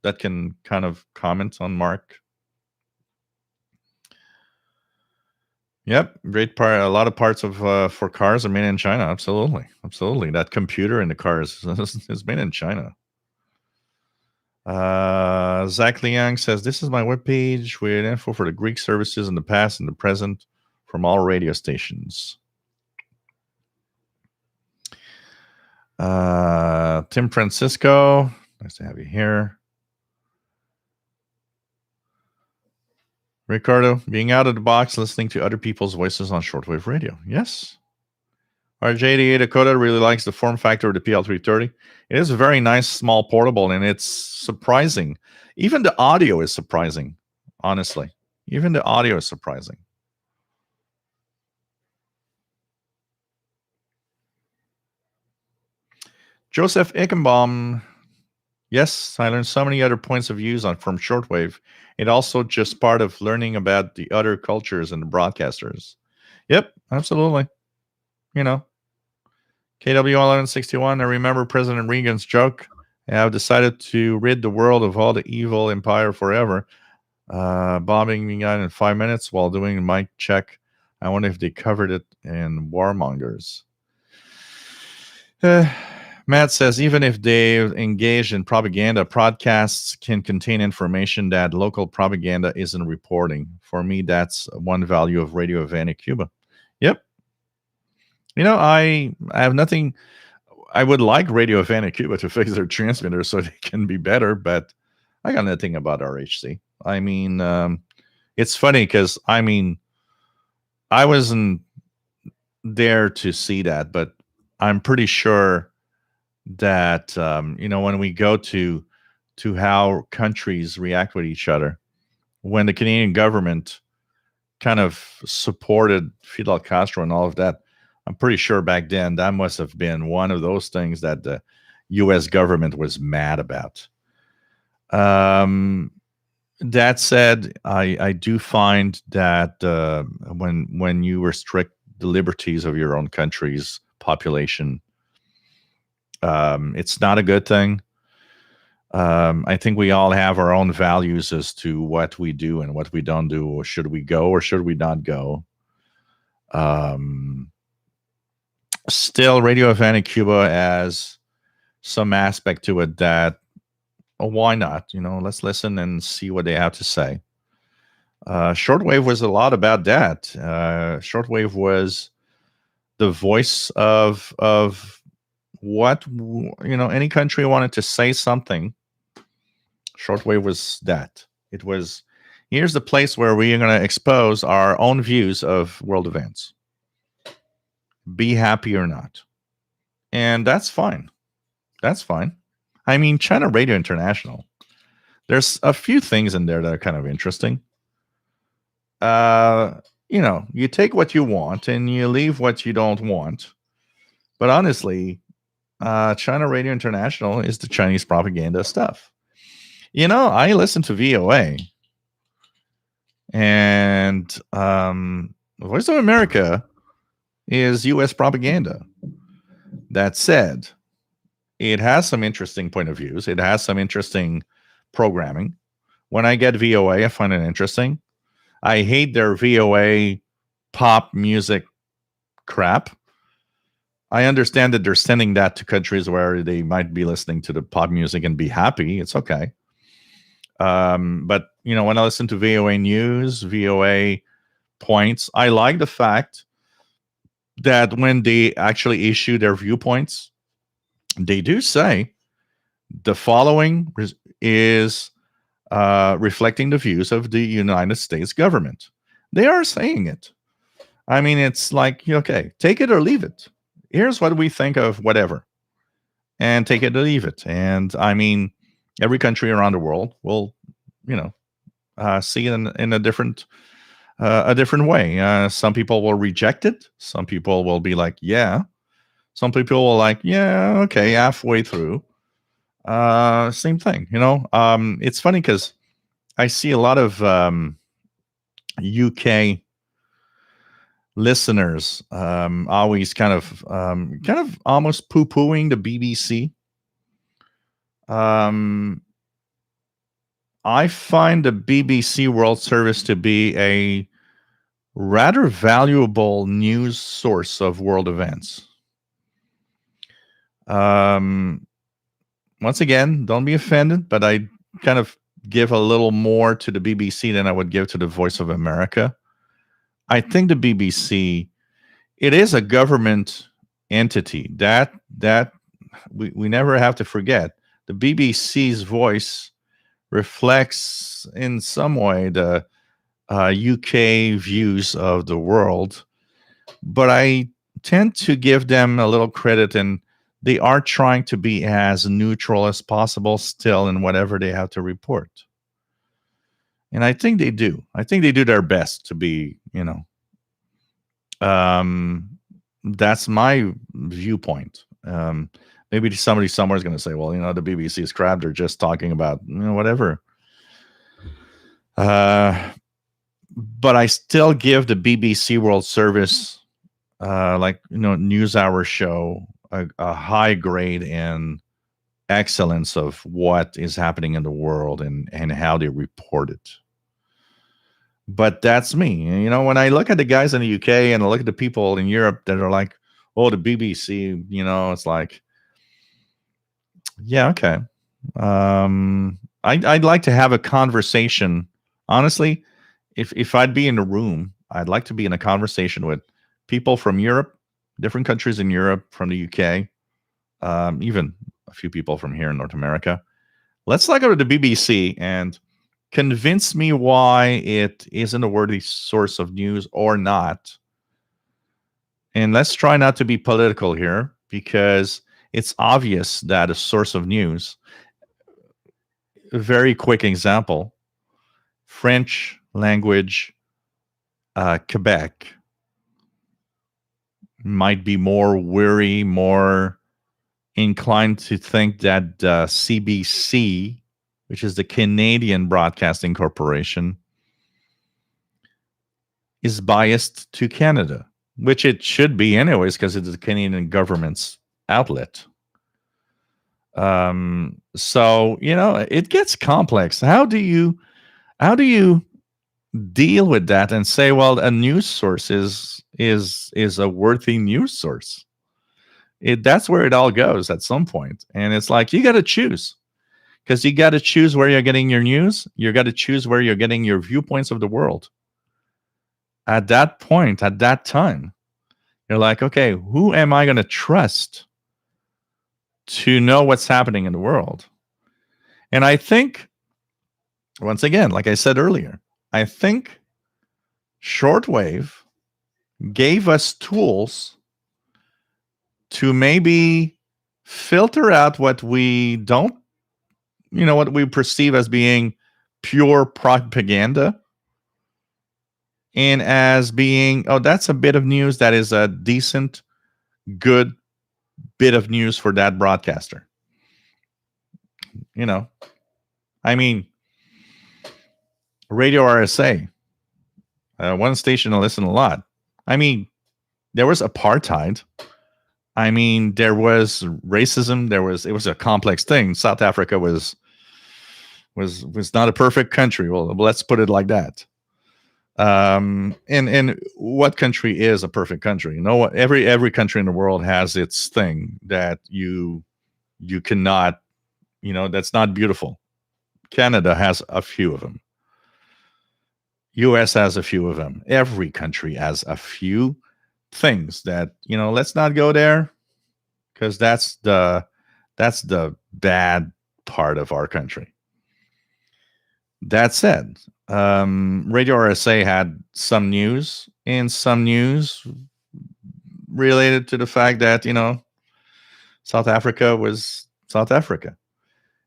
Speaker 1: that can kind of comment on Mark? Yep, great part. A lot of parts of for cars are made in China. Absolutely. That computer in the cars is made in China. Zach Liang says, this is my webpage with info for the Greek services in the past and the present from all radio stations. Tim Francisco, nice to have you here. Ricardo, being out of the box, listening to other people's voices on shortwave radio. Yes. RJ88 Dakota really likes the form factor of the PL330. It is a very nice, small portable, and it's surprising. Even the audio is surprising, honestly. Even the audio is surprising. Joseph Ickenbaum. Yes, I learned so many other points of views from shortwave. It also just part of learning about the other cultures and the broadcasters. Yep, absolutely. KW1161, I remember President Reagan's joke. I have decided to rid the world of all the evil empire forever. Bombing me out in 5 minutes while doing a mic check. I wonder if they covered it in Warmongers. Matt says, even if they engage in propaganda, podcasts can contain information that local propaganda isn't reporting. For me, that's one value of Radio Havana, Cuba. Yep. I have nothing. I would like Radio Havana, Cuba to fix their transmitter so they can be better, but I got nothing about RHC. I mean, it's funny because, I wasn't there to see that, but I'm pretty sure that when we go to how countries react with each other, when the Canadian government kind of supported Fidel Castro and all of that, I'm pretty sure back then that must have been one of those things that the U.S. government was mad about. That said, I do find that when you restrict the liberties of your own country's population, it's not a good thing. I think we all have our own values as to what we do and what we don't do, or should we go or should we not go. Still, Radio Havana, Cuba has some aspect to it that, why not? Let's listen and see what they have to say. Shortwave was a lot about that. Shortwave was the voice of any country wanted to say something, shortwave was that. It was, here's the place where we are going to expose our own views of world events. Be happy or not. And that's fine. That's fine. I mean, China Radio International, there's a few things in there that are kind of interesting. You take what you want and you leave what you don't want. But honestly, China Radio International is the Chinese propaganda stuff. I listen to VOA, and Voice of America is U.S. propaganda. That said, it has some interesting point of views. It has some interesting programming. When I get VOA, I find it interesting. I hate their VOA pop music crap. I understand that they're sending that to countries where they might be listening to the pop music and be happy. It's okay. But, when I listen to VOA News, VOA Points, I like the fact that when they actually issue their viewpoints, they do say the following is reflecting the views of the United States government. They are saying it. I mean, it's like, okay, take it or leave it. Here's what we think of whatever, and take it or leave it. And I mean, every country around the world will, see it in a different way. Some people will reject it. Some people will be like, yeah. Some people will like, yeah, okay, halfway through. Same thing, It's funny because I see a lot of UK listeners always kind of almost poo-pooing the BBC. I find the BBC World Service to be a rather valuable news source of world events. Once again, don't be offended, but I kind of give a little more to the BBC than I would give to the Voice of America. I think the BBC, it is a government entity that we never have to forget. The BBC's voice reflects in some way the UK views of the world, but I tend to give them a little credit, and they are trying to be as neutral as possible still in whatever they have to report. And I think they do. I think they do their best to be, that's my viewpoint. Maybe somebody somewhere is going to say, well, the BBC is crap. They're just talking about, whatever. But I still give the BBC World Service, NewsHour show, a high grade in excellence of what is happening in the world and how they report it. But that's me. When I look at the guys in the UK and I look at the people in Europe that are like, oh, the BBC, it's like, yeah, okay. I'd like to have a conversation. Honestly, if I'd be in a room, I'd like to be in a conversation with people from Europe, different countries in Europe, from the UK, even a few people from here in North America. Let's go to the BBC and convince me why it isn't a worthy source of news or not. And let's try not to be political here, because it's obvious that a source of news, a very quick example, French language, Quebec, might be more weary, more inclined to think that CBC, which is the Canadian Broadcasting Corporation, is biased to Canada, which it should be anyways, because it's the Canadian government's outlet. So, it gets complex. How do you deal with that and say, well, a news source is a worthy news source? That's where it all goes at some point. And it's like, you got to choose, because you got to choose where you're getting your news. You got to choose where you're getting your viewpoints of the world. At that point, at that time, you're like, okay, who am I going to trust? to know what's happening in the world. And I think, once again, like I said earlier, I think shortwave gave us tools to maybe filter out what we don't, what we perceive as being pure propaganda, and as being, oh, that's a bit of news that is a decent, good bit of news for that broadcaster. I mean, Radio RSA, one station I listen a lot. I mean, there was apartheid. I mean, there was racism. It was a complex thing. South Africa was not a perfect country. Well, let's put it like that. And what country is a perfect country? What every country in the world has its thing that you cannot, that's not beautiful. Canada has a few of them. US has a few of them. Every country has a few things that, let's not go there, because that's the bad part of our country. That said, Radio RSA had some news, and some news related to the fact that, South Africa was South Africa.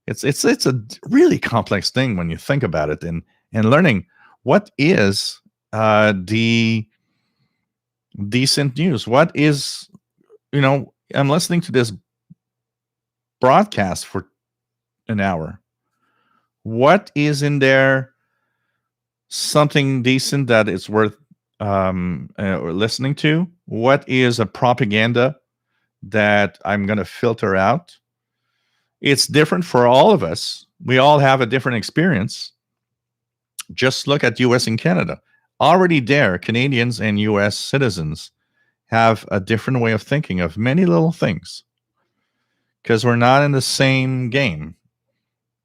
Speaker 1: It's a really complex thing when you think about it, and learning what is the decent news. What is, I'm listening to this broadcast for an hour. What is in there something decent that it's worth listening to? What is a propaganda that I'm going to filter out? It's different for all of us. We all have a different experience. Just look at US and Canada. Already there, Canadians and US citizens have a different way of thinking of many little things, because we're not in the same game,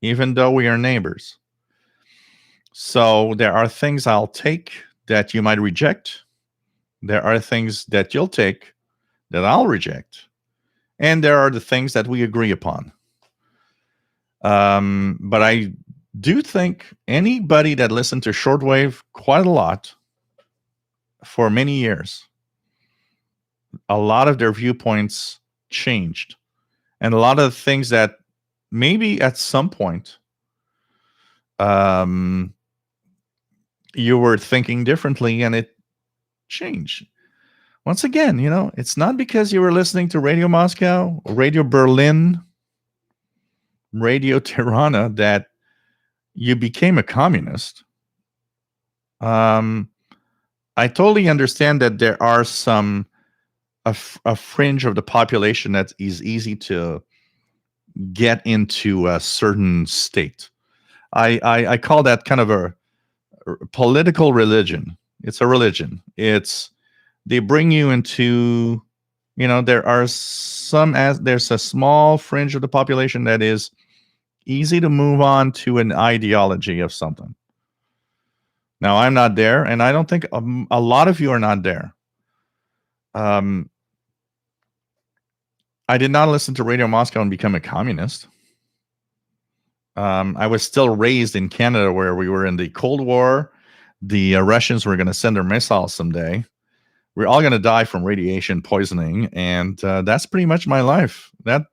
Speaker 1: even though we are neighbors. So there are things I'll take that you might reject. There are things that you'll take that I'll reject. And there are the things that we agree upon. But I do think anybody that listened to shortwave quite a lot for many years, a lot of their viewpoints changed. And a lot of things that maybe at some point you were thinking differently, and it changed. Once again, it's not because you were listening to Radio Moscow, Radio Berlin, Radio Tirana that you became a communist. I totally understand that there are a fringe of the population that is easy to get into a certain state. I call that kind of a political religion. It's a religion. They bring you into, there's a small fringe of the population that is easy to move on to an ideology of something. Now, I'm not there, and I don't think a lot of you are not there. I did not listen to Radio Moscow and become a communist. I was still raised in Canada, where we were in the Cold War. The Russians were going to send their missiles someday. We're all going to die from radiation poisoning, and that's pretty much my life. That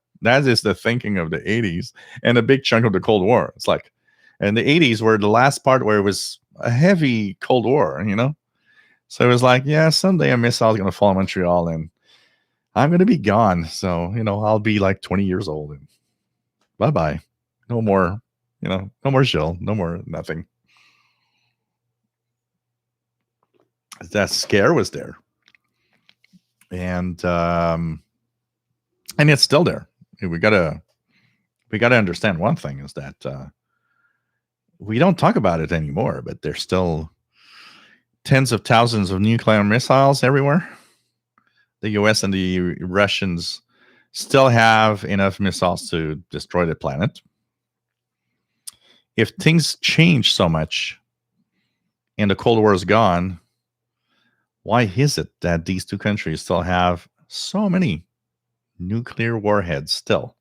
Speaker 1: is the thinking of the 80s and a big chunk of the Cold War. It's like, and the 80s were the last part where it was a heavy Cold War, So it was like, yeah, someday a missile is going to fall in Montreal, and I'm going to be gone. So, I'll be like 20 years old, and bye-bye. No more, no more Gilles, no more nothing. That scare was there. And it's still there. We gotta understand one thing is that we don't talk about it anymore, but there's still tens of thousands of nuclear missiles everywhere. The US and the Russians still have enough missiles to destroy the planet. If things change so much and the Cold War is gone, why is it that these two countries still have so many nuclear warheads still?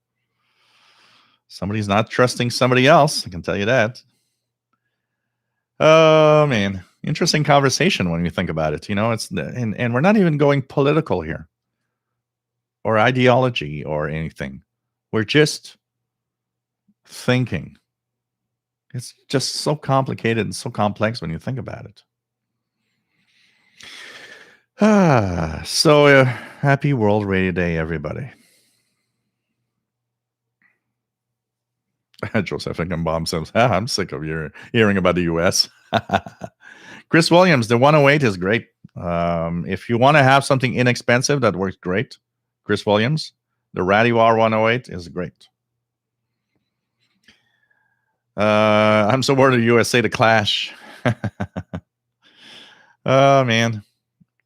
Speaker 1: Somebody's not trusting somebody else. I can tell you that. Oh man, interesting conversation when you think about it. And we're not even going political here or ideology or anything. We're just thinking. It's just so complicated and so complex when you think about it. So happy World Radio Day, everybody. Joseph Bomb says, I'm sick of hearing about the U.S. Chris Williams, the 108 is great. If you want to have something inexpensive that works great, Chris Williams, the Radioar 108 is great. I'm so bored of the USA to clash. Oh, man.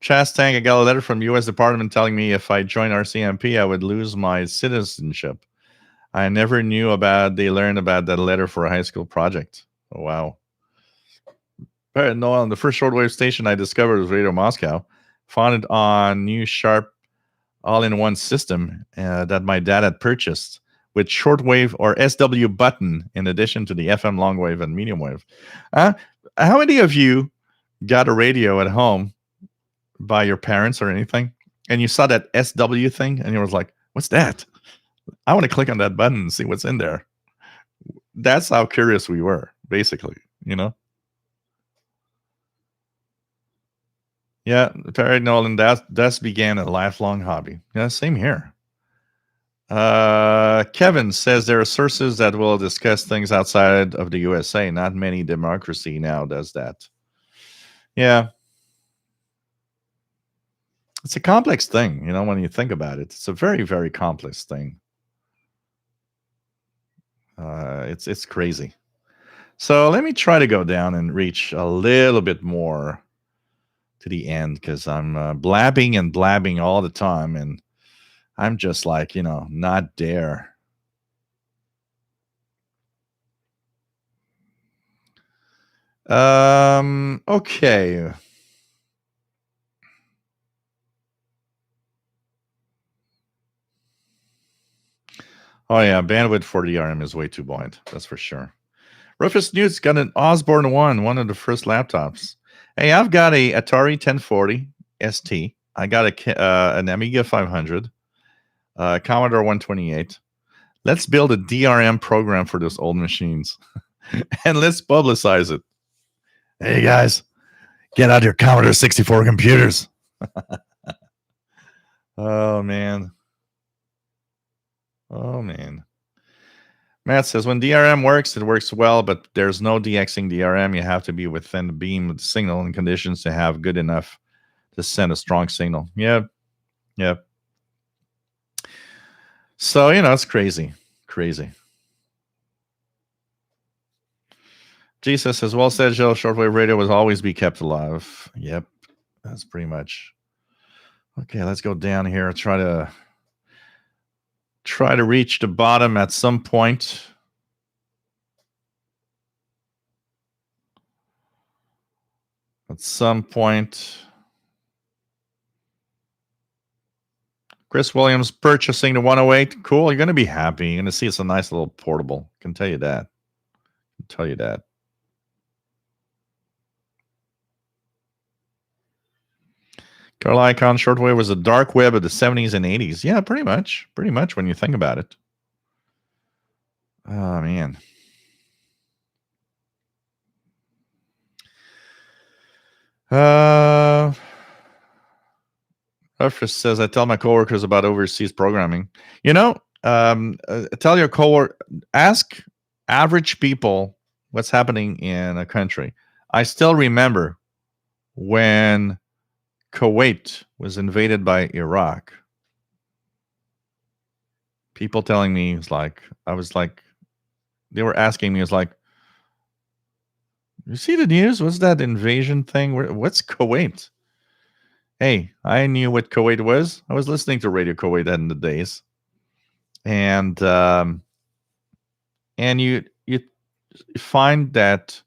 Speaker 1: Chastang, I got a letter from U.S. Department telling me if I join RCMP, I would lose my citizenship. I never knew they learned about that letter for a high school project. Oh, wow. But no, on the first shortwave station I discovered was Radio Moscow. Found it on new Sharp all-in-one system that my dad had purchased with shortwave or SW button in addition to the FM longwave and medium wave. How many of you got a radio at home by your parents or anything, and you saw that SW thing, and you was like, what's that? I want to click on that button and see what's in there. That's how curious we were, basically, Yeah, Perry Nolan, that began a lifelong hobby. Yeah, same here. Kevin says there are sources that will discuss things outside of the USA. Not many democracy now does that. Yeah. It's a complex thing, when you think about it. It's a very, very complex thing. It's crazy. So let me try to go down and reach a little bit more to the end, because I'm blabbing and blabbing all the time, and I'm just like, not there. Okay. Oh yeah, bandwidth for DRM is way too buoyant. That's for sure. Rufus Newt's got an Osborne one of the first laptops. Hey, I've got a Atari 1040 ST. I got an Amiga 500, Commodore 128. Let's build a DRM program for those old machines, and let's publicize it. Hey guys, get out your Commodore 64 computers. Oh man. Matt says, when DRM works, it works well, but there's no DXing DRM. You have to be within the beam of the signal and conditions to have good enough to send a strong signal. Yep. So, it's crazy. Jesus says, well said, Joe. Shortwave radio will always be kept alive. Yep. That's pretty much. Okay, let's go down here. Try to reach the bottom at some point. Chris Williams purchasing the 108. Cool. You're going to be happy. You're going to see it's a nice little portable. I can tell you that. Carl Icahn, shortwave was the dark web of the 70s and 80s. Yeah, pretty much when you think about it. Oh, man. Rufus says, I tell my coworkers about overseas programming. Tell your coworker, ask average people what's happening in a country. I still remember when Kuwait was invaded by Iraq. People telling me, they were asking me, you see the news? What's that invasion thing? What's Kuwait? Hey, I knew what Kuwait was. I was listening to Radio Kuwait in the days. And you find that,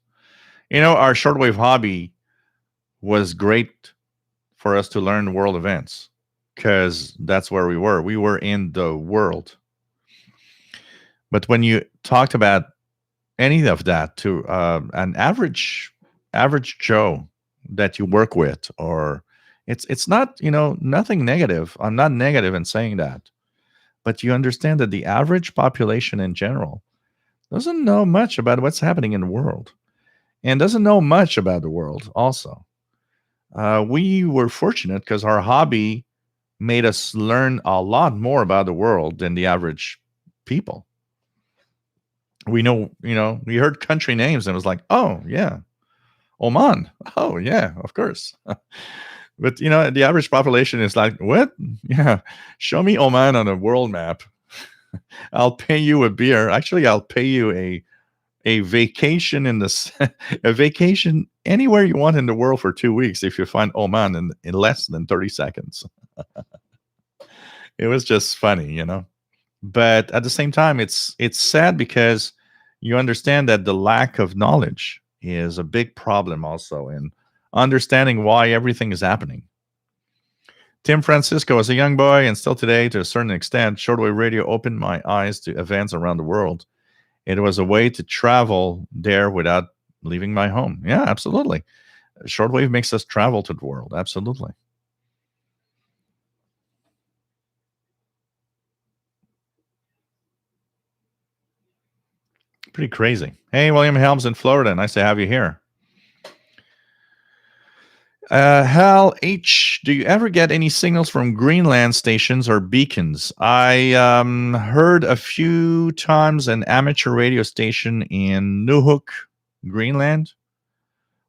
Speaker 1: our shortwave hobby was great for us to learn world events, because that's where we were. We were in the world. But when you talked about any of that to an average Joe that you work with, or it's not, nothing negative. I'm not negative in saying that, but you understand that the average population in general doesn't know much about what's happening in the world, and doesn't know much about the world also. We were fortunate because our hobby made us learn a lot more about the world than the average people. We know, we heard country names and it was like, oh yeah, Oman. Oh yeah, of course. But the average population is like, what? Yeah, show me Oman on a world map. I'll pay you a beer. Actually, I'll pay you a vacation in this a vacation anywhere you want in the world for 2 weeks if you find Oman in less than 30 seconds. It was just funny. But at the same time, it's sad because you understand that the lack of knowledge is a big problem also in understanding why everything is happening. Tim Francisco, as a young boy and still today to a certain extent, shortwave radio opened my eyes to events around the world. It was a way to travel there without leaving my home. Yeah, absolutely. Shortwave makes us travel to the world. Absolutely. Pretty crazy. Hey, William Helms in Florida. Nice to have you here. Hal H, do you ever get any signals from Greenland stations or beacons? I heard a few times an amateur radio station in Nuuk, Greenland,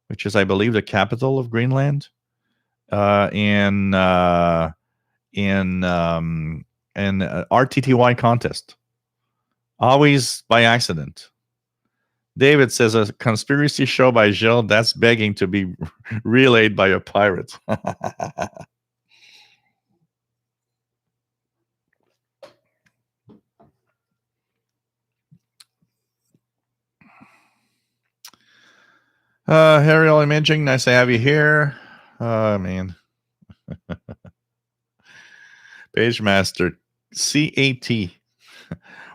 Speaker 1: which is, I believe, the capital of Greenland, in an RTTY contest, always by accident. David says a conspiracy show by Gilles that's begging to be relayed by a pirate. Aerial imaging, nice to have you here. Man. Page Master, CAT.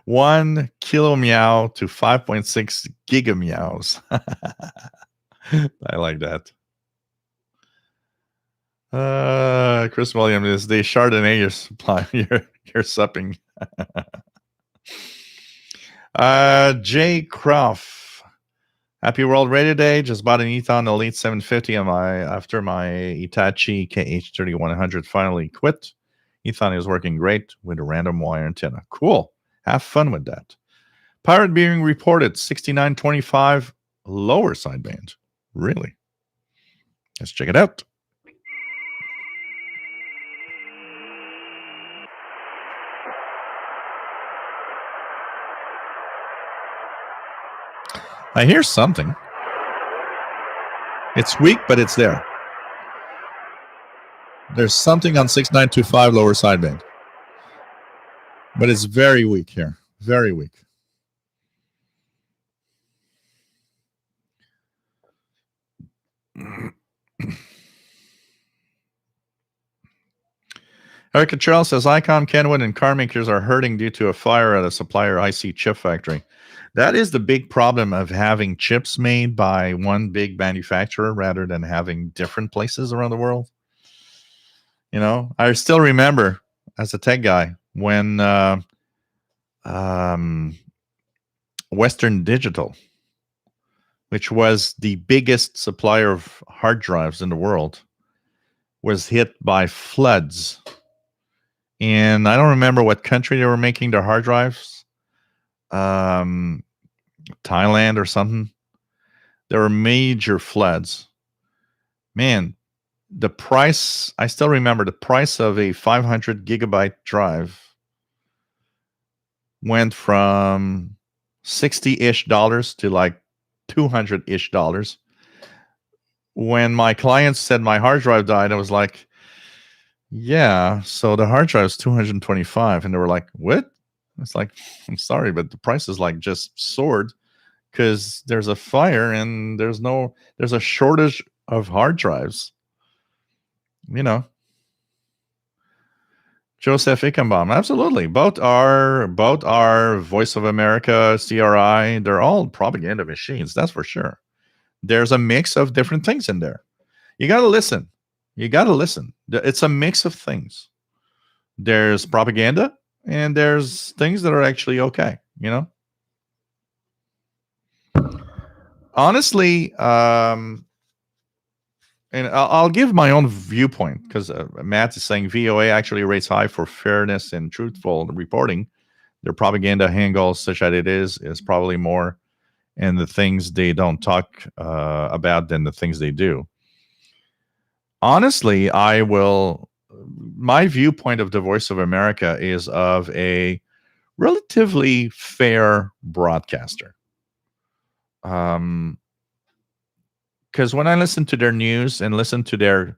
Speaker 1: 1 kilo meow to 5.6 giga meows. I like that. Chris Williams is the Chardonnay you're supplying. You're supping. Jay Croft. Happy World Radio Day. Just bought an Ethon Elite 750 after my Hitachi KH3100 finally quit. Ethon is working great with a random wire antenna. Cool. Have fun with that. Pirate being reported 6925 lower sideband. Really? Let's check it out. I hear something. It's weak, but it's there. There's something on 6925 lower sideband. But it's very weak here. Very weak. Eric Cottrell says ICOM, Kenwood, and car makers are hurting due to a fire at a supplier IC chip factory. That is the big problem of having chips made by one big manufacturer rather than having different places around the world. I still remember as a tech guy when Western Digital, which was the biggest supplier of hard drives in the world, was hit by floods. And I don't remember what country they were making their hard drives. Thailand or something. There were major floods. Man, the price, I still remember the price of a 500 gigabyte drive went from $60-ish to like $200-ish. When my clients said my hard drive died, I was like, yeah, so the hard drive is 225. And they were like, what? It's like, I'm sorry, but the price is like just soared because there's a fire and there's a shortage of hard drives. Joseph Ickenbaum, absolutely. Both are Voice of America, CRI. They're all propaganda machines. That's for sure. There's a mix of different things in there. You got to listen. You got to listen. It's a mix of things. There's propaganda, and there's things that are actually okay. Honestly, and I'll give my own viewpoint because Matt is saying VOA actually rates high for fairness and truthful reporting. Their propaganda angles, such as it is probably more in the things they don't talk about than the things they do. Honestly, my viewpoint of the Voice of America is of a relatively fair broadcaster. Because when I listen to their news and listen to their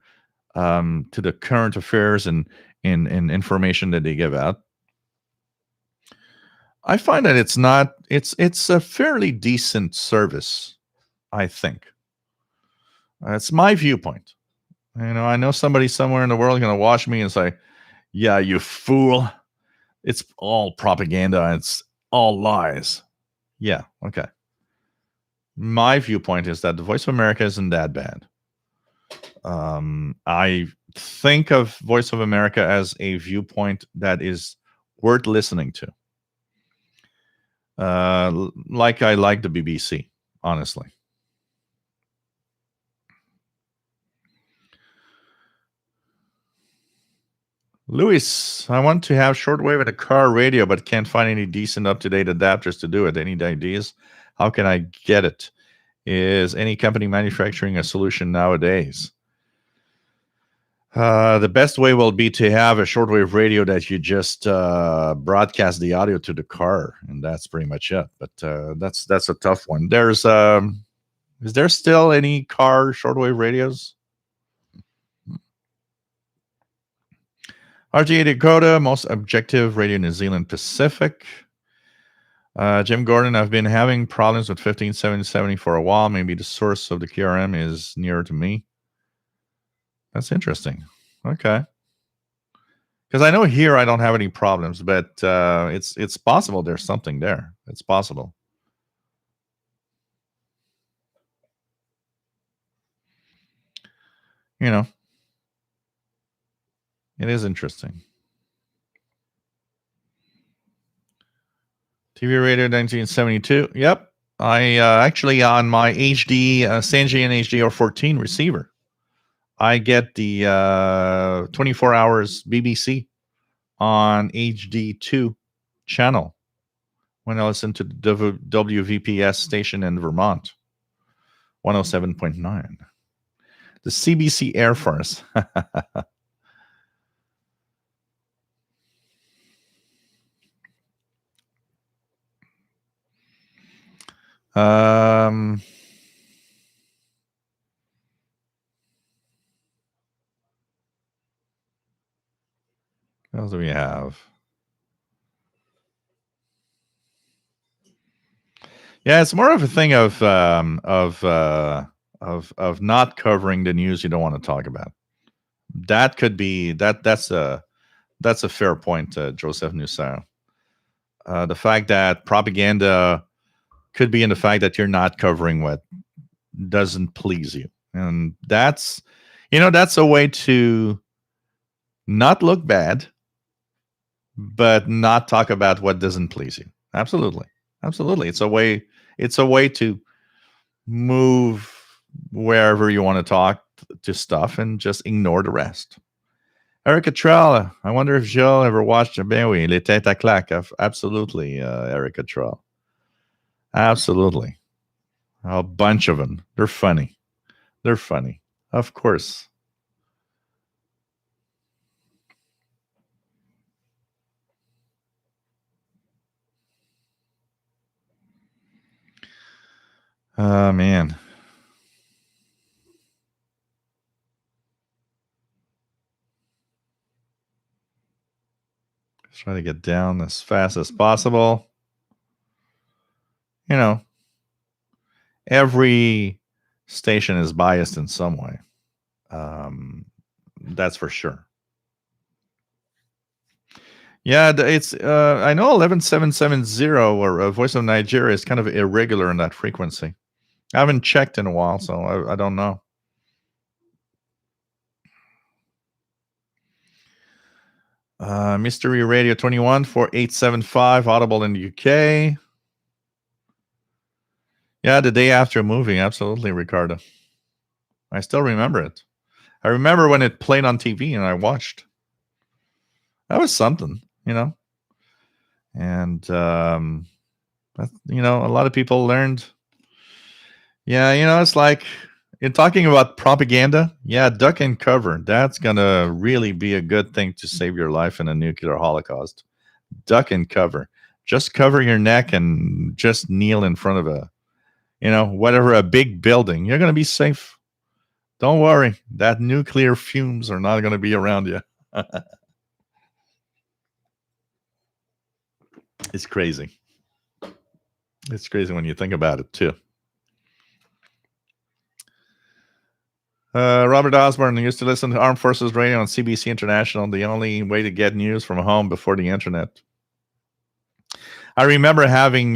Speaker 1: to the current affairs and information that they give out, I find that it's a fairly decent service. I think it's my viewpoint. I know somebody somewhere in the world is going to watch me and say, "Yeah, you fool! It's all propaganda. It's all lies." Yeah, okay. My viewpoint is that the Voice of America isn't that bad. I think of Voice of America as a viewpoint that is worth listening to. Like I like the BBC, honestly. Louis, I want to have shortwave and a car radio, but can't find any decent up-to-date adapters to do it. Any ideas? How can I get it? Is any company manufacturing a solution nowadays? The best way will be to have a shortwave radio that you just broadcast the audio to the car, and that's pretty much it. But that's a tough one. Is there still any car shortwave radios? RGA Dakota, most objective radio New Zealand Pacific. Jim Gordon, I've been having problems with 157070 for a while. Maybe the source of the QRM is nearer to me. That's interesting. Okay. Because I know here I don't have any problems, but it's possible there's something there. It's possible. It is interesting. TV radio 1972. Yep. I actually on my HD Sangean HDR 14 receiver, I get the 24 hours BBC on HD2 channel when I listen to the WVPS station in Vermont, 107.9. The CBC Air Force. What else do we have? Yeah, it's more of a thing of not covering the news you don't want to talk about. That could be that's a fair point, Joseph Nussau. The fact that propaganda could be in the fact that you're not covering what doesn't please you, and that's a way to not look bad, but not talk about what doesn't please you. Absolutely. It's a way to move wherever you want to talk to stuff and just ignore the rest. Erica Trell, I wonder if Jill ever watched Ben oui, Les Têtes à Claque. Absolutely, Erica Trell. Absolutely. A bunch of them. They're funny. Of course. Oh, man. Let's try to get down as fast as possible. Every station is biased in some way. That's for sure. Yeah, it's I know 11770 or Voice of Nigeria is kind of irregular in that frequency. I haven't checked in a while, so I don't know. Mystery Radio 21 4875, Audible in the UK. Yeah, the day after moving, absolutely, Ricardo. I still remember it. I remember when it played on TV and I watched. That was something, you know. And you know, a lot of people learned. Yeah, you know, it's like in talking about propaganda. Yeah, duck and cover. That's gonna really be a good thing to save your life in a nuclear holocaust. Duck and cover. Just cover your neck and just kneel in front of a, you know, whatever, a big building. You're gonna be safe. Don't worry. That nuclear fumes are not gonna be around you. It's crazy. It's crazy when you think about it too. Robert Osborne used to listen to Armed Forces Radio on CBC International, the only way to get news from home before the internet. I remember having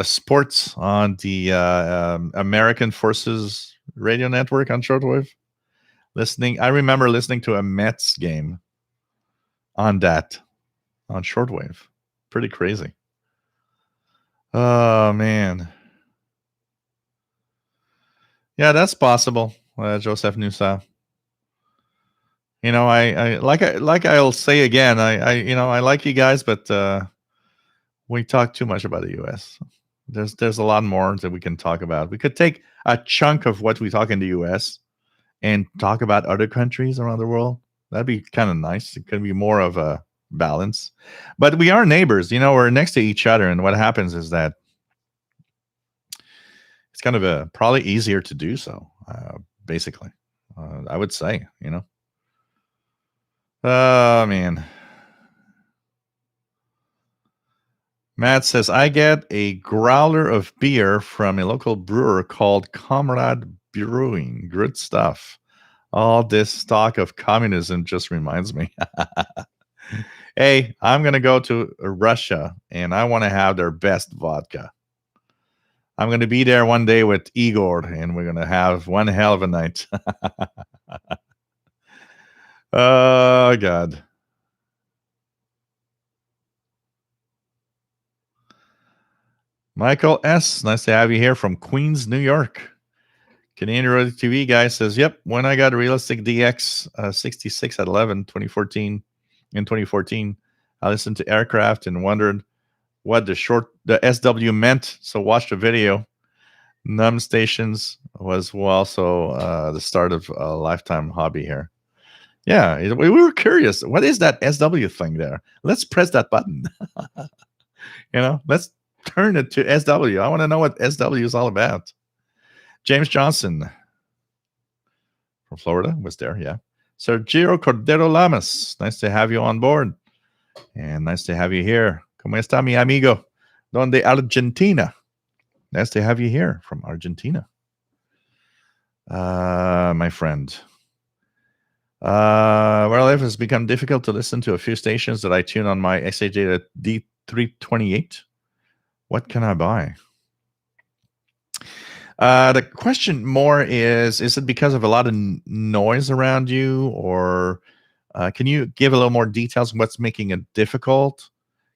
Speaker 1: sports on the American Forces Radio Network on shortwave. I remember listening to a Mets game on that on shortwave. Pretty crazy. Oh man. Yeah, that's possible, Joseph Nusa. You know, I'll say again, I like you guys, but we talk too much about the U.S. There's a lot more that we can talk about. We could take a chunk of what we talk in the U.S. and talk about other countries around the world. That'd be kind of nice. It could be more of a balance. But we are neighbors. You know, we're next to each other, and what happens is that it's kind of probably easier to do so. Basically, I would say. You know. Oh man. Matt says, I get a growler of beer from a local brewer called Comrade Brewing. Good stuff. All this talk of communism just reminds me. Hey, I'm going to go to Russia and I want to have their best vodka. I'm going to be there one day with Igor and we're going to have one hell of a night. Oh, God. Michael S., nice to have you here from Queens, New York. Canadian Radio TV guy says, yep, when I got a Realistic DX 66 at 11, 2014, in 2014, I listened to Aircraft and wondered what the SW meant. So watch the video. Numb Stations was also the start of a lifetime hobby here. Yeah, we were curious. What is that SW thing there? Let's press that button. You know, let's turn it to SW. I want to know what SW is all about. James Johnson from Florida was there, yeah. Sergio Cordero Lamas, nice to have you on board. And nice to have you here. ¿Cómo está mi amigo? Donde Argentina? Nice to have you here from Argentina. My friend. Where I live has become difficult to listen to a few stations that I tune on my XAJ D328. What can I buy? The question more is it because of a lot of noise around you, or can you give a little more details on what's making it difficult?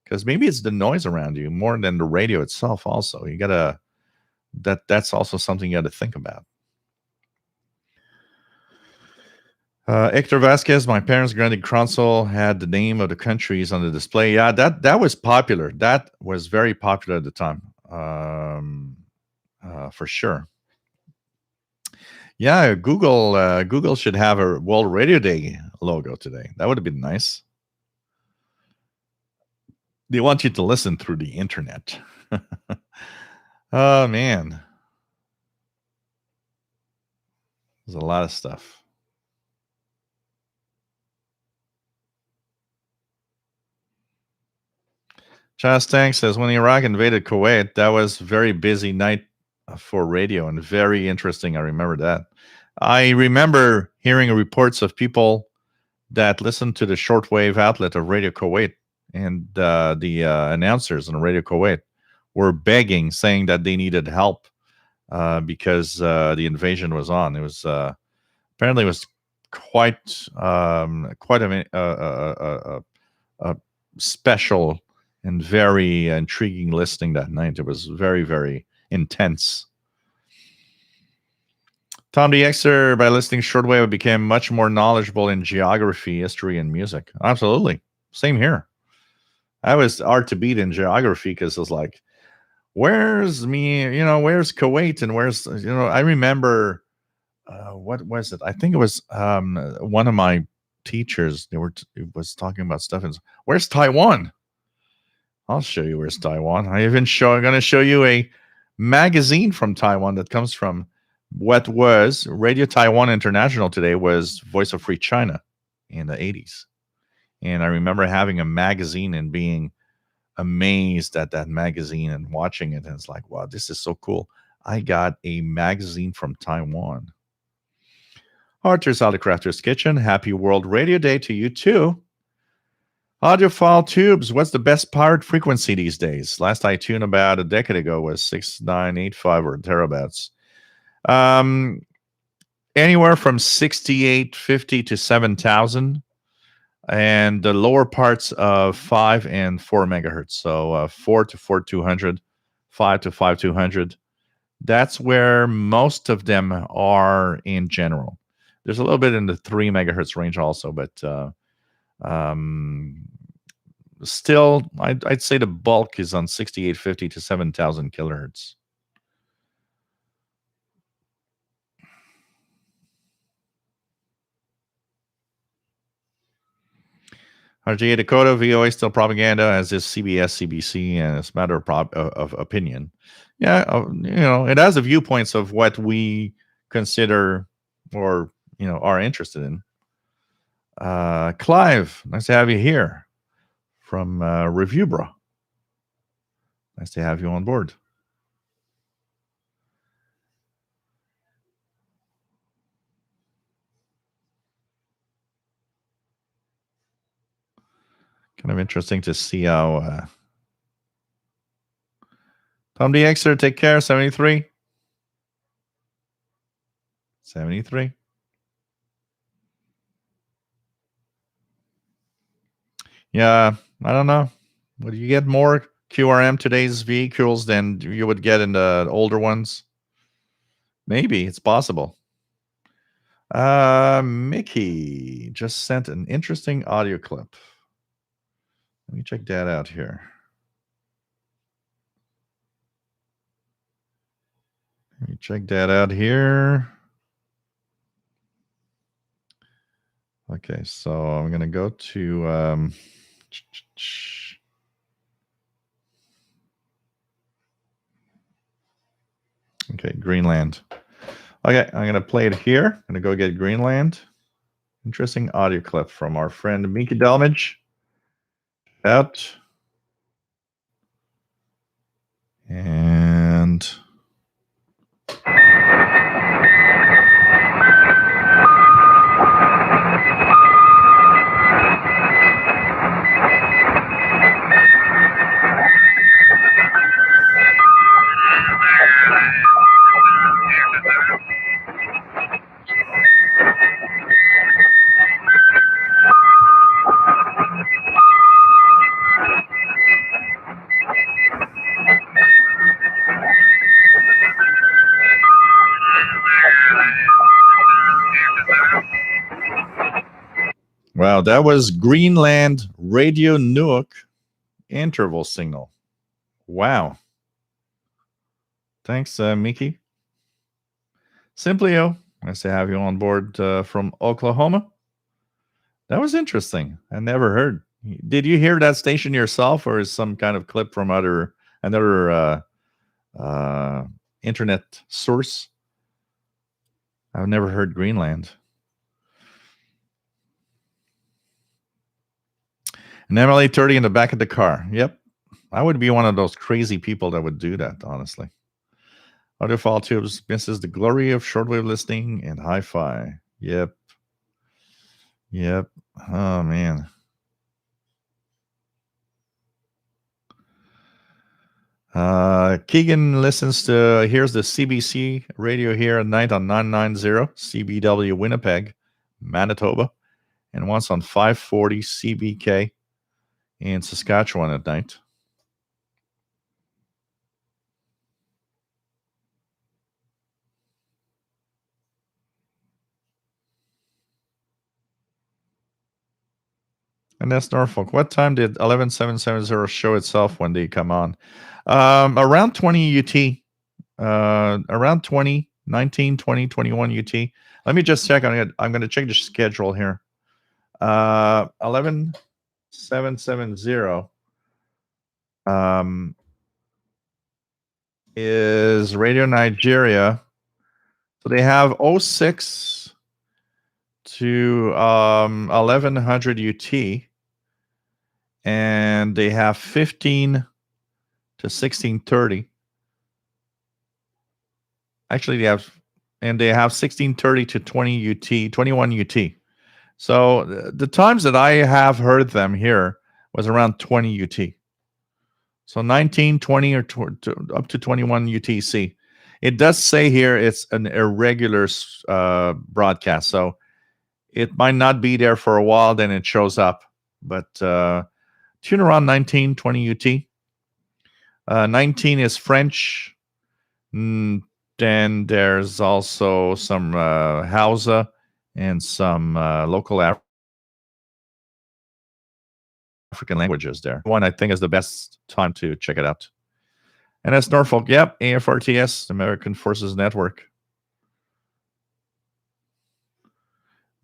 Speaker 1: Because maybe it's the noise around you more than the radio itself also. You gotta, that's also something you gotta think about. Hector Vasquez, my parents' granted console had the name of the countries on the display. Yeah, that was popular. That was very popular at the time. For sure. Yeah, Google should have a World Radio Day logo today. That would have been nice. They want you to listen through the internet. Oh man, there's a lot of stuff. Chaz Tank says, when Iraq invaded Kuwait, that was a very busy night for radio and very interesting. I remember that. I remember hearing reports of people that listened to the shortwave outlet of Radio Kuwait, and the announcers on Radio Kuwait were begging, saying that they needed help because the invasion was on. It was apparently it was quite a special and very intriguing listening that night. It was very, very intense. Tom the Xer, by listening shortwave, became much more knowledgeable in geography, history, and music. Absolutely. Same here. I was hard to beat in geography because it was like, where's Kuwait and where's, I remember, what was it? I think it was one of my teachers. Was talking about stuff. And where's Taiwan? I'll show you where's Taiwan. I'm going to show you a magazine from Taiwan that comes from what was Radio Taiwan International today was Voice of Free China in the 80s. And I remember having a magazine and being amazed at that magazine and watching it. And it's like, wow, this is so cool. I got a magazine from Taiwan. Arthur's Autocrafter's Kitchen. Happy World Radio Day to you too. Audiophile tubes. What's the best powered frequency these days? Last I tuned about a decade ago was 6985 or terabytes. Anywhere from 6850 to 7000. And the lower parts of 5 and 4 megahertz. So 4 to 4200, 5 to 5200. That's where most of them are in general. There's a little bit in the 3 megahertz range also, but still, I'd say the bulk is on 6850 to 7000 kilohertz. RGA Dakota, VOA still propaganda, as is CBS, CBC, and it's a matter of opinion. Yeah, it has the viewpoints of what we consider or, are interested in. Clive, nice to have you here from Review Bro. Nice to have you on board. Kind of interesting to see how Tom the Xer, take care. 73. Yeah, I don't know. Would you get more QRM today's vehicles than you would get in the older ones? Maybe, it's possible. Mickey just sent an interesting audio clip. Let me check that out here. Okay, so I'm going to go to Greenland. Okay, I'm going to play it here. I'm going to go get Greenland. Interesting audio clip from our friend Mickey Delmage. Out. And wow, that was Greenland Radio Nuuk interval signal. Wow. Thanks, Mickey. Simplio, nice to have you on board from Oklahoma. That was interesting. I never heard. Did you hear that station yourself, or is some kind of clip from another internet source? I've never heard Greenland. An MLA 30 in the back of the car. Yep. I would be one of those crazy people that would do that, honestly. Audiophile tubes misses the glory of shortwave listening and hi-fi. Yep. Yep. Oh, man. Keegan here's the CBC radio here at night on 990 CBW Winnipeg, Manitoba, and once on 540 CBK in Saskatchewan at night. And that's Norfolk. What time did 11770 show itself when they come on? Around 20 UT. Around 20, 19, 20, 21 UT. Let me just check. I'm going to check the schedule here. 11770 is Radio Nigeria. So they have 06 to 1100 UT, and they have 15 to 1630. Actually, they have 1630 to 20 UT, 21 UT. So the times that I have heard them here was around 20 UT. So 19, 20, or up to 21 UTC. It does say here it's an irregular broadcast. So it might not be there for a while, then it shows up. But tune around 19, 20 UT. 19 is French. Then there's also some Hausa and some local African languages there. One I think is the best time to check it out. And that's Norfolk. Yep, AFRTS, American Forces Network.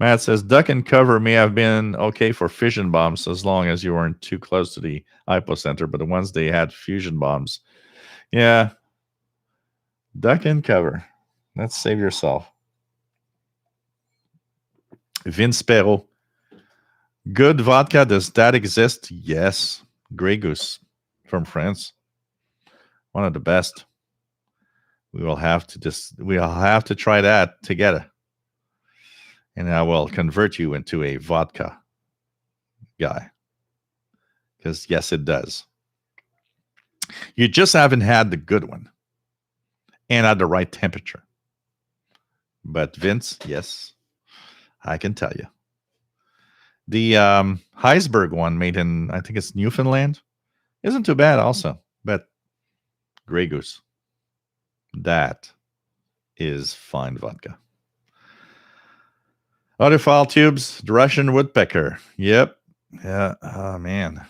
Speaker 1: Matt says duck and cover may have been okay for fission bombs as long as you weren't too close to the hypocenter, but the ones they had fusion bombs. Yeah. Duck and cover. Let's save yourself. Vince Perrault. Good vodka, does that exist? Yes. Grey Goose from France. One of the best. We'll have to try that together. And I will convert you into a vodka guy. Because yes, it does. You just haven't had the good one. And at the right temperature. But Vince, yes, I can tell you. The Heisberg one made in, I think it's Newfoundland, isn't too bad also. But Grey Goose, that is fine vodka. Audiophile tubes, the Russian woodpecker. Yep. Yeah. Oh, man.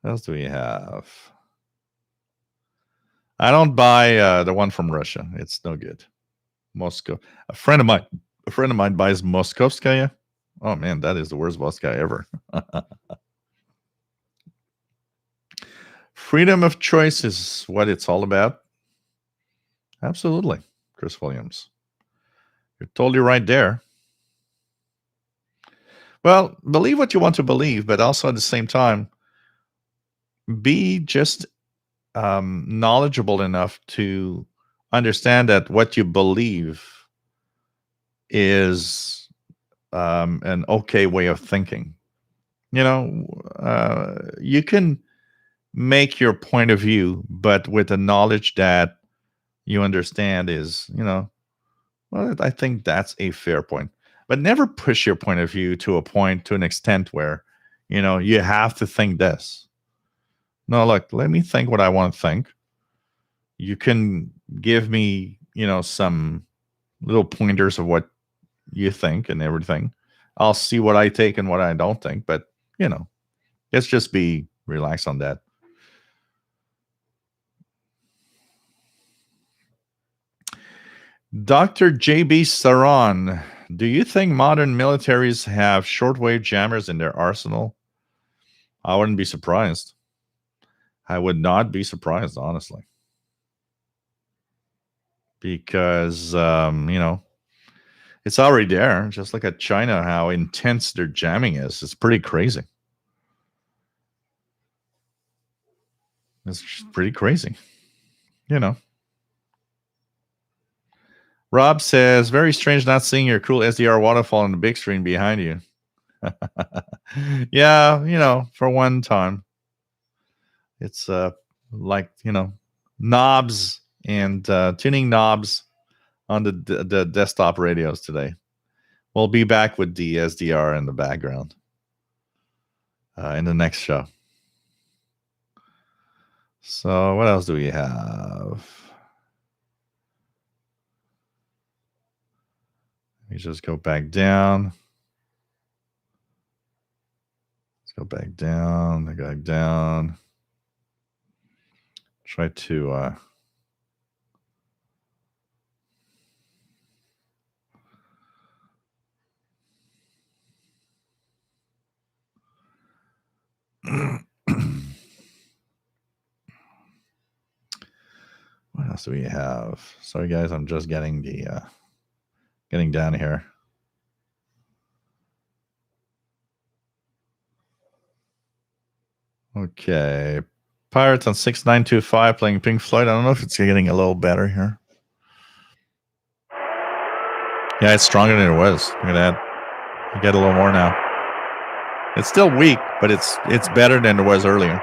Speaker 1: What else do we have? I don't buy the one from Russia. It's no good. Moscow. A friend of mine buys Moskovskaya. Oh man, that is the worst vodka ever. Freedom of choice is what it's all about. Absolutely, Chris Williams. You're totally right there. Well, believe what you want to believe, but also at the same time, be just knowledgeable enough to understand that what you believe is an okay way of thinking. You know, you can make your point of view, but with the knowledge that you understand is, well, I think that's a fair point. But never push your point of view to an extent where, you have to think this. No, look, let me think what I want to think. You can give me, some little pointers of what you think and everything. I'll see what I take and what I don't think, but let's just be relaxed on that. Dr. J.B. Saran, do you think modern militaries have shortwave jammers in their arsenal? I wouldn't be surprised. I would not be surprised, honestly. Because, it's already there. Just look at China, how intense their jamming is. It's pretty crazy. It's pretty crazy. Rob says, very strange not seeing your cool SDR waterfall on the big screen behind you. Yeah, for one time. It's like, knobs and tuning knobs on the desktop radios today. We'll be back with the SDR in the background in the next show. So what else do we have? Let me just go back down. Let's go back down. Go back down. Try to what else do we have? Sorry guys, I'm just getting down here. Okay. Pirates on 6925 playing Pink Floyd. I don't know if it's getting a little better here. Yeah, it's stronger than it was. Look at that. You get a little more now. It's still weak, but it's better than it was earlier.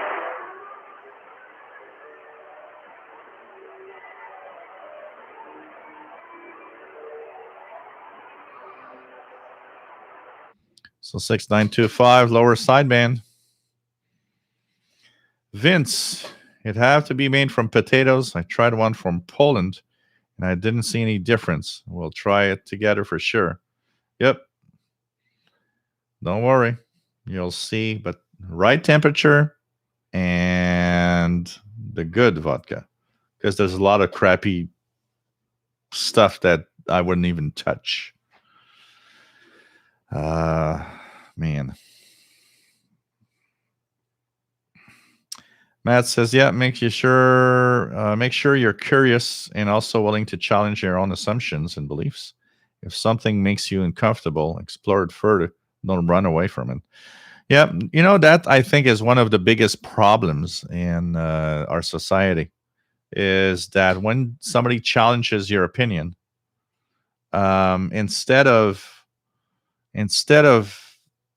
Speaker 1: So 6925, lower sideband. Vince, it have to be made from potatoes. I tried one from Poland, and I didn't see any difference. We'll try it together for sure. Yep. Don't worry. You'll see, but right temperature and the good vodka. Because there's a lot of crappy stuff that I wouldn't even touch. Man. Matt says, yeah, make sure you're curious and also willing to challenge your own assumptions and beliefs. If something makes you uncomfortable, explore it further. Don't run away from it. Yeah, that I think is one of the biggest problems in our society is that when somebody challenges your opinion, instead of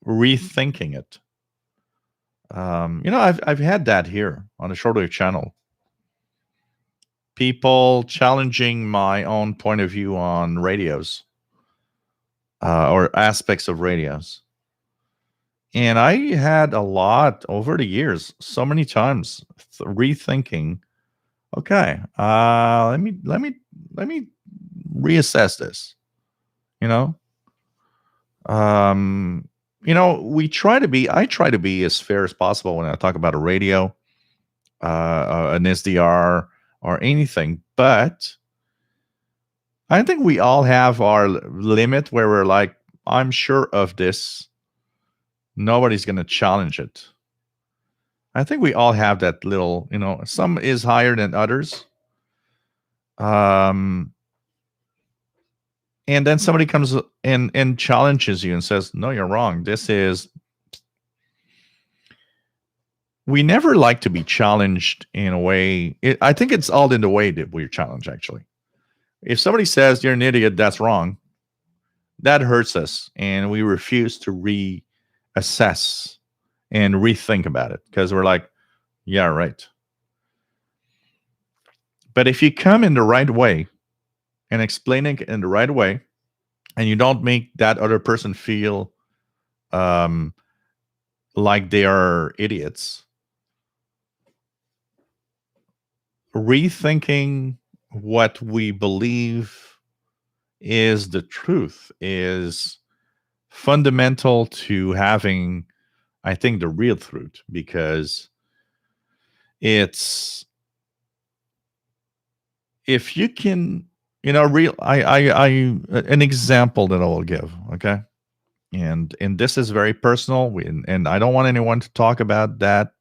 Speaker 1: rethinking it, I've had that here on the Shortwave channel. People challenging my own point of view on radios or aspects of radios. And I had a lot over the years, so many times rethinking. Okay, let me reassess this. I try to be as fair as possible when I talk about a radio, an SDR, or anything. But I think we all have our limit where we're like, I'm sure of this. Nobody's going to challenge it. I think we all have that little, some is higher than others. And then somebody comes and challenges you and says, no, you're wrong. We never like to be challenged in a way. I think it's all in the way that we're challenged, actually. If somebody says you're an idiot, that's wrong. That hurts us. And we refuse to reassess and rethink about it because we're like, yeah, right. But if you come in the right way and explain it in the right way, and you don't make that other person feel like they are idiots, rethinking what we believe is the truth is fundamental to having, I think, the real truth, because it's, if you can, an example that I will give, okay? And this is very personal, and I don't want anyone to talk about that,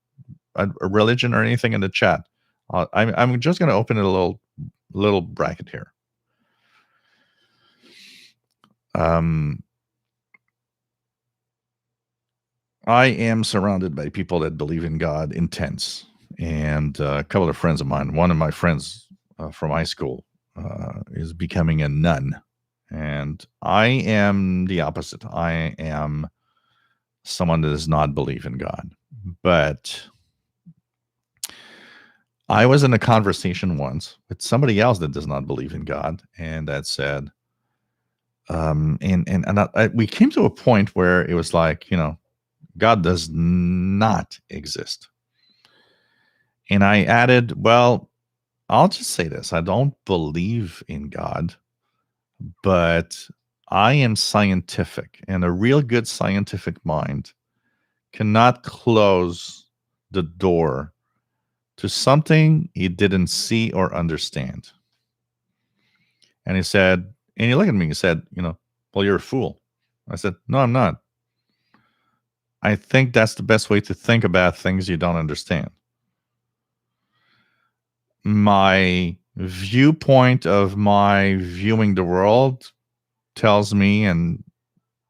Speaker 1: a religion or anything in the chat. I'm just going to open a little bracket here. I am surrounded by people that believe in God intense, and a couple of friends of mine. One of my friends from high school is becoming a nun. And I am the opposite. I am someone that does not believe in God. But I was in a conversation once with somebody else that does not believe in God, and that said, we came to a point where it was like, God does not exist. And I added, well, I'll just say this. I don't believe in God, but I am scientific, and a real good scientific mind cannot close the door to something he didn't see or understand. And he said, and he looked at me and said, well, you're a fool. I said, no, I'm not. I think that's the best way to think about things you don't understand. My viewpoint of my viewing the world tells me, and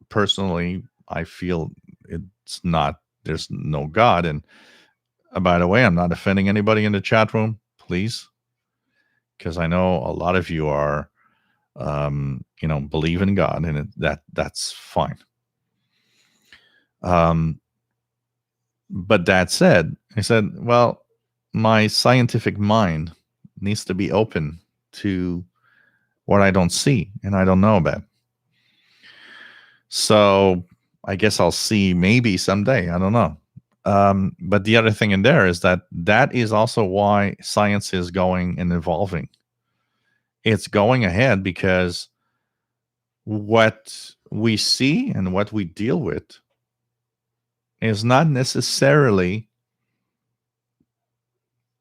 Speaker 1: personally, I feel it's not, there's no God. And by the way, I'm not offending anybody in the chat room, please, because I know a lot of you are, believe in God, and that's fine. But that said, I said, well, my scientific mind needs to be open to what I don't see and I don't know about. So I guess I'll see maybe someday. I don't know. But the other thing in there is that is also why science is going and evolving. It's going ahead because what we see and what we deal with is not necessarily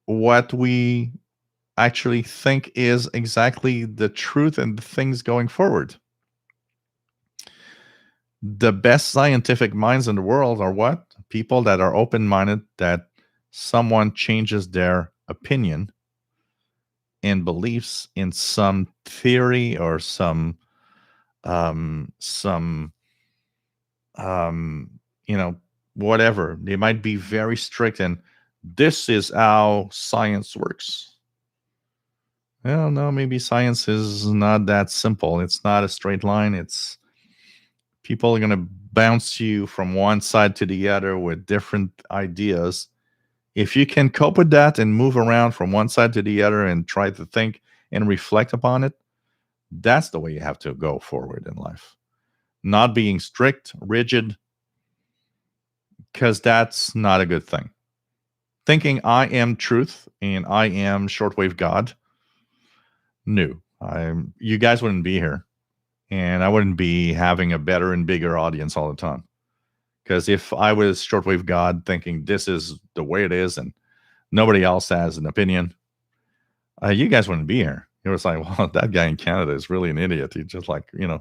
Speaker 1: what we actually think is exactly the truth and the things going forward. The best scientific minds in the world are what? People that are open-minded, that someone changes their opinion and beliefs in some theory or some whatever. They might be very strict and this is how science works. Well, no, maybe science is not that simple. It's not a straight line. It's people are going to bounce you from one side to the other with different ideas. If you can cope with that and move around from one side to the other and try to think and reflect upon it, that's the way you have to go forward in life. Not being strict, rigid, because that's not a good thing. Thinking I am truth and I am shortwave God, no. You guys wouldn't be here. And I wouldn't be having a better and bigger audience all the time. Because if I was shortwave God thinking this is the way it is and nobody else has an opinion, you guys wouldn't be here. It was like, well, that guy in Canada is really an idiot. He's just like, we have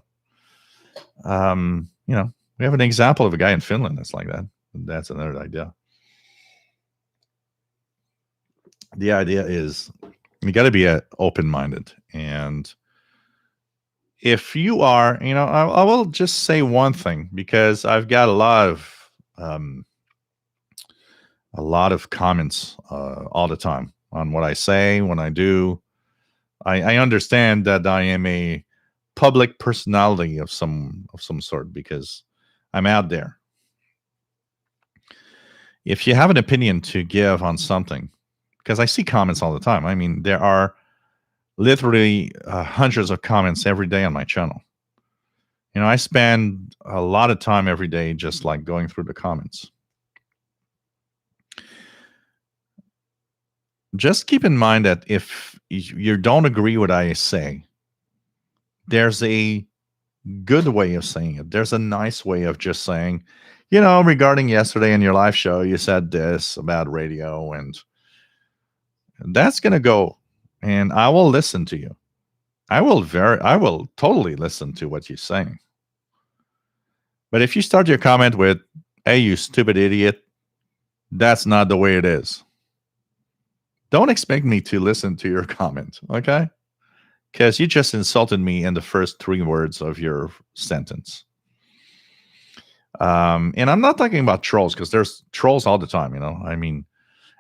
Speaker 1: an example of a guy in Finland that's like that. That's another idea. The idea is you got to be open-minded. And if you are, I will just say one thing, because I've got a lot of comments all the time on what I say, when I do. I understand that I am a public personality of some sort because I'm out there. If you have an opinion to give on something, because I see comments all the time. I mean, there are literally hundreds of comments every day on my channel. I spend a lot of time every day just like going through the comments. Just keep in mind that if you don't agree with what I say, there's a good way of saying it. There's a nice way of just saying, regarding yesterday in your live show, you said this about radio, and that's going to go, and I will listen to you. I will totally listen to what you're saying. But if you start your comment with, hey, you stupid idiot, that's not the way it is. Don't expect me to listen to your comment, okay? Because you just insulted me in the first 3 words of your sentence. And I'm not talking about trolls, because there's trolls all the time, I mean,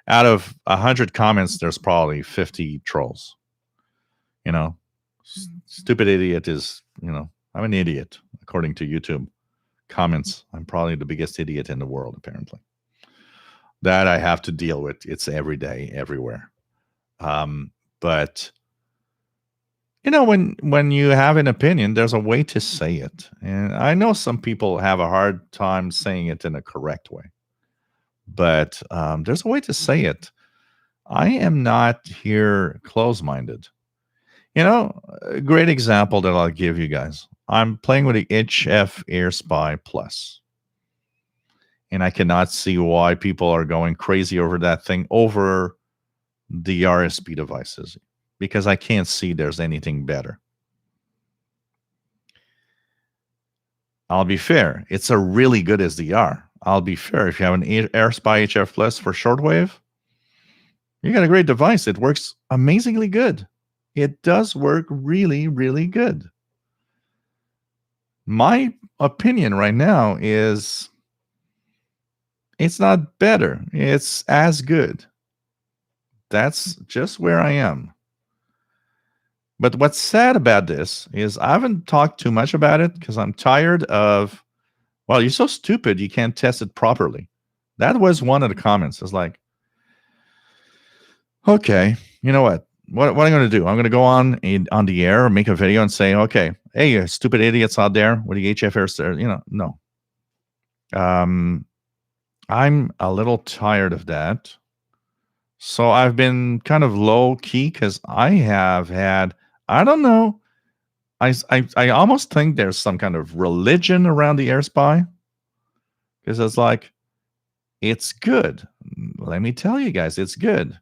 Speaker 1: out of 100 comments, there's probably 50 trolls, Stupid idiot is, I'm an idiot, according to YouTube comments. I'm probably the biggest idiot in the world, apparently. That I have to deal with. It's every day, everywhere. But when you have an opinion, there's a way to say it. And I know some people have a hard time saying it in a correct way. But there's a way to say it. I am not here close-minded. A great example that I'll give you guys. I'm playing with the HF AirSpy Plus. And I cannot see why people are going crazy over that thing, over the RSP devices, because I can't see there's anything better. I'll be fair. It's a really good SDR. I'll be fair. If you have an AirSpy HF Plus for shortwave, you got a great device. It works amazingly good. It does work really, really good. My opinion right now is it's not better. It's as good. That's just where I am. But what's sad about this is I haven't talked too much about it because I'm tired of, well, you're so stupid you can't test it properly. That was one of the comments. It's like, okay, you know what? What am I going to do? I'm going to go on the air, make a video and say, okay, hey, you stupid idiots out there with the HFR, no. I'm a little tired of that. So I've been kind of low key because I have had, I don't know, I almost think there's some kind of religion around the AirSpy, because it's like, it's good. Let me tell you guys, it's good.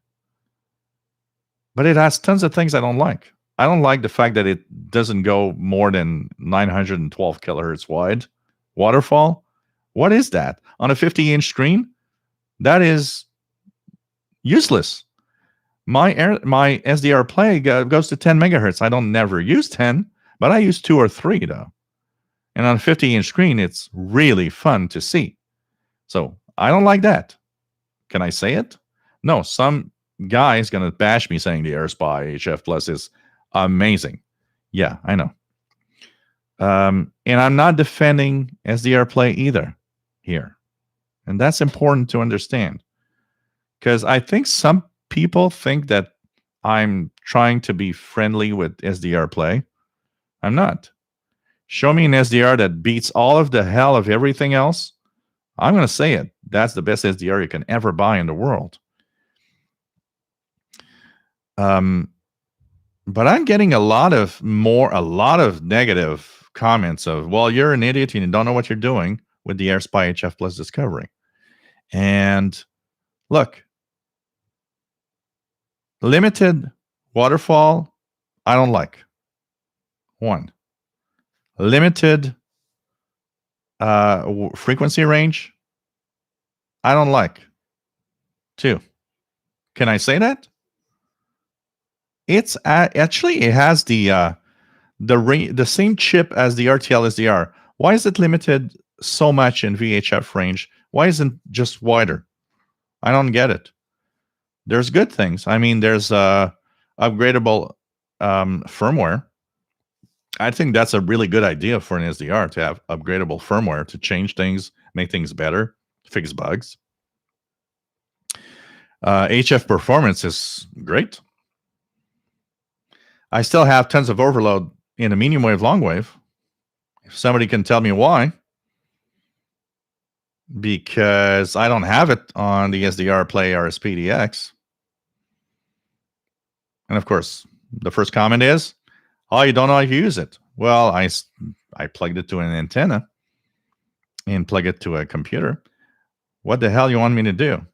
Speaker 1: But it has tons of things I don't like. I don't like the fact that it doesn't go more than 912 kilohertz wide. Waterfall? What is that? On a 50-inch screen? That is useless. My SDR play goes to 10 megahertz. I don't never use 10, but I use 2 or 3 though. And on a 50-inch screen, it's really fun to see. So I don't like that. Can I say it? No, some guy is going to bash me saying the AirSpy HF Plus is amazing. Yeah, I know. And I'm not defending SDR Play either here. And that's important to understand. Because I think some people think that I'm trying to be friendly with SDR Play. I'm not. Show me an SDR that beats all of the hell of everything else. I'm going to say it. That's the best SDR you can ever buy in the world. But I'm getting a lot of negative comments of, well, you're an idiot and you don't know what you're doing with the AirSpy HF Plus Discovery. And look, limited waterfall, I don't like. 1. Limited frequency range, I don't like. 2. Can I say that? It's actually, it has the same chip as the RTL SDR. Why is it limited so much in VHF range? Why isn't it just wider? I don't get it. There's good things. I mean, there's upgradable firmware. I think that's a really good idea for an SDR, to have upgradable firmware to change things, make things better, fix bugs. HF performance is great. I still have tons of overload in a medium wave, long wave. If somebody can tell me why, because I don't have it on the SDR Play RSPDX. And of course, the first comment is, oh, you don't know how to use it. Well, I plugged it to an antenna and plug it to a computer. What the hell you want me to do?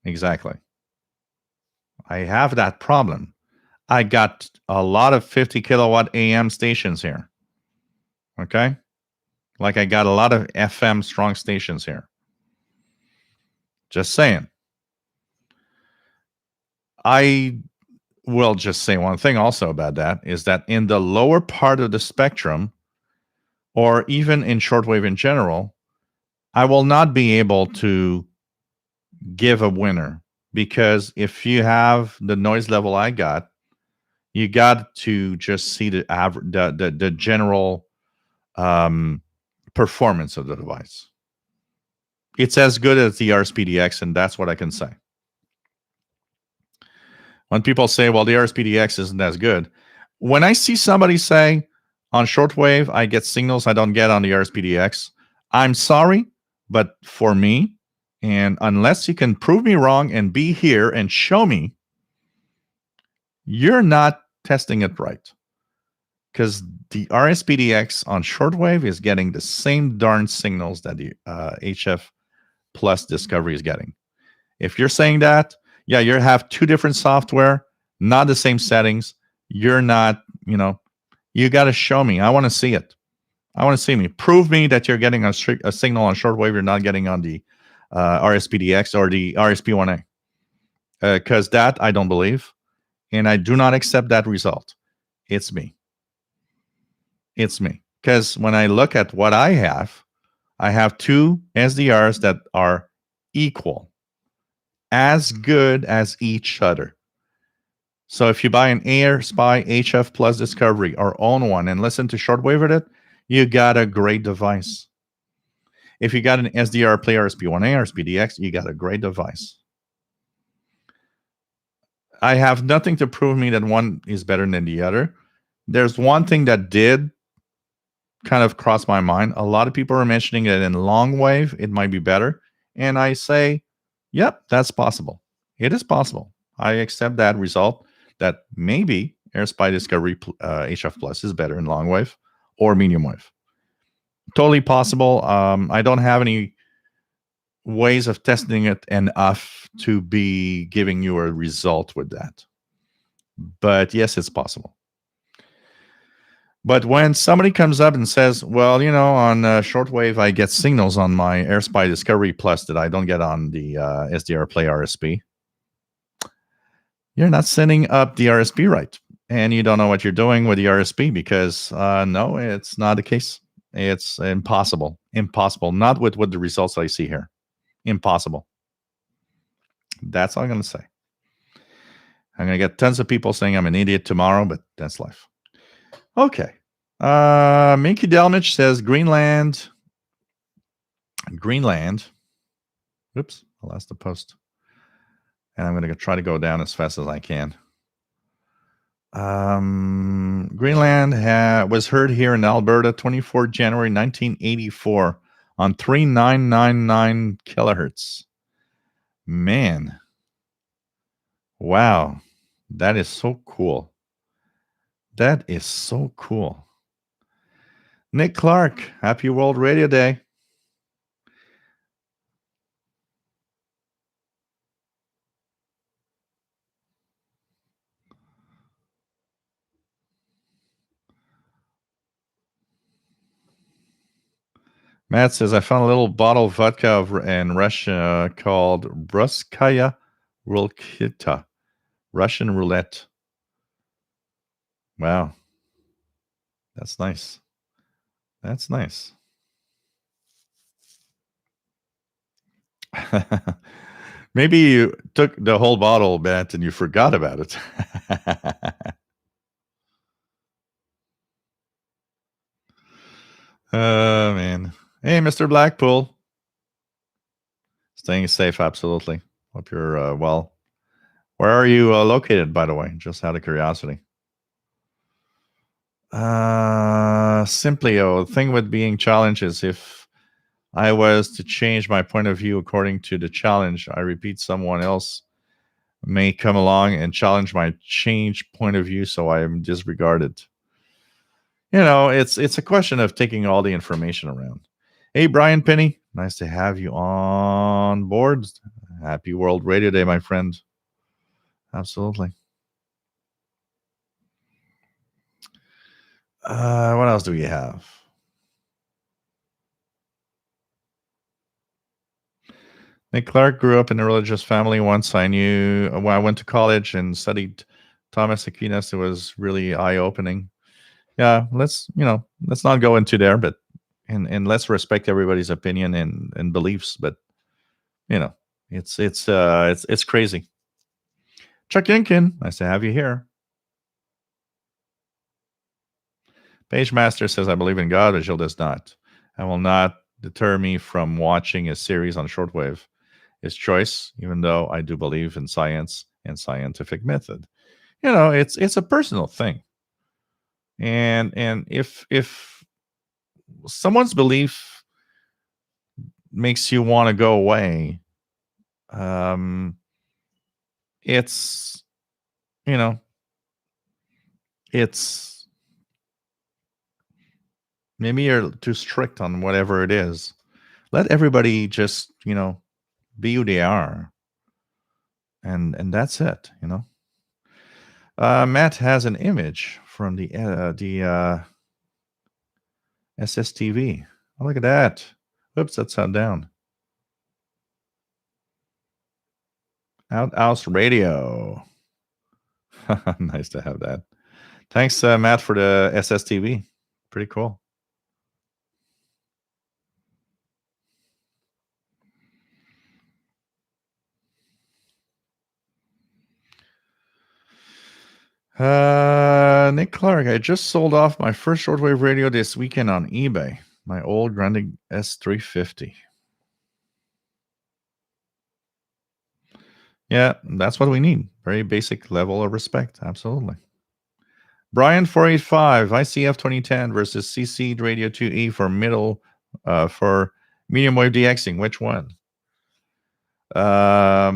Speaker 1: Exactly. I have that problem. I got a lot of 50 kilowatt AM stations here. Okay? Like I got a lot of FM strong stations here. Just saying. I will just say one thing also about that, is that in the lower part of the spectrum, or even in shortwave in general, I will not be able to give a winner, because if you have the noise level I got, You got to just see the average, the general performance of the device. It's as good as the RSPDX, and that's what I can say. When people say, well, the RSPDX isn't as good, when I see somebody say, on shortwave, I get signals I don't get on the RSPDX, I'm sorry, but for me, and unless you can prove me wrong and be here and show me, you're not testing it right. Because the RSPDX on shortwave is getting the same darn signals that the HF Plus Discovery is getting. If you're saying that, yeah, you have two different software, not the same settings. You're not, you got to show me. I want to see it. I want to see me. Prove me that you're getting a signal on shortwave you're not getting on the RSPDX or the RSP1A. Because that I don't believe. And I do not accept that result. It's me. It's me. Because when I look at what I have two SDRs that are equal, as good as each other. So if you buy an AirSpy HF Plus Discovery or own one and listen to shortwave with it, you got a great device. If you got an SDR Play RSP1A or RSPDX, you got a great device. I have nothing to prove me that one is better than the other. There's one thing that did kind of cross my mind. A lot of people are mentioning that in long wave, it might be better. And I say, yep, that's possible. It is possible. I accept that result that maybe AirSpy Discovery HF Plus is better in long wave or medium wave. Totally possible. I don't have any ways of testing it enough to be giving you a result with that. But yes, it's possible. But when somebody comes up and says, well, on shortwave, I get signals on my AirSpy Discovery Plus that I don't get on the SDR Play RSP, you're not setting up the RSP right. And you don't know what you're doing with the RSP because, no, it's not the case. It's impossible. Impossible. Not with the results I see here. Impossible. That's all I'm going to say. I'm going to get tons of people saying I'm an idiot tomorrow, but that's life. Okay. Minky Delmich says Greenland. Oops, I lost the post. And I'm going to try to go down as fast as I can. Greenland was heard here in Alberta, 24 January 1984 on 3999 kilohertz. Man. Wow. That is so cool. That is so cool. Nick Clark, happy World Radio Day. Matt says, I found a little bottle of vodka in Russia called Bruskaya Rulkita, Russian roulette. Wow. That's nice. That's nice. Maybe you took the whole bottle, Matt, and you forgot about it. Oh, man. Hey, Mr. Blackpool. Staying safe, absolutely. Hope you're well. Where are you located, by the way? Just out of curiosity. Simply, the thing with being challenged is if I was to change my point of view according to the challenge, I repeat, someone else may come along and challenge my change point of view, so I am disregarded. It's a question of taking all the information around. Hey, Brian Penny, nice to have you on board. Happy World Radio Day, my friend. Absolutely. What else do we have? Nick Clark grew up in a religious family. Once I knew when I went to college and studied Thomas Aquinas, it was really eye-opening. Yeah, let's not go into there, but and let's respect everybody's opinion and beliefs. But it's crazy. Chuck Yinkin, nice to have you here. Page Master says, I believe in God, but Gilles does not. I will not deter me from watching a series on shortwave. His choice, even though I do believe in science and scientific method. It's a personal thing. And if someone's belief makes you want to go away, it's it's maybe you're too strict on whatever it is. Let everybody just be who they are, and that's it. Matt has an image from the SSTV. Oh, look at that. Oops, that's down. Outhouse Radio. Nice to have that. Thanks, Matt, for the SSTV. Pretty cool. Nick Clark, I just sold off my first shortwave radio this weekend on eBay. My old Grundig S350. Yeah, that's what we need. Very basic level of respect. Absolutely. Brian 485, ICF 2010 versus CC Radio 2E for medium wave DXing. Which one? I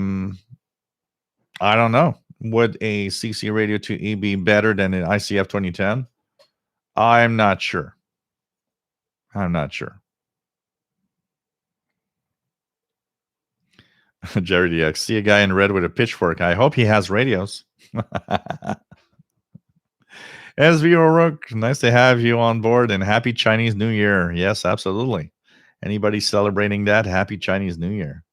Speaker 1: don't know. Would a CC Radio 2E be better than an ICF 2010? I'm not sure. Jerry DX, see a guy in red with a pitchfork. I hope he has radios. SV O'Rourke, nice to have you on board, and happy Chinese New Year. Yes, absolutely. Anybody celebrating that, happy Chinese New Year.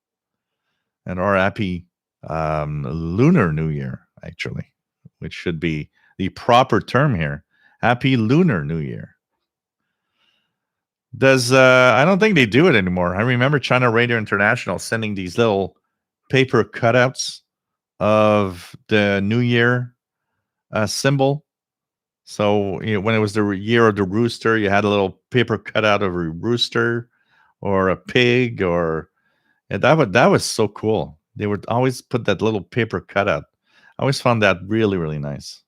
Speaker 1: And or happy Lunar New Year, actually, which should be the proper term here. Happy Lunar New Year. I don't think they do it anymore. I remember China Radio International sending these little paper cutouts of the New Year symbol. So when it was the year of the rooster, you had a little paper cutout of a rooster or a pig, that was so cool. They would always put that little paper cutout. I always found that really, really nice.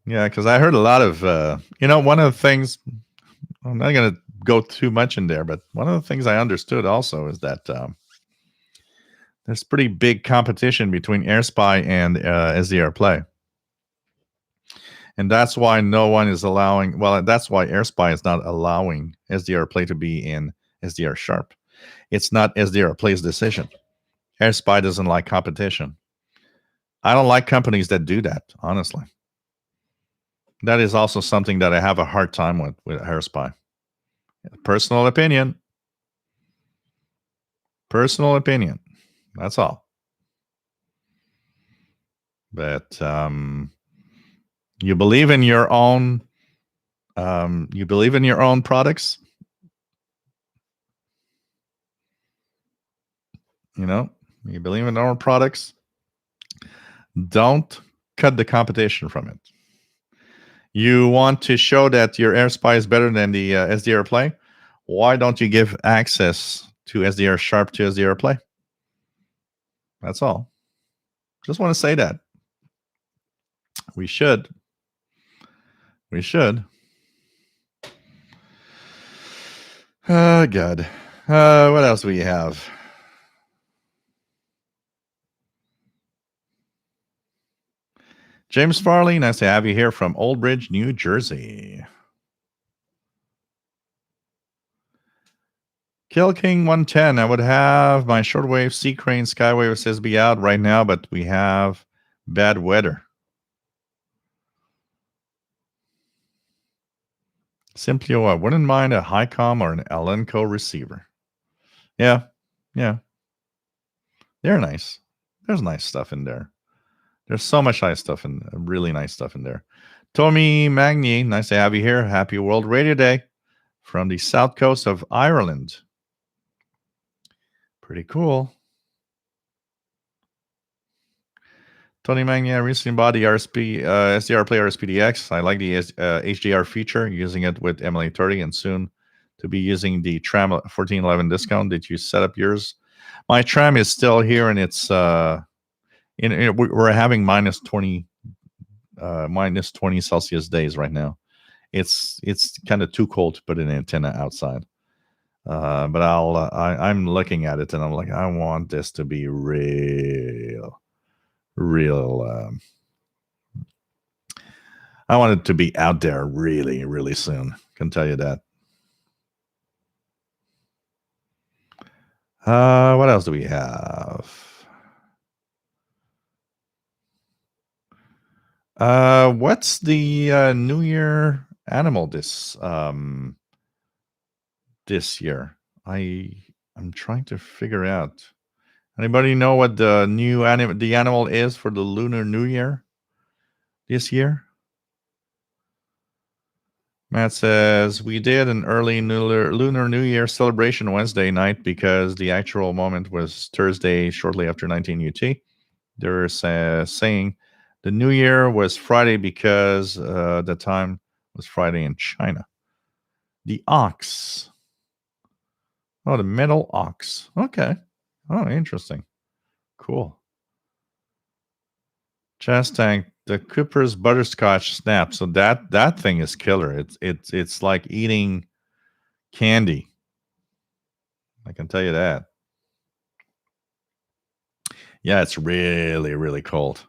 Speaker 1: Yeah, because I heard a lot of, one of the things, I'm not going to go too much in there, but one of the things I understood also is that there's pretty big competition between AirSpy and SDR Play. And that's why no one is allowing, that's why AirSpy is not allowing SDR Play to be in SDR Sharp. It's not SDR Play's decision. AirSpy doesn't like competition. I don't like companies that do that, honestly. That is also something that I have a hard time with AirSpy. Personal opinion. That's all. But you believe in your own products. You believe in our own products. Don't cut the competition from it. You want to show that your AirSpy is better than the SDR Play? Why don't you give access to SDR Sharp to SDR Play? That's all. Just want to say that. We should. Oh, God. What else do we have? James Farley, nice to have you here from Old Bridge, New Jersey. Kill King 110. I would have my shortwave Sea Crane Skywave SSB out right now, but we have bad weather. Simply, I wouldn't mind a HiCom or an Elenco receiver. Yeah. They're nice. There's nice stuff in there. There's so much nice stuff really nice stuff in there. Tommy Magny, nice to have you here. Happy World Radio Day from the south coast of Ireland. Pretty cool. Tony Magny, I recently bought the SDR Player SPDX. I like the HDR feature, using it with MLA30 and soon to be using the Tram 1411 discount. Did you set up yours? My Tram is still here, and it's we're having minus 20 Celsius days right now. It's kind of too cold to put an antenna outside. But I'm looking at it and I'm like, I want this to be real. I want it to be out there really, really soon. Can tell you that. What else do we have? What's the New Year animal this year? I'm trying to figure out. Anybody know what the new animal is for the Lunar New Year this year? Matt says, we did an early Lunar New Year celebration Wednesday night because the actual moment was Thursday shortly after 19 UT. They're saying the New Year was Friday because the time was Friday in China. The ox. Oh, the metal ox. Okay. Oh, interesting. Cool. Chest tank, the Cooper's butterscotch snap. So that thing is killer. It's like eating candy. I can tell you that. Yeah, it's really, really cold.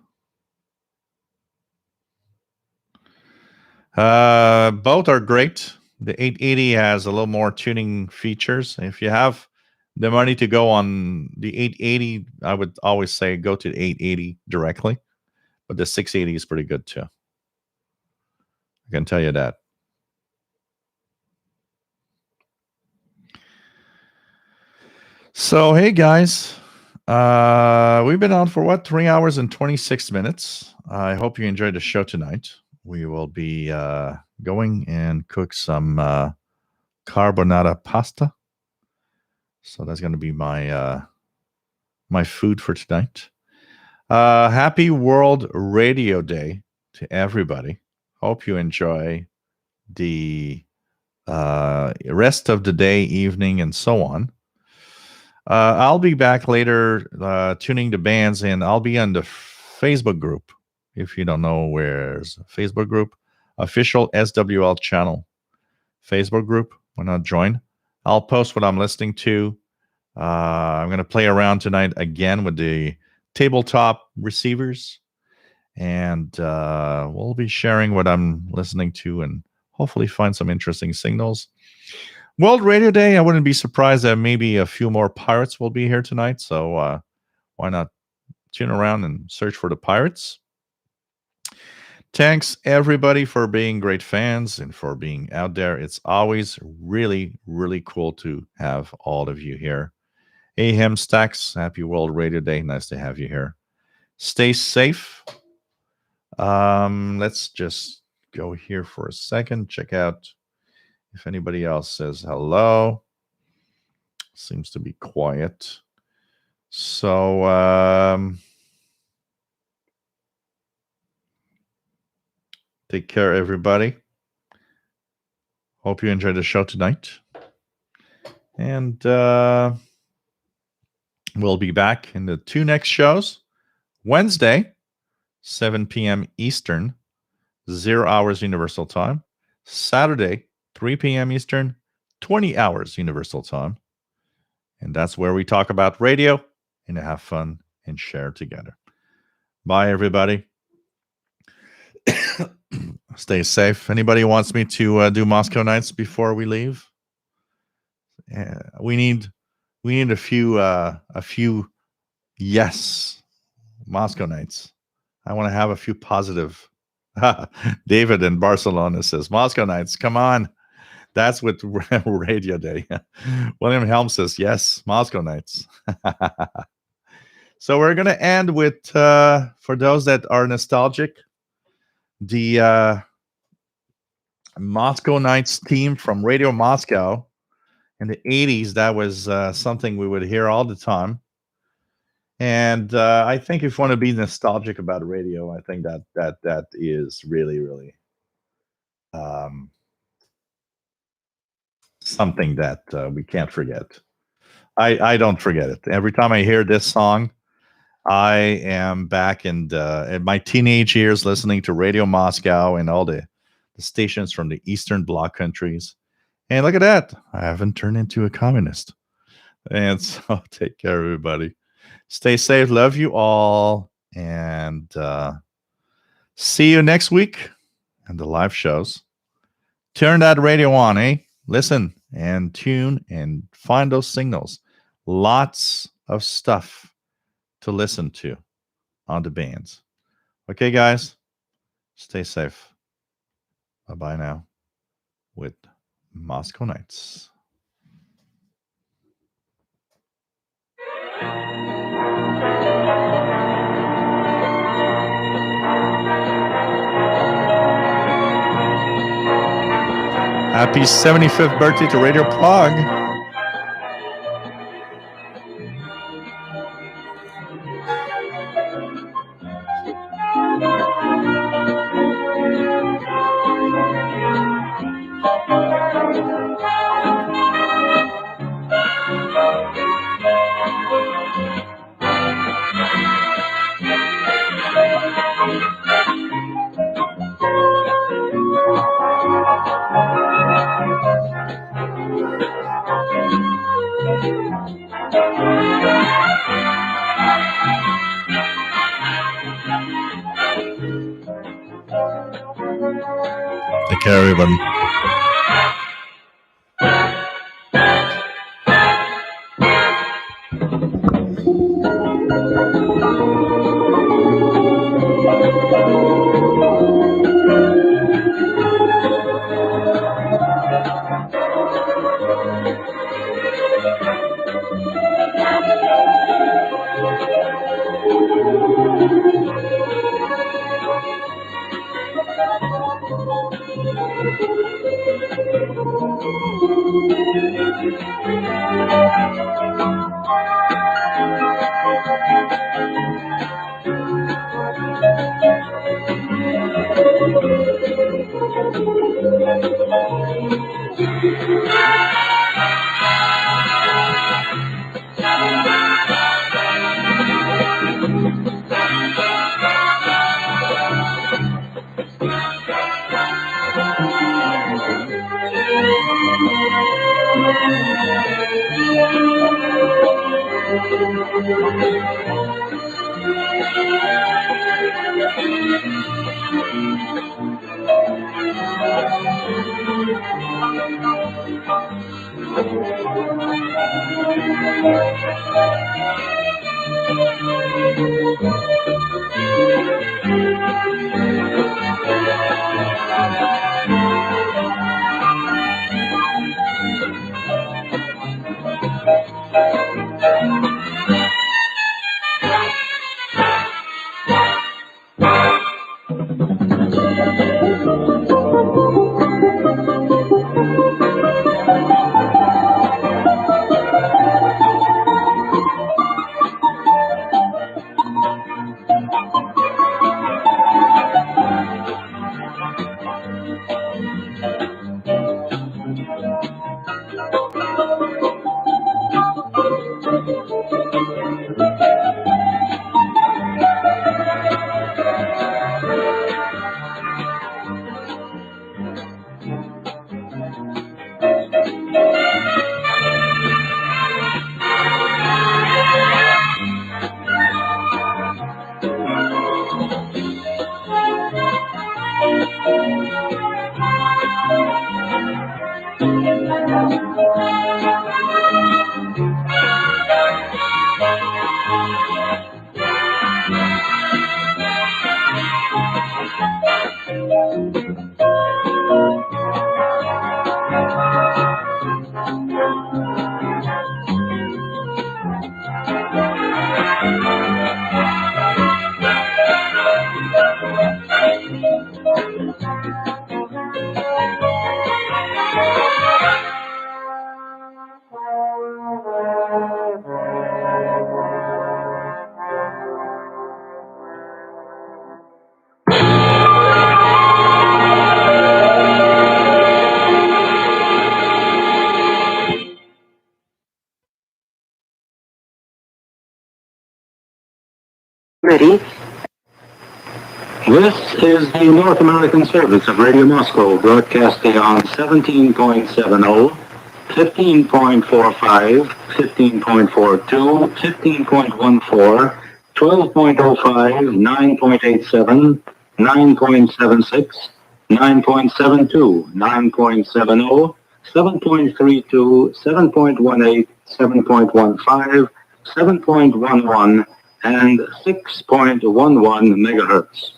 Speaker 1: Both are great. The 880 has a little more tuning features. If you have the money to go on the 880, I would always say go to the 880 directly. But the 680 is pretty good too. I can tell you that. So, hey guys, we've been on for 3 hours and 26 minutes. I hope you enjoyed the show tonight. We will be going and cook some carbonara pasta. So that's going to be my my food for tonight. Happy World Radio Day to everybody. Hope you enjoy the rest of the day, evening, and so on. I'll be back later tuning the bands, and I'll be on the Facebook group. If you don't know where's Facebook group, official SWL channel Facebook group. Why not join? I'll post what I'm listening to. I'm going to play around tonight again with the tabletop receivers, and we'll be sharing what I'm listening to and hopefully find some interesting signals. World Radio Day, I wouldn't be surprised that maybe a few more pirates will be here tonight, so why not tune around and search for the pirates. Thanks everybody for being great fans and for being out there. It's always really, really cool to have all of you here. Ahem Stacks, happy World Radio Day. Nice to have you here. Stay safe. Let's just go here for a second. Check out if anybody else says hello. Seems to be quiet. So take care, everybody. Hope you enjoyed the show tonight. And we'll be back in the 2 next shows. Wednesday, 7 p.m. Eastern, 0 hours Universal Time. Saturday, 3 p.m. Eastern, 20 hours Universal Time. And that's where we talk about radio and have fun and share together. Bye, everybody. Stay safe. Anybody wants me to do Moscow Nights before we leave? We need a few yes Moscow Nights. I want to have a few positive. David in Barcelona says Moscow Nights. Come on, that's with Radio Day. William Helm says yes, Moscow Nights. So we're gonna end with for those that are nostalgic, the Moscow Nights theme from Radio Moscow in the 80s. That was something we would hear all the time. And I think if you want to be nostalgic about radio, I think that is really, really something that we can't forget. I don't forget it. Every time I hear this song, I am back in my teenage years listening to Radio Moscow and all the stations from the Eastern Bloc countries. And look at that. I haven't turned into a communist. And so take care, everybody. Stay safe. Love you all. And see you next week and the live shows. Turn that radio on, eh? Listen and tune and find those signals. Lots of stuff to listen to on the bands. Okay, guys, stay safe. Bye-bye now with Moscow Nights. Happy 75th birthday to Radio Prague. Take care, everyone.
Speaker 3: Ready?
Speaker 6: This is the North American service of Radio Moscow, broadcasting on 17.70, 15.45, 15.42, 15.14, 12.05, 9.87, 9.76, 9.72, 9.70, 7.32, 7.18, 7.15, 7.11, and 6.11 megahertz.